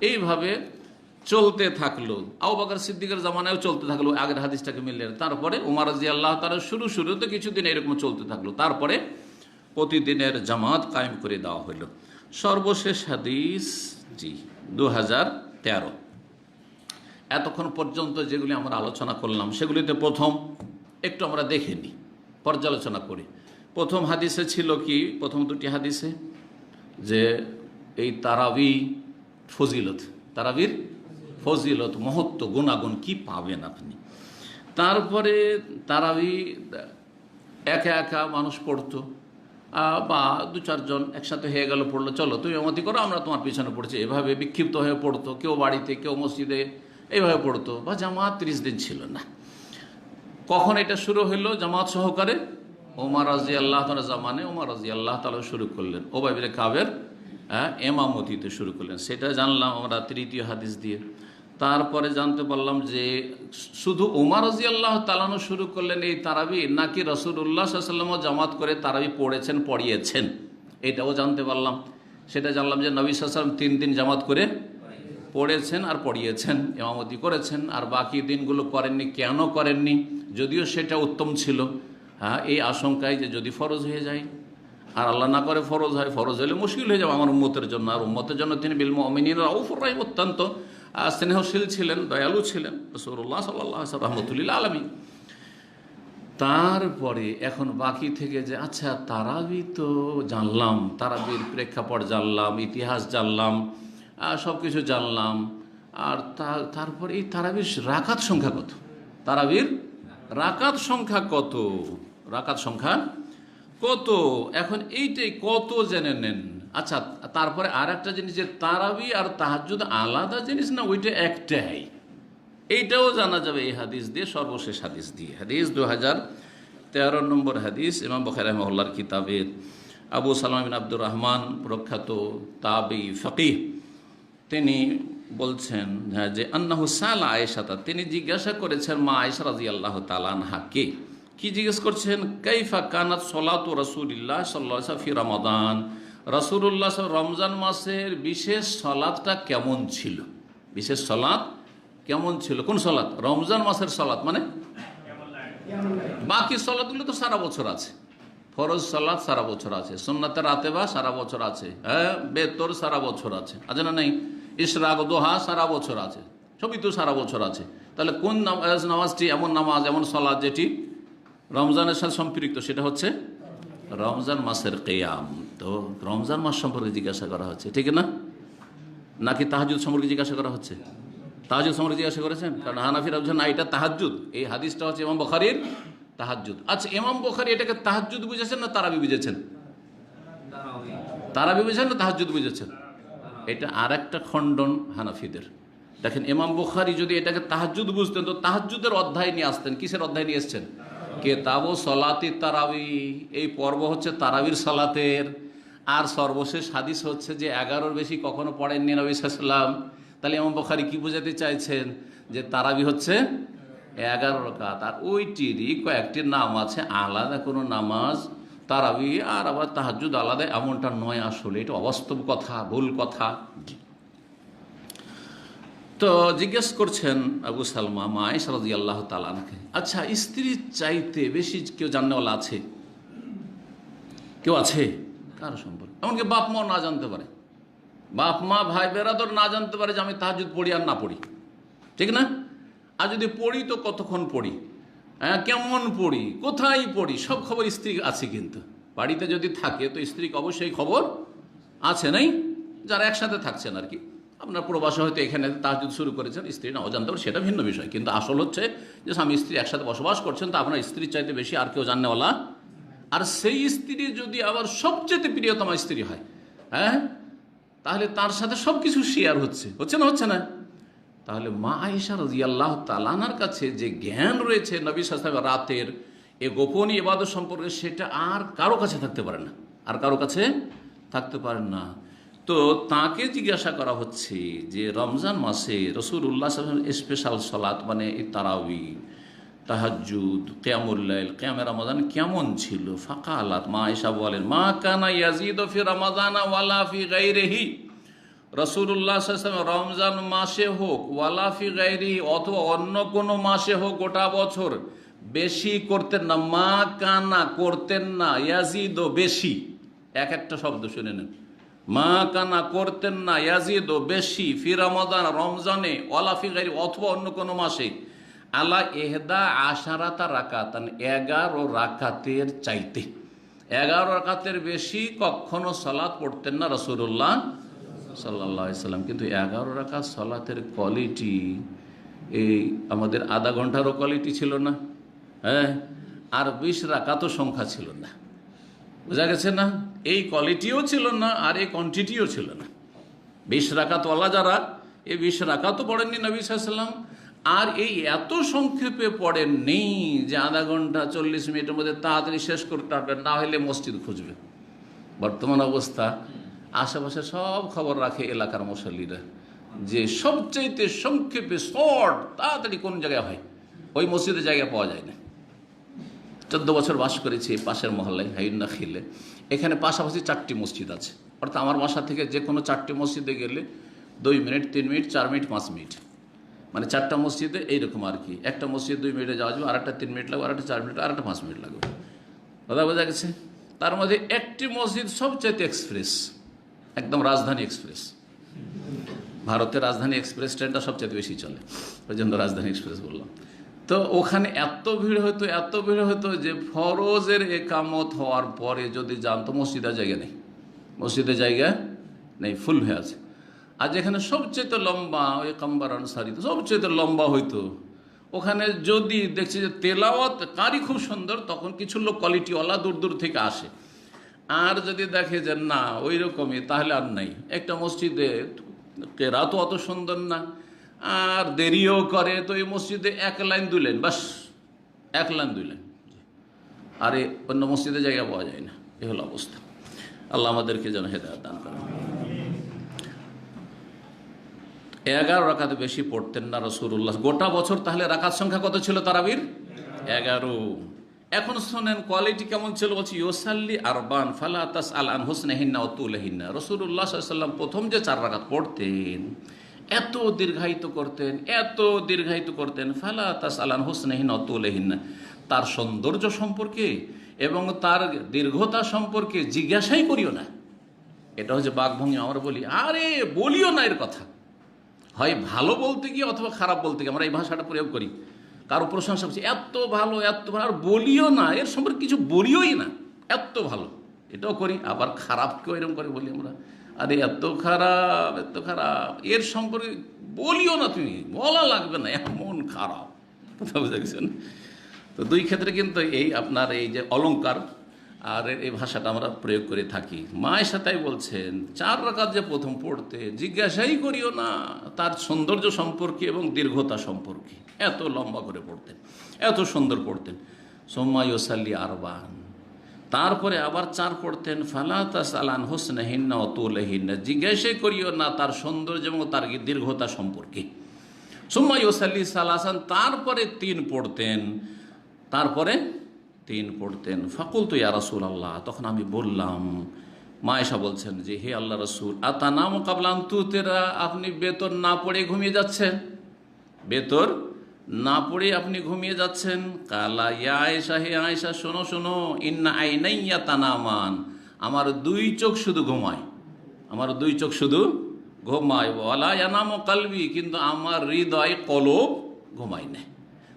এইভাবে চলতে থাকলো। আবু বকর সিদ্দিকের জামানায়ও চলতে থাকলো, আগের হাদিসটাকে মিললেন। তারপরে ওমর রাদিয়াল্লাহু তাআলা শুরুতে কিছুদিন এরকম চলতে থাকলো, তারপরে প্রতিদিনের জামাত কায়েম করে দেওয়া হলো। সর্বশেষ হাদিস, জি, 2013। এতক্ষণ পর্যন্ত যেগুলি আমরা আলোচনা করলাম সেগুলিতে প্রথম একটু আমরা দেখে নিই, পর্যালোচনা করি। প্রথম হাদিসে ছিল কি, প্রথম দুটি হাদিসে যে এই তারাবি ফজিলত, তারাবির ফজিলত, মহত্ব, গুণাগুণ কি পাবেন আপনি। তারপরে তারাবি একা একা মানুষ পড়তো, বা 2-4 জন একসাথে হয়ে গেল, পড়লো, চলো তুমি এমতি করো, আমরা তোমার পিছনে পড়ছি, এভাবে বিক্ষিপ্ত হয়ে পড়তো, কেউ বাড়িতে কেউ মসজিদে, এইভাবে পড়তো। বা জামাত 30 দিন ছিল না। কখন এটা শুরু হইল জামাত সহকারে, ওমর রাদিয়াল্লাহু তাআলা জামানে ওমর রাদিয়াল্লাহু তাআলা শুরু করলেন, উবাই ইবনে কাবের এমামতিতে শুরু করলেন, সেটা জানলাম আমরা তৃতীয় হাদিস দিয়ে। তারপরে জানতে পারলাম যে শুধু ওমর রাদিয়াল্লাহু তাআলা শুরু করলেন এই তারাবি, নাকি রাসূলুল্লাহ সাল্লাল্লাহু আলাইহি ওয়াসাল্লাম জামাত করে তারাবি পড়িয়েছেন, এটাও জানতে পারলাম। সেটা জানলাম যে নবী সাল্লাল্লাহু আলাইহি ওয়াসাল্লাম 3 দিন জামাত করে পড়েছেন আর পড়িয়েছেন, ইমামতি করেছেন, আর বাকি দিনগুলো করেননি। কেন করেননি? যদিও সেটা উত্তম ছিল, হ্যাঁ, এই আশঙ্কায় যে যদি ফরজ হয়ে যায়, আর আল্লাহ না করে ফরজ হয়, ফরজ হলে মুশকিল হয়ে যাবে আমার উম্মতের জন্য। আর উম্মতের জন্য তিনি বিল মুমিনিনা রাউফুর রহিম, অত্যন্ত স্নেহশীল ছিলেন, দয়ালু ছিলেন রাসূলুল্লাহ সাল্লাল্লাহু আলাইহি ওয়াসাল্লাম রাহমাতুল লিল আলামিন। তারপরে এখন বাকি থেকে যে আচ্ছা তারাবি তো জানলাম, তারাবির প্রেক্ষাপট জানলাম, ইতিহাস জানলাম, সব কিছু জানলাম, আর তারপর এই তারাবির রাকাত সংখ্যা কত? তারাবির রাকাত সংখ্যা কত? রাকাত সংখ্যা কত? এখন এইটাই কত জেনে নেন। আচ্ছা, তারপরে আর একটা জিনিস, যে তারাবি আর তাহাজ্জুদ আলাদা জিনিস না, ওইটা একটাই, এইটাও জানা যাবে এই হাদিস দিয়ে, সর্বশেষ হাদিস দিয়ে। হাদিস 2013 নম্বর হাদিস, ইমাম বুখারী রাহিমাহুল্লাহর কিতাবের। আবু সালামা বিন আব্দুর রহমান, প্রখ্যাত তাবী ফকিহ, তিনি বলছেন যে আন্নাহু সালা আয়েশাতা, তিনি জিজ্ঞাসা করেছেন মা আয়েশা রাদিয়াল্লাহু তাআলা আনহাকে। কি জিজ্ঞেস করছেন? কাইফা কানাত সলাতু রাসূলিল্লাহ সাল্লাল্লাহু আলাইহি ওয়াসাল্লাম ফি রমাদান, রাসূলুল্লাহ রমজান মাসের বিশেষ সলাতটা কেমন ছিল? বিশেষ সলাত কেমন ছিল? কোন সলাত? রমজান মাসের সলাত, মানে বাকি সলাতগুলো তো সারা বছর আছে। ফরজ সালাত সারা বছর আছে, সুন্নাতে রাতেবা সারা বছর আছে, হ্যাঁ, বেতর সারা বছর আছে, আছে না? নেই? ইশরাক দোহা সারা বছর আছে, সবই তো সারা বছর আছে। তাহলে কোন নামাজটি এমন নামাজ, এমন সলাত যেটি রমজানের সাথে সম্পৃক্ত? সেটা হচ্ছে রমজান মাসের কিয়াম। তো রমজান মাস সম্পর্কে জিজ্ঞাসা করা হচ্ছে, ঠিক না? নাকি তাহাজ্জুদ সম্পর্কে জিজ্ঞাসা করা হচ্ছে? তাহাজ্জুদ সম্পর্কে জিজ্ঞাসা করেছেন, কারণ হানাফিরা বলছেন না, এটা তাহাজ্জুদ, এই হাদিসটা হচ্ছে ইমাম বুখারীর তাহাজ্জুদ। আচ্ছা, ইমাম বুখারী এটাকে তাহাজ্জুদ বুঝেছেন না তারাবি বুঝেছেন? তারাবি বুঝেছেন না তাহাজ্জুদ বুঝেছেন? এটা আর একটা খণ্ডন হানাফিদের। দেখেন, ইমাম বুখারী যদি এটাকে তাহাজ্জুদ বুঝতেন তো তাহাজ্জুদের অধ্যায় নিয়ে আসতেন। কিসের অধ্যায় নিয়ে এসছেন? কিতাবু সলাতি তারাবি, এই পর্ব হচ্ছে তারাবির সালাতের। আর সর্বশেষ হাদিস হচ্ছে যে 11-র বেশি কখনো পড়েননি নবী সাল্লাল্লাহু আলাইহি ওয়াসাল্লাম। তাহলে ইমাম বুখারী কি বোঝাতে চাইছেন? যে তারাবি হচ্ছে 11 রাকাত, আর ওইটিরই কয়েকটি নাম আছে, আলাদা কোনো নামাজ তারাবি আর আবার তাহাজ্জুদ আলাদা, এমনটা নয়। আসলে এটা অবাস্তব কথা, ভুল কথা। তো জিজ্ঞেস করছেন আবু সালমা মা আয়েশা রাদিয়াল্লাহু তাআলা আনহাকে, আচ্ছা স্ত্রীর চাইতে বেশি কেউ জাননেওয়ালা আছে? কেউ আছে? কার সম্পর্কে? এমনকি বাপ মাও না জানতে পারে, বাপ মা ভাই বেরাদর না জানতে পারে যে আমি তাহাজ্জুদ পড়ি আর না পড়ি, ঠিক না? আর যদি পড়ি তো কতক্ষণ পড়ি, হ্যাঁ, কেমন পড়ি, কোথায় পড়ি, সব খবর স্ত্রী আছে। কিন্তু বাড়িতে যদি থাকে তো স্ত্রীকে অবশ্যই খবর আছে, নাই? যারা একসাথে থাকছেন আর কি, আপনার প্রবাসে হয়তো এখানে তাহাজ্জুদ শুরু করেছেন, স্ত্রী নাও জানতে পারে, সেটা ভিন্ন বিষয়। কিন্তু আসল হচ্ছে যে স্বামী স্ত্রী একসাথে বসবাস করছেন, তো আপনার স্ত্রীর চাইতে বেশি আর কেউ জাননেওয়ালা। আর সেই স্ত্রী যদি আবার সবচেয়ে প্রিয়তমা স্ত্রী হয়, হ্যাঁ, তাহলে তার সাথে সব কিছু শেয়ার হচ্ছে, হচ্ছে না? হচ্ছে না? তাহলে মা আয়েশা রাদিয়াল্লাহু তাআলা আনহার কাছে যে জ্ঞান রয়েছে নবী সাল্লাল্লাহু আলাইহি ওয়াসাল্লাম রাতের এ গোপনীয় ইবাদত সম্পর্কে, সেটা আর কারো কাছে থাকতে পারে না, আর কারো কাছে থাকতে পারে না। তো তাকে জিজ্ঞাসা করা হচ্ছে যে রমজান মাসে রাসূলুল্লাহ সাল্লাল্লাহু আলাইহি ওয়াসাল্লাম স্পেশাল সালাত, মানে তারাবি, তাহাজ্জুদ, কিয়ামুল লাইল, কিয়ামে রমাদান কেমন ছিল? ফাকালাত, মা আয়েশা বলেন, মা কানা ইয়াজিদু ফি রমাদানা ওয়ালা ফি গায়রিহি, রাসূলুল্লাহ সাল্লাল্লাহু আলাইহি ওয়াসাল্লাম রমজান মাসে হোক, ওয়ালা ফি গায়রিহি, অথবা অন্য কোনো মাসে হোক, গোটা বছর বেশি করতেন না। মা কানা করতেন না, ইয়াজিদু বেশি, এক একটা শব্দ শুনে নেন। মা কানা করতেন না, ইয়াজিদু বেশি, ফি রমাদান রমজানে, ওয়ালা ফি গায়রিহি অথবা অন্য কোনো মাসে, আলা ইহদা আশারাতা রাকাতান, 11 রাকাতের চাইতে, 11 রাকাতের বেশি কখনো সালাত পড়তেন না রাসূলুল্লাহ সাল্লাল্লাহু আলাইহি ওয়াসাল্লাম। কিন্তু 11 রাকাত সালাতের কোয়ালিটি এই আমাদের আধা ঘন্টারও কোয়ালিটি ছিল না, হ্যাঁ, আর 20 রাকাতও সংখ্যা ছিল না। বোঝা গেছে না? এই কোয়ালিটিও ছিল না আর এই কোয়ান্টিটিও ছিল না। 20 রাকাতওয়ালা যারা, এই 20 রাকাতও পড়েননি নবী সাল্লাল্লাহু আলাইহি ওয়াসাল্লাম, আর এই এত সংক্ষেপে পড়েননি যে আধা ঘন্টা 40 মিনিটের মধ্যে তাড়াতাড়ি শেষ করতে পারবেন, না হলে মসজিদ খুঁজবে। বর্তমান অবস্থা, আশেপাশে সব খবর রাখে এলাকার মুসল্লিরা, যে সবচাইতে সংক্ষেপে শর্ট তাড়াতাড়ি কোন জায়গায় হয়, ওই মসজিদের জায়গা পাওয়া যায় না। 14 বছর বাস করেছি পাশের মহল্লায় হাইনাখিলে, এখানে পাশাপাশি 4টি মসজিদ আছে, অর্থাৎ আমার বাসা থেকে যে কোনো 4টি মসজিদে গেলে 2 মিনিট, 3 মিনিট, 4 মিনিট, 5 মিনিট, মানে 4টা মসজিদে এইরকম আর কি। একটা মসজিদ 2 মিনিটে যাওয়া যাবে, আরেকটা 3 মিনিট লাগবে, আরেকটা 4 মিনিট, আরেকটা 5 মিনিট লাগবে। কথা বোঝা গেছে? তার মধ্যে একটি মসজিদ সবচাইতে এক্সপ্রেস, একদম রাজধানী এক্সপ্রেস। ভারতের রাজধানী এক্সপ্রেস ট্রেনটা সবচেয়ে বেশি চলে, ওই জন্য রাজধানী এক্সপ্রেস বললাম। তো ওখানে এত ভিড় হতো যে ফরজের একামত হওয়ার পরে যদি জানতো মসজিদের জায়গা নেই, মসজিদের জায়গা নেই, ফুল হয়ে আছে। আর যেখানে সবচেয়ে লম্বা ওই কাম্বার আনসারি তো সবচেয়ে লম্বা হইতো, ওখানে যদি দেখছি যে তেলাওয়াত কারি খুব সুন্দর, তখন কিছু লোক কোয়ালিটিওয়ালা দূর দূর থেকে আসে। আর যদি দেখে যে না ওই রকমই, তাহলে আর নাই। একটা মসজিদে কেরাতও অত সুন্দর না, আর দেরিও করে, তো এই মসজিদে 1 লাইন 2 লাইন, বাস 1 লাইন 2 লাইন, আর অন্য মসজিদে জায়গা পাওয়া যায় না। এ হলো অবস্থা। আল্লাহ আমাদেরকে যেন হেদায়েত দান করেন। 11 রাকাত বেশি পড়তেন না রাসূলুল্লাহ গোটা বছর। তাহলে রাকাত সংখ্যা কত ছিল তারাবির? 11। এখন শোনেন কোয়ালিটি কেমন ছিল, বলছি ইউসাল্লি আরবান ফালা তাসআল আন হুসনিহিন্না ওয়া তুলিহিন্না। রাসূলুল্লাহ সাল্লাল্লাহু আলাইহি ওয়াসাল্লাম প্রথম যে 4 রাকাত পড়তেন এত দীর্ঘায়িত করতেন, ফালা তাসআল আন হুসনিহিন্না ওয়া তুলিহিন্না, তার সৌন্দর্য সম্পর্কে এবং তার দীর্ঘতা সম্পর্কে জিজ্ঞাসাই করিও না। এটা হচ্ছে বাকভঙ্গি। আমরা বলি আরে বলিও না এর কথা, হয় ভালো বলতে গিয়ে অথবা খারাপ বলতে গিয়ে আমরা এই ভাষাটা প্রয়োগ করি। কারো প্রশংসা করছি এত ভালো, আর বলিও না, এর সম্পর্কে কিছু বলিওই না, এত ভালো, এটাও করি। আবার খারাপকেও এরকম করে বলি আমরা, আরে এত খারাপ, এর সম্পর্কে বলিও না, তুমি বলা লাগবে না, এমন খারাপ। কথা বুঝে গেছেন? তো 2 ক্ষেত্রে কিন্তু এই আপনার এই যে অলংকার আর এই ভাষাটা আমরা প্রয়োগ করে থাকি। মায়ের সাথেই বলছেন 4 রাকাত যে প্রথম পড়তে জিজ্ঞাসাই করিও না তার সৌন্দর্য সম্পর্কে এবং দীর্ঘতা সম্পর্কে, এত লম্বা করে পড়তেন, এত সুন্দর পড়তেন। সুম্মা ইউসাল্লি আরবান, তারপরে আবার 4 পড়তেন, ফালা তাসআল আন হুসনিহিন্না ওয়া তুলিহিন্না, জিজ্ঞাসাই করিও না তার সৌন্দর্য এবং তার দীর্ঘতা সম্পর্কে। সুম্মা ইউসাল্লি সালাসান, তারপরে 3 পড়তেন। ফাকুলতু ইয়া রাসূলাল্লাহ, তখন আমি বললাম, মা আয়েশা বলছেন যে হে আল্লাহ রাসূল, আতানামু ক্বাবলা আন তুতিরা, আপনি বেতর না পড়ে ঘুমিয়ে যাচ্ছেন, বেতর না পড়ে আপনি ঘুমিয়ে যাচ্ছেন। কালা ইয়া আয়েশা, হে আয়েশা শোনো, ইন্না আইনাইয়া তানামান, আমার 2 চোখ শুধু ঘুমায়, ওয়ালা ইয়ানামু কলবি, কিন্তু আমার হৃদয় কলব ঘুমায় না।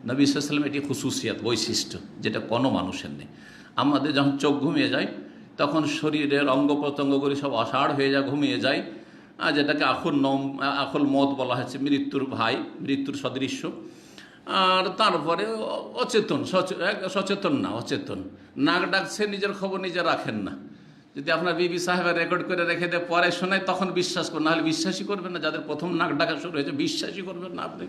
নবী সাল্লাল্লাহু আলাইহি ওয়াসাল্লাম এটি খুসুসিয়াত, বৈশিষ্ট্য, যেটা কোনো মানুষের নেই। আমাদের যখন চোখ ঘুমিয়ে যায় তখন শরীরের অঙ্গ প্রত্যঙ্গগুলি সব অসাড় হয়ে যায়, ঘুমিয়ে যায়, আর যেটাকে আখুল মত বলা হয়েছে, মৃত্যুর ভাই, মৃত্যুর সদৃশ্য। আর তারপরে অচেতন, নাক ডাকছে, নিজের খবর নিজে রাখেন না। যদি আপনার বিবি সাহেবের রেকর্ড করে রেখে দেয়, পরে শোনায়, তখন বিশ্বাস করুন, নাহলে বিশ্বাসই করবেন না। যাদের প্রথম নাক ডাকা শুরু হয়েছে বিশ্বাসই করবেন না আপনি।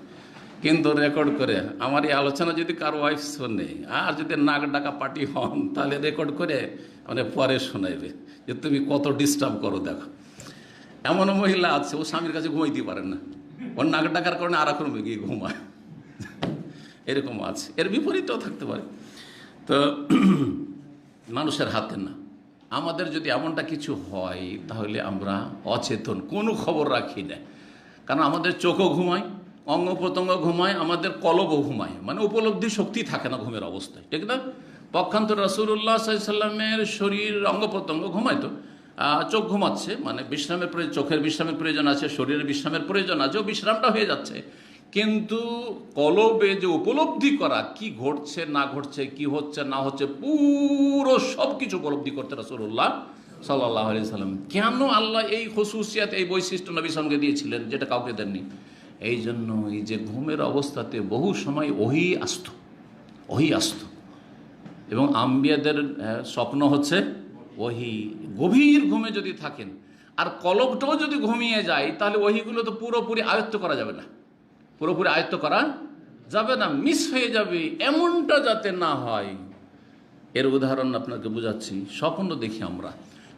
কিন্তু রেকর্ড করে, আমার এই আলোচনা যদি কারো ওয়াইফ শোনে আর যদি নাক ডাকা পার্টি হন, তাহলে রেকর্ড করে মানে পরে শোনাইবে যে তুমি কত ডিস্টার্ব করো। দেখো, এমন মহিলা আছে ও স্বামীর কাছে ঘুমাইতে পারেন না, ওর নাক ডাকার কারণে আর এক রুমে গিয়ে ঘুমায়, এরকম আছে। এর বিপরীতও থাকতে পারে। তো মানুষের হাতে না। আমাদের যদি এমনটা কিছু হয় তাহলে আমরা অচেতন, কোনো খবর রাখি না। কারণ আমাদের চোখও ঘুমায়, অঙ্গ প্রত্যঙ্গ ঘুমায়, আমাদের কলবও ঘুমায়, মানে উপলব্ধি শক্তি থাকে না ঘুমের অবস্থায়, ঠিক না? পক্ষান্তর রাসূলুল্লাহ সাল্লাল্লাহু আলাইহি ওয়াসাল্লামের শরীর অঙ্গ প্রত্যঙ্গ ঘুমায়, তো চোখ ঘুমাচ্ছে, মানে বিশ্রামের প্রয়োজন, চোখের বিশ্রামের প্রয়োজন আছে, শরীরের বিশ্রামের প্রয়োজন আছে, ও বিশ্রামটা হয়ে যাচ্ছে। কিন্তু কলবে যে উপলব্ধি করা, কি ঘটছে না ঘটছে, কি হচ্ছে না হচ্ছে, পুরো সব কিছু উপলব্ধি করতে রাসূলুল্লাহ সাল্লাল্লাহু আলাইহি ওয়াসাল্লাম। কেন আল্লাহ এই খুসুসিয়াত, এই বৈশিষ্ট্য নবীর সঙ্গে দিয়েছিলেন যেটা কাউকে দেননি? এই জন্য এই যে ঘুমের অবস্থাতে বহু সময় ওহী আসতো, এবং আম্বিয়াদের স্বপ্ন হচ্ছে ওহী। গভীর ঘুমে যদি থাকেন আর কলবটাও যদি ঘুমিয়ে যায়, তাহলে ওহীগুলো তো পুরোপুরি আয়ত্ত করা যাবে না, মিস হয়ে যাবে। এমনটা যাতে না হয়, এর উদাহরণ আপনাকে বোঝাচ্ছি। স্বপ্ন দেখি আমরা,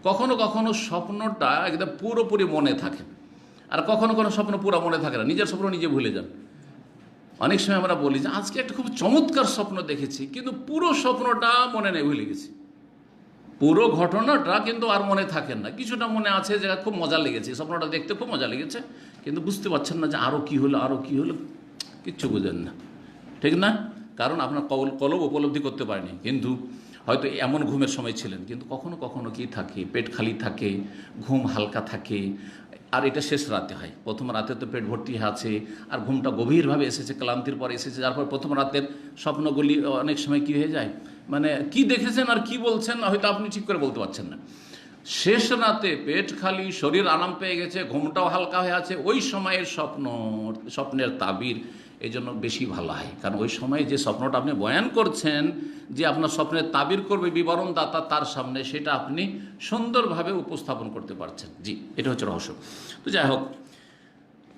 কখনো কখনো স্বপ্নটা একদম পুরোপুরি মনে থাকে, আর কখনো কোনো স্বপ্ন পুরো মনে থাকে না, নিজের স্বপ্ন নিজে ভুলে যান। অনেক সময় আমরা বলি যে আজকে একটা খুব চমৎকার স্বপ্ন দেখেছি, কিন্তু পুরো স্বপ্নটা মনে নেই, ভুলে গেছি। পুরো ঘটনাটা কিন্তু আর মনে থাকেন না, কিছুটা মনে আছে যে খুব মজা লেগেছে, স্বপ্নটা দেখতে খুব মজা লেগেছে, কিন্তু বুঝতে পারছেন না যে আরও কী হলো, আরও কী হলো, কিচ্ছু বুঝেন না, ঠিক না? কারণ আপনার কলব উপলব্ধি করতে পারেনি। কিন্তু হয়তো এমন ঘুমের সময় ছিলেন, কিন্তু কখনো কখনো কি থাকে, পেট খালি থাকে, ঘুম হালকা থাকে, আর এটা শেষ রাতে হয়। প্রথম রাতে তো পেট ভর্তি আছে, আর ঘুমটা গভীরভাবে এসেছে, ক্লান্তির পরে এসেছে, যার পর প্রথম রাতের স্বপ্নগুলি অনেক সময় কী হয়ে যায়, মানে কি দেখেছেন আর কি বলছেন হয়তো আপনি ঠিক করে বলতে পারছেন না। শেষ রাতে পেট খালি, শরীর আরাম পেয়ে গেছে, ঘুমটাও হালকা হয়ে আছে, ওই সময়ের স্বপ্নের তাবির এই জন্য বেশি ভালো হয়। কারণ ওই সময় যে স্বপ্নটা আপনি বয়ান করছেন, যে আপনার স্বপ্নের তাবির করবে বিবরণদাতা তার সামনে, সেটা আপনি সুন্দরভাবে উপস্থাপন করতে পারছেন। জি, এটা হচ্ছে রহস্য। তো যাই হোক,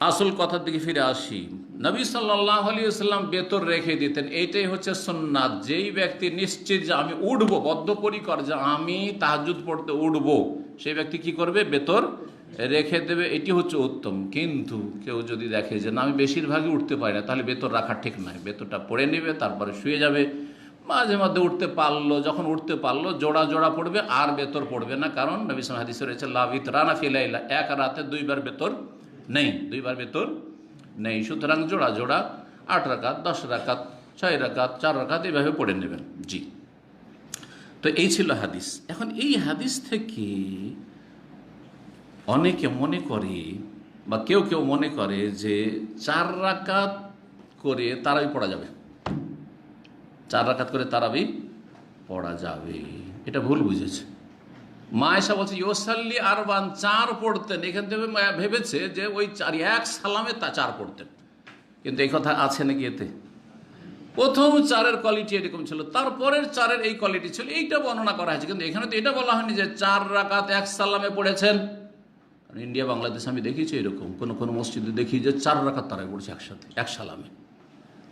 আসল কথার দিকে ফিরে আসি। নবী সাল্লাল্লাহু আলাইহি ওয়াসাল্লাম বেতর রেখে দিতেন, এইটাই হচ্ছে সুন্নাত। যেই ব্যক্তি নিশ্চিত যে আমি উঠবো, বদ্ধপরিকর যে আমি তাহাজ্জুদ পড়তে উঠবো, সেই ব্যক্তি কি করবে, বেতর রেখে দেবে, এটি হচ্ছে উত্তম। কিন্তু কেউ যদি দেখে যে না আমি বেশিরভাগই উঠতে পারি না, তাহলে বেতর রাখা ঠিক নয়, বেতরটা পড়ে নেবে, তারপরে শুয়ে যাবে। মাঝে মধ্যে উঠতে পারলো, যখন উঠতে পারলো জোড়া জোড়া পড়বে, আর বেতর পড়বে না। কারণ নবী সাল্লাল্লাহু আলাইহি ওয়াসাল্লাম হাদিসে রয়েছে লা বিতরানা ফি লাইলা, এক রাতে দুইবার বেতর নেই, দুইবার বেতর নেই। সুতরাং জোড়া জোড়া 8 রাকাত, 10 রাকাত, 6 রাকাত, 4 রাকাত এইভাবে পড়ে নেবেন। জি, তো এই ছিল হাদিস। এখন এই হাদিস থেকে অনেকে মনে করে, বা কেউ কেউ মনে করে যে 4 রাকাত করে তারাবি পড়া যাবে, 4 রাকাত করে তারাবি পড়া যাবে। এটা ভুল বুঝেছে। মা আয়েশা বলছে ইউসাল্লি আরবান, 4 পড়তেন। এখান থেকে ভেবেছে যে ওই 4 এক সালামে তা 4 পড়তেন, কিন্তু এই কথা আছে নাকি এতে? প্রথম 4-এর কোয়ালিটি এরকম ছিল, তারপরের 4-এর এই কোয়ালিটি ছিল, এইটা বর্ণনা করা হয়েছে। কিন্তু এখানে তো এটা বলা হয়নি যে 4 রাকাত এক সালামে পড়েছেন। ইন্ডিয়া বাংলাদেশে আমি দেখেছি এরকম কোনো মসজিদে দেখি যে 4 রাকাত তারাই পড়ছে একসাথে, এক সালামে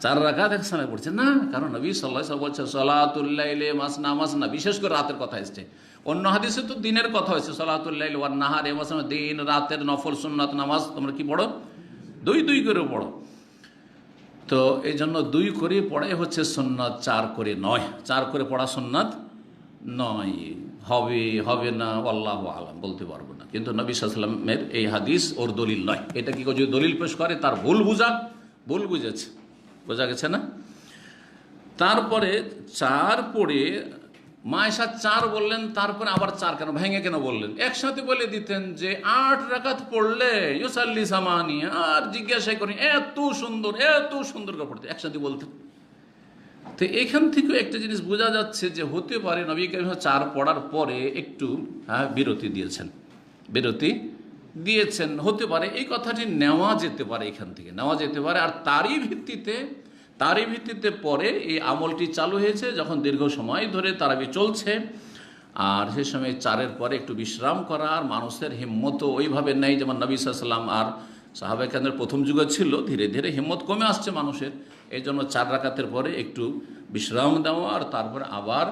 4 রাকাত এক সালামে পড়ছে না। কারণ নবী সাল্লাল্লাহু আলাইহি ওয়াসাল্লাম বলছে সালাতুল লাইলি মাসনা মাসনা, বিশেষ করে রাতের কথা এসেছে। অন্য হাদিসে তো দিনের কথা হয়েছে, সালাতুল লাইলি ওয়ান নাহার, এ মাসনা, দিন রাতের নফল সুন্নাত নামাজ তোমরা কি পড়ো, 2 করে পড়ো। তো এই জন্য 2 করে পড়াই হচ্ছে সুন্নাত, 4 করে নয়। 4 করে পড়া সুন্নাত নয়, হবে না আল্লাহু আলাম, বলতে পারবো না। কিন্তু নবী সাল্লাল্লাহু আলাইহি ওয়াসাল্লামের এই হাদিস ওর দলিল নয়। এটা কি যদি দলিল পেশ করে তার ভুল বুঝেছে, বোঝা গেছে না? তারপরে 4 পড়ে মা আয়েশা 4 বললেন, তারপরে আবার 4 কেন, ভেঙে কেন বললেন? একসাথে বলে দিতেন যে 8 রাকাত পড়লে ইউসাল্লি সামানি, আর জিজ্ঞাসা করি এত সুন্দর করে পড়তে, একসাথে বলতেন। তো এখান থেকে একটা জিনিস বোঝা যাচ্ছে যে হতে পারে নবী কারীম 4 পড়ার পরে একটু বিরতি দিয়েছেন, হতে পারে। এই কথাটি নেওয়া যেতে পারে, এখান থেকে নেওয়া যেতে পারে। আর তারই ভিত্তিতে পরে এই আমলটি চালু হয়েছে, যখন দীর্ঘ সময় ধরে তারাবি চলছে, আর সে সময় 4-এর পরে একটু বিশ্রাম করা। আর মানুষের হিম্মতও ওইভাবে নেই, যেমন নবী সাল্লাল্লাহু আলাইহি ওয়াসাল্লাম আর সাহাবায়ে কেরামের প্রথম যুগে ছিল। ধীরে ধীরে হিম্মত কমে আসছে মানুষের, এই জন্য 4 রাকাতের পরে একটু বিশ্রাম দেওয়া, আর তারপরে আবার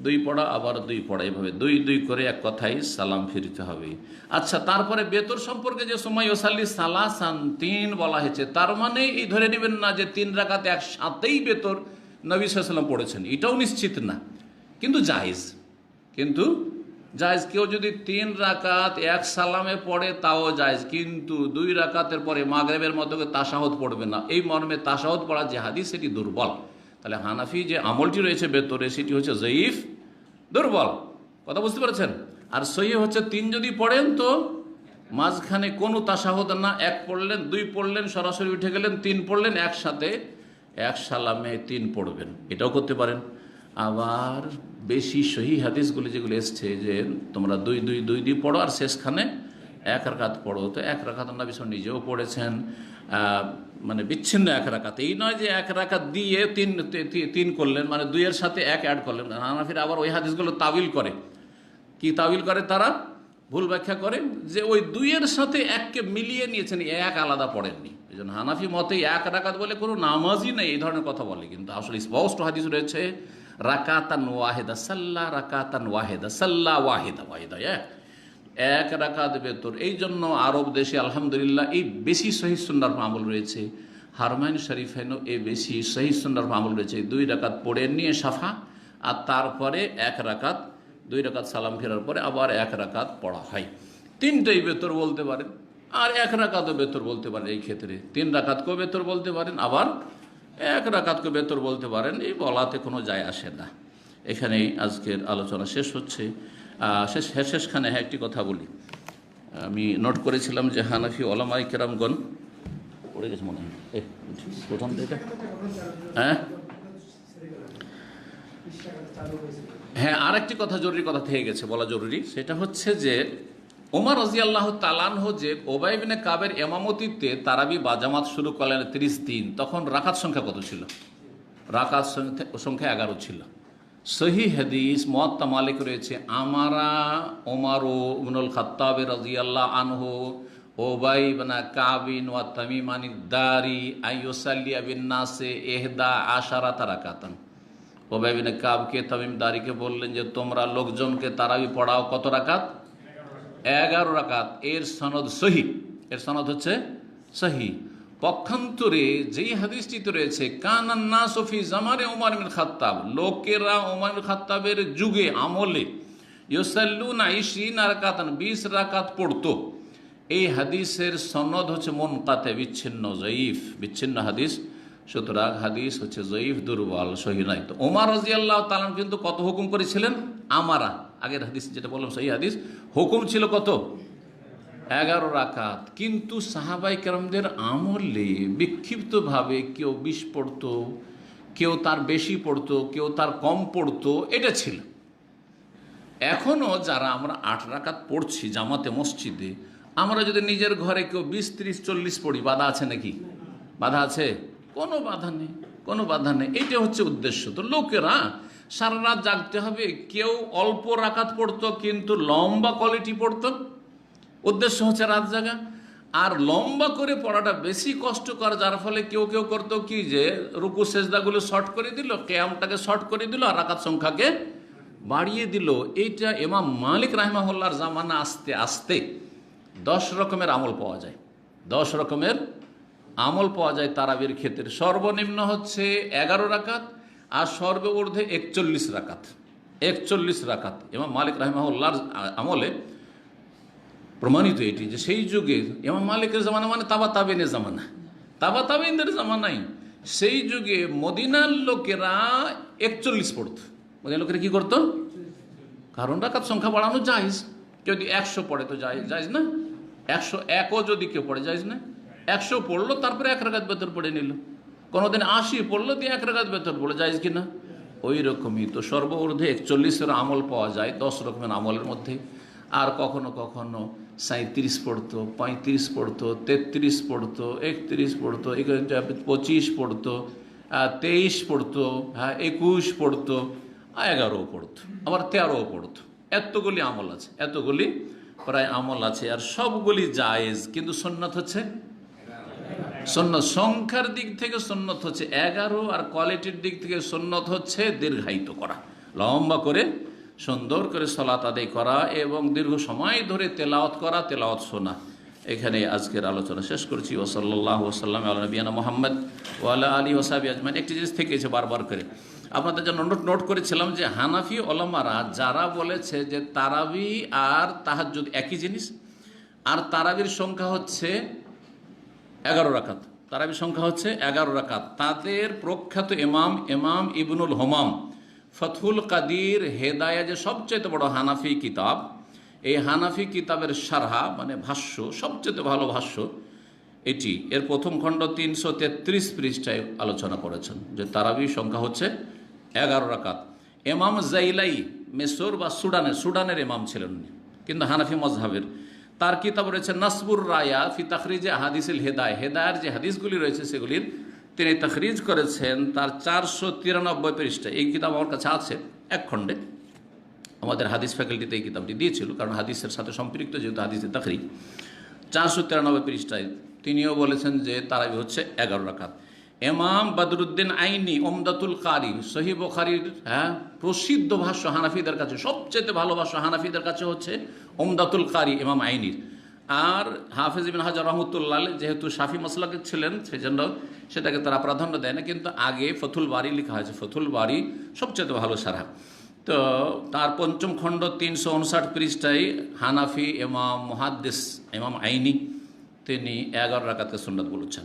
2 পড়া, আবার 2 পড়া, এভাবে 2 করে এক কথায় সালাম ফিরতে হবে। আচ্ছা, তারপরে বেতর সম্পর্কে যে সময় ওসাল্লি সালাসান 3 বলা হয়েছে, তার মানে এই ধরে নেবেন না যে 3 রাকাত একসাথেই বেতর নবী সাল্লাল্লাহু আলাইহি ওয়াসাল্লাম পড়েছেন, এটাও নিশ্চিত না। কিন্তু জায়েজ, কেউ যদি 3 রাকাত এক সালামে পড়ে তাও জায়েজ, কিন্তু 2 রাকাতের পরে মাগরিবের মতো তাশাহুদ পড়বে না। এই মর্মে তাশাহুদ পড়া যে হাদিস সেটি দুর্বল। তাহলে হানাফি যে আমলটি রয়েছে বেতরে, সেটি হচ্ছে জয়ীফ, দুর্বল। কথা বুঝতে পারছেন? আর সহিহ হচ্ছে 3 যদি পড়েন তো মাঝখানে কোনো তাশাহুদ না, 1 পড়লেন, 2 পড়লেন, সরাসরি উঠে গেলেন, 3 পড়লেন, একসাথে এক সালামে 3 পড়বেন, এটাও করতে পারেন। আবার বেশি সহিহ হাদিসগুলি যেগুলো এসছে যে তোমরা 2 পড়ো, আর শেষখানে 1 রাকাত পড়ো, তো 1 রাকাত নবী সাল্লাল্লাহু আলাইহি ওয়াসাল্লাম নিজেও পড়েছেন, মানে বিচ্ছিন্ন 1 রাকাত। এই নয় যে 1 রাকাত দিয়ে 3 করলেন, মানে 2-এর সাথে 1 অ্যাড করলেন। হানাফিরা আবার ওই হাদিসগুলো তাবিল করে, কি তাবিল করে তারা? ভুল ব্যাখ্যা করে যে ওই 2-এর সাথে 1কে মিলিয়ে নিয়েছেন, 1 আলাদা পড়েননি। এই জন্য হানাফি মতে 1 রাকাত বলে কোনো নামাজই নেই, এই ধরনের কথা বলে। কিন্তু আসলে স্পষ্ট হাদিস রয়েছে রাকাতান ওয়াহিদা, সাল্লা রাকাতান ওয়াহিদা, সাল্লা ওয়াহিদা, 1 রাকাত বেতর। এই জন্য আরব দেশে আলহামদুলিল্লাহ এই বেশি সহিহ সুন্নাহর আমল রয়েছে। হারমাইন শরীফেনও এই বেশি সহিহ সুন্নাহর আমল রয়েছে। 2 রাকাত পড়ে নিয়ে সাফা, আর তারপরে 1 রাকাত 2 রাকাত সালাম ফেরার পরে আবার 1 রাকাত পড়া হয়। 3টাই বেতর বলতে পারেন, আর 1 রাকাতও বেতর বলতে পারেন। এই ক্ষেত্রে 3 রাকাতকেও বেতর বলতে পারেন, আবার 1 রাকাতকে বেতর বলতে পারেন। এই বলাতে কোনো যায় আসে না। এখানেই আজকের আলোচনা শেষ হচ্ছে। শেষখানে একটি কথা বলি। আমি নোট করেছিলাম যে হানাফি ওলামায়ে কেরামগণ পড়ে গেছে মনে হয় প্রথম থেকে। হ্যাঁ, আর একটি কথা, জরুরি কথা থেকে গেছে, বলা জরুরি। সেটা হচ্ছে যে ওমর রাদিয়াল্লাহু তাআলা আনহু যে উবাই ইবনে কাবের ইমামতিতে তারাবি বা জামাত শুরু করলেন 30 দিন, তখন রাকাত সংখ্যা কত ছিল? রাকাত সংখ্যা 11 ছিল। সহিহ হাদিস মুয়াত্তা মালিক রয়েছে, আমারা ওমর ইবনুল খাত্তাব রাদিয়াল্লাহু আনহু উবাই ইবনে কাবিন ওয়া তামিম আনিদ-দারি আইয়ুসাল্লিয়া বিন নাসে 11 রাকাতান। উবাই ইবনে কাবকে, তামিম দারিকে বললেন যে তোমরা লোকজনকে তারাবি পড়াও কত রাকাত? 11 রাকাত। এর সনদ সহি, এর সনদ হচ্ছে সহি। পক্ষান্তরে যেই হাদিসটিতে রয়েছে কানান নাসু ফি জামানে ওমর ইবনে খাত্তাব, লোকেরা ওমর ইবনে খাত্তাবের যুগে আমলে ইউসাল্লুনা 20 রাকাতান, 20 রাকাত পড়তো, এই হাদিসের সনদ হচ্ছে মুনকাতে, বিচ্ছিন্ন, জয়ীফ, বিচ্ছিন্ন হাদিস। সুতরাং হাদিস হচ্ছে জয়ীফ, দুর্বল, সহি নাই। তো ওমর রাদিয়াল্লাহু তাআলা কিন্তু কত হুকুম করেছিলেন? আমারা, আগের হাদিস যেটা বললাম সহি হাদিস, হুকুম ছিল কত? 11 রাকাত। কিন্তু সাহাবায়ে কেরামদের আমলে বিক্ষিপ্তভাবে কেউ 20 পড়তো, কেউ তার বেশি পড়তো, কেউ তার কম পড়তো, এটা ছিল। এখনও যারা আমরা 8 রাকাত পড়ছি জামাতে মসজিদে, আমরা যদি নিজের ঘরে কেউ 20, 30, 40 পড়ি, বাধা আছে নাকি? বাধা আছে? কোনো বাধা নেই, কোনো বাধা নেই। এইটা হচ্ছে উদ্দেশ্য। তো লোকেরা সারা রাত জাগতে হবে, কেউ অল্প রাকাত পড়তো কিন্তু লম্বা কোয়ালিটি পড়তো, উদ্দেশ্য হচ্ছে রাত জাগা। আর লম্বা করে পড়াটা বেশি কষ্টকর, যার ফলে কেউ কেউ করতো কি, যে রুকু সেজদাগুলো শর্ট করে দিল, কিয়ামটাকে শর্ট করে দিল, আর রাকাত সংখ্যাকে বাড়িয়ে দিল। এইটা ইমাম মালিক রাহিমাহুল্লাহর জামানা আস্তে আস্তে 10 রকমের আমল পাওয়া যায়। 10 রকমের আমল পাওয়া যায় তারাবির ক্ষেত্রে। সর্বনিম্ন হচ্ছে 11 রাকাত, আর সর্বঊর্ধ্বে 41 রাকাত। 41 রাকাত ইমাম মালিক রাহিমাহুল্লাহর আমলে প্রমাণিত এটি, যে সেই যুগে ইমাম মালিকের জামানা মানে তাবাতাবিনের জামানা, তাবাতাবিনদের জামানায় সেই যুগে মদিনার লোকেরা 41 পড়ত। মদিনার লোকেরা কি করতো? কারণ রাকাত সংখ্যা বাড়ানো জায়েজ। যদি 100 পড়ে তো জায়েজ না, 101ও যদি কেউ পড়ে জায়েজ না। 100 পড়লো, তারপরে 1 রাকাত বেতর পড়ে নিল। কোনোদিন 80 পড়লো, দিয়ে 1 রাকাত বেতর পড়ে, জায়েজ কিনা? ওই রকমই তো সর্বঊর্ধ্বে 41-এর আমল পাওয়া যায় 10 রকমের আমলের মধ্যে। আর কখনো কখনো 37 পড়তো, 35 পড়তো, 33 পড়তো, 31 পড়তো, 25 পড়তো, 23 পড়তো, 21 পড়তো, 11ও পড়তো, আবার 13ও পড়তো। এতগুলি আমল আছে, এতগুলি প্রায় আমল আছে, আর সবগুলি জায়েজ। কিন্তু সুন্নাত হচ্ছে, সুন্নাত সংখ্যার দিক থেকে সুন্নাত হচ্ছে 11, আর কোয়ালিটির দিক থেকে সুন্নাত হচ্ছে দীর্ঘায়িত করা, লম্বা করে সুন্দর করে সালাত আদায় করা এবং দীর্ঘ সময় ধরে তেলাওয়াত করা, তেলাওয়াত শোনা। এখানে আজকের আলোচনা শেষ করছি। ওয়া সাল্লাল্লাহু ওয়া সাল্লাম আলা নবিয়ানা মুহাম্মদ ওয়া আলা আলিহি ওয়া সাহবিহি আজমাইন। একটি জিনিস থেকেছে বারবার করে আপনাদের জন্য নোট করেছিলাম, যে হানাফি ওলামারা যারা বলেছে যে তারাবি আর তাহাজ্জুদ একই জিনিস, আর তারাবির সংখ্যা হচ্ছে 11 রাকাত, তারাবির সংখ্যা হচ্ছে 11 রাকাত, তাদের প্রখ্যাত ইমাম ইবনুল হুমাম ফথুল কাদির হেদায়া, যে সবচেয়ে বড় হানাফি কিতাব, এই হানাফি কিতাবের শারহা মানে ভাষ্য, সবচেয়ে ভালো ভাষ্য এটি, এর প্রথম খণ্ড 333 পৃষ্ঠায় আলোচনা করেছেন যে তারাবির সংখ্যা হচ্ছে 11 রাকাত। ইমাম জাইলাই মিসর বা সুডানের ইমাম ছিলেন উনি, কিন্তু হানাফি মজহাবের। তার কিতাব রয়েছে নাসবুর রায়া ফি তাখরিজে হাদিসিল হেদায়ার যে হাদিসগুলি রয়েছে সেগুলির তিনি তাখরিজ করেছেন তার 493 পৃষ্ঠায়। এই কিতাব আমার কাছে আছে এক খণ্ডে, আমাদের হাদিস ফ্যাকাল্টিতে এই কিতাবটি দিয়েছিল, কারণ হাদিসের সাথে সম্পৃক্ত যেহেতু হাদিসের তাখরিজ। 493 পৃষ্ঠায় তিনিও বলেছেন যে তারাবি হচ্ছে 11 রাকাত। ইমাম বদরুদ্দিন আইনি উমদাতুল কারি, সহিহ বুখারীর প্রসিদ্ধ ভাষ্য হানাফিদের কাছে, সবচেয়ে ভালো ভাষ্য হানাফিদের কাছে হচ্ছে উমদাতুল কারি ইমাম আইনির। আর হাফেজ ইবনে হাজার রহমতুল্লাহ যেহেতু শাফি মাসলাকের ছিলেন, সেজন্য সেটাকে তারা প্রাধান্য দেয় না, কিন্তু আগে ফতুল বারি লেখা হয়েছে, ফতুল বারি সবচেয়ে ভালো সারা। তো তার পঞ্চম খণ্ড 359 পৃষ্ঠায় হানাফি ইমাম মুহাদ্দিস ইমাম আইনি তিনি 11 রাকাতকে সুন্নাত বলেছেন,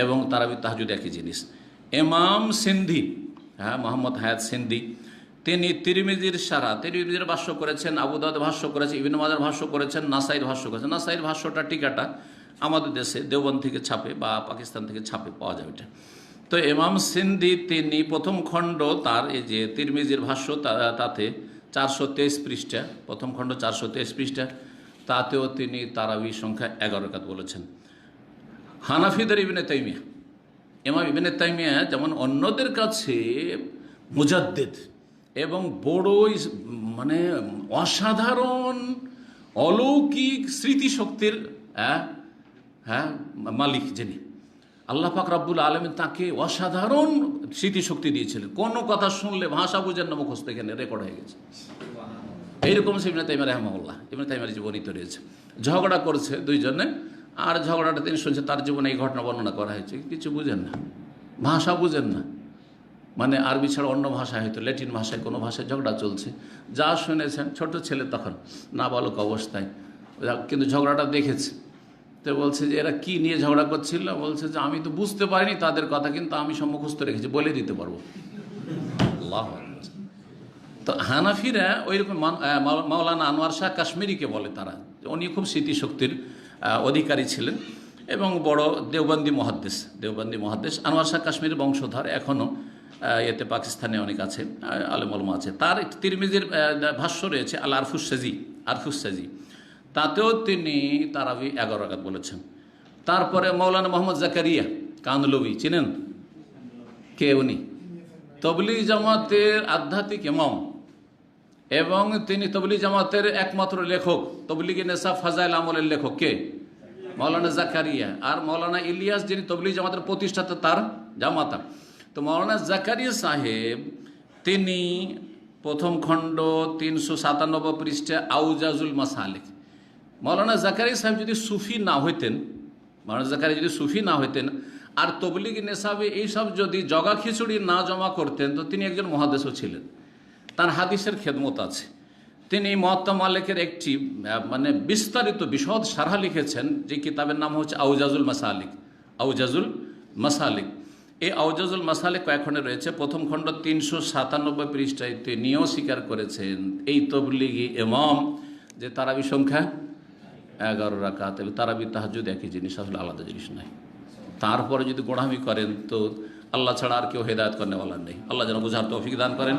এবং তারাবি তাহাজ্জুদ একই জিনিস। ইমাম সিন্ধি, মোহাম্মদ হায়াত সিন্ধি, তিনি তিরমিজির সারা, তিরমিজির ভাষ্য করেছেন, আবু দাউদ ভাষ্য করেছেন, ইবনে মাজার ভাষ্য করেছেন, নাসাইর ভাষ্য করেছেন। নাসাইর ভাষ্যটা টিকাটা আমাদের দেশে দেওবন্দ থেকে ছাপে বা পাকিস্তান থেকে ছাপে পাওয়া যাবে এটা। তো ইমাম সিন্ধি তিনি প্রথম খণ্ড তার এই যে তিরমিজির ভাষ্য তাতে 423 পৃষ্ঠা, প্রথম খণ্ড 423 পৃষ্ঠা, তাতেও তিনি তারাবি সংখ্যা 11 রাকাত বলেছেন। হানাফিদের ইবনে তাইমিয়া, ইমাম ইবনে তাইমিয়া যেমন অন্যদের কাছে মুজাদ্দিদ এবং বড়ই মানে অসাধারণ অলৌকিক স্মৃতিশক্তির মালিক, যিনি আল্লাহ পাক রব্বুল আলামিন তাকে অসাধারণ স্মৃতিশক্তি দিয়েছিলেন। কোনো কথা শুনলে ভাষা বুঝেন না, মুখস্থ এখানে রেকর্ড হয়ে গেছে। এইরকম সে ইবনে তাইমিয়া রাহিমাহুল্লাহ, ইবনে তাইমিয়ার জীবনীতে রয়েছে। ঝগড়া করছে দুইজনে, আর ঝগড়াটা তিনি শুনছে, তার জীবনে এই ঘটনা বর্ণনা করা হয়েছে। কিছু বুঝেন না, ভাষা বুঝেন না, মানে আরবি ছাড়া অন্য ভাষায়, হয়তো ল্যাটিন ভাষায় কোনো ভাষায় ঝগড়া চলছে। যা শুনেছেন, ছোট ছেলে তখন নাবালক অবস্থায়, কিন্তু ঝগড়াটা দেখেছে। তো বলছে যে এরা কি নিয়ে ঝগড়া করছিল, বলছে যে আমি তো বুঝতে পারিনি তাদের কথা, কিন্তু আমি সম্মুখস্থ রেখেছি, বলে দিতে পারবো। আল্লাহ। তো হানাফিরা ওইরকম মাওলানা আনোয়ার শাহ কাশ্মীরিকে বলে তারা, উনি খুব স্মৃতিশক্তির অধিকারী ছিলেন এবং বড় দেওবন্দি মহাদ্দেশ। আনোয়ার শাহ কাশ্মীরের বংশধর এখনও এতে পাকিস্তানে অনেক আছে, আলেম ওলামা আছে। তার তিরমিজির ভাষ্য রয়েছে আল আরফুসাজি, তাতেও তিনি তারাবি 11 রাকাত বলেছেন। তারপরে মৌলানা মোহাম্মদ জাকারিয়া কান্দলবি, চিনেন কে? উনি তবলিগ জামাতের আধ্যাত্মিক ইমাম এবং তিনি তবলিগ জামাতের একমাত্র লেখক, তবলিগে নেশাব ফাজাইল আমলের লেখক কে? মৌলানা জাকারিয়া। আর মৌলানা ইলিয়াস যিনি তবলিগ জামাতের প্রতিষ্ঠাতা, তার জামাতা। তো মৌলানা জাকারিয়া সাহেব তিনি প্রথম খণ্ড 397 পৃষ্ঠা আউজাজুল মাসালিক। মৌলানা জাকারিয়া সাহেব যদি সুফি না হইতেন, মৌলানা জাকারিয়া যদি সুফি না হইতেন আর তবলিগ নেশাবে এইসব যদি জগা খিচুড়ি না জমা করতেন, তো তিনি একজন মুহাদ্দিসও ছিলেন। তার হাদিসের খেদমত আছে। তিনি মুয়াত্তা মালিকের একটি মানে বিস্তারিত বিশদ সারহা লিখেছেন, যে কিতাবের নাম হচ্ছে আউজাজুল মাসালিক। এই আউজাজুল মাসালিক কয়েক খণ্ডে রয়েছে। প্রথম খণ্ড 397 পৃষ্ঠায় তিনিও স্বীকার করেছেন এই তবলিগি ইমাম যে তারাবি সংখ্যা 11 রাকাত, এবং তারাবি তাহাজ্জুদ একই জিনিস, আসলে আলাদা জিনিস নয়। তারপরে যদি গোড়ামি করেন তো আল্লাহ ছাড়া আর কেউ হেদায়েত করনেওয়ালা নেই। আল্লাহ যেন বুঝার তৌফিক দান করেন।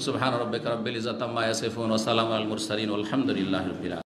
সুবহান রাব্বিকা রাব্বিল ইজ্জাতি আম্মা ইয়াসিফুন ওয়া সালামুন আলাল মুরসালিন ওয়া আলহামদুলিল্লাহি রাব্বিল আলামিন।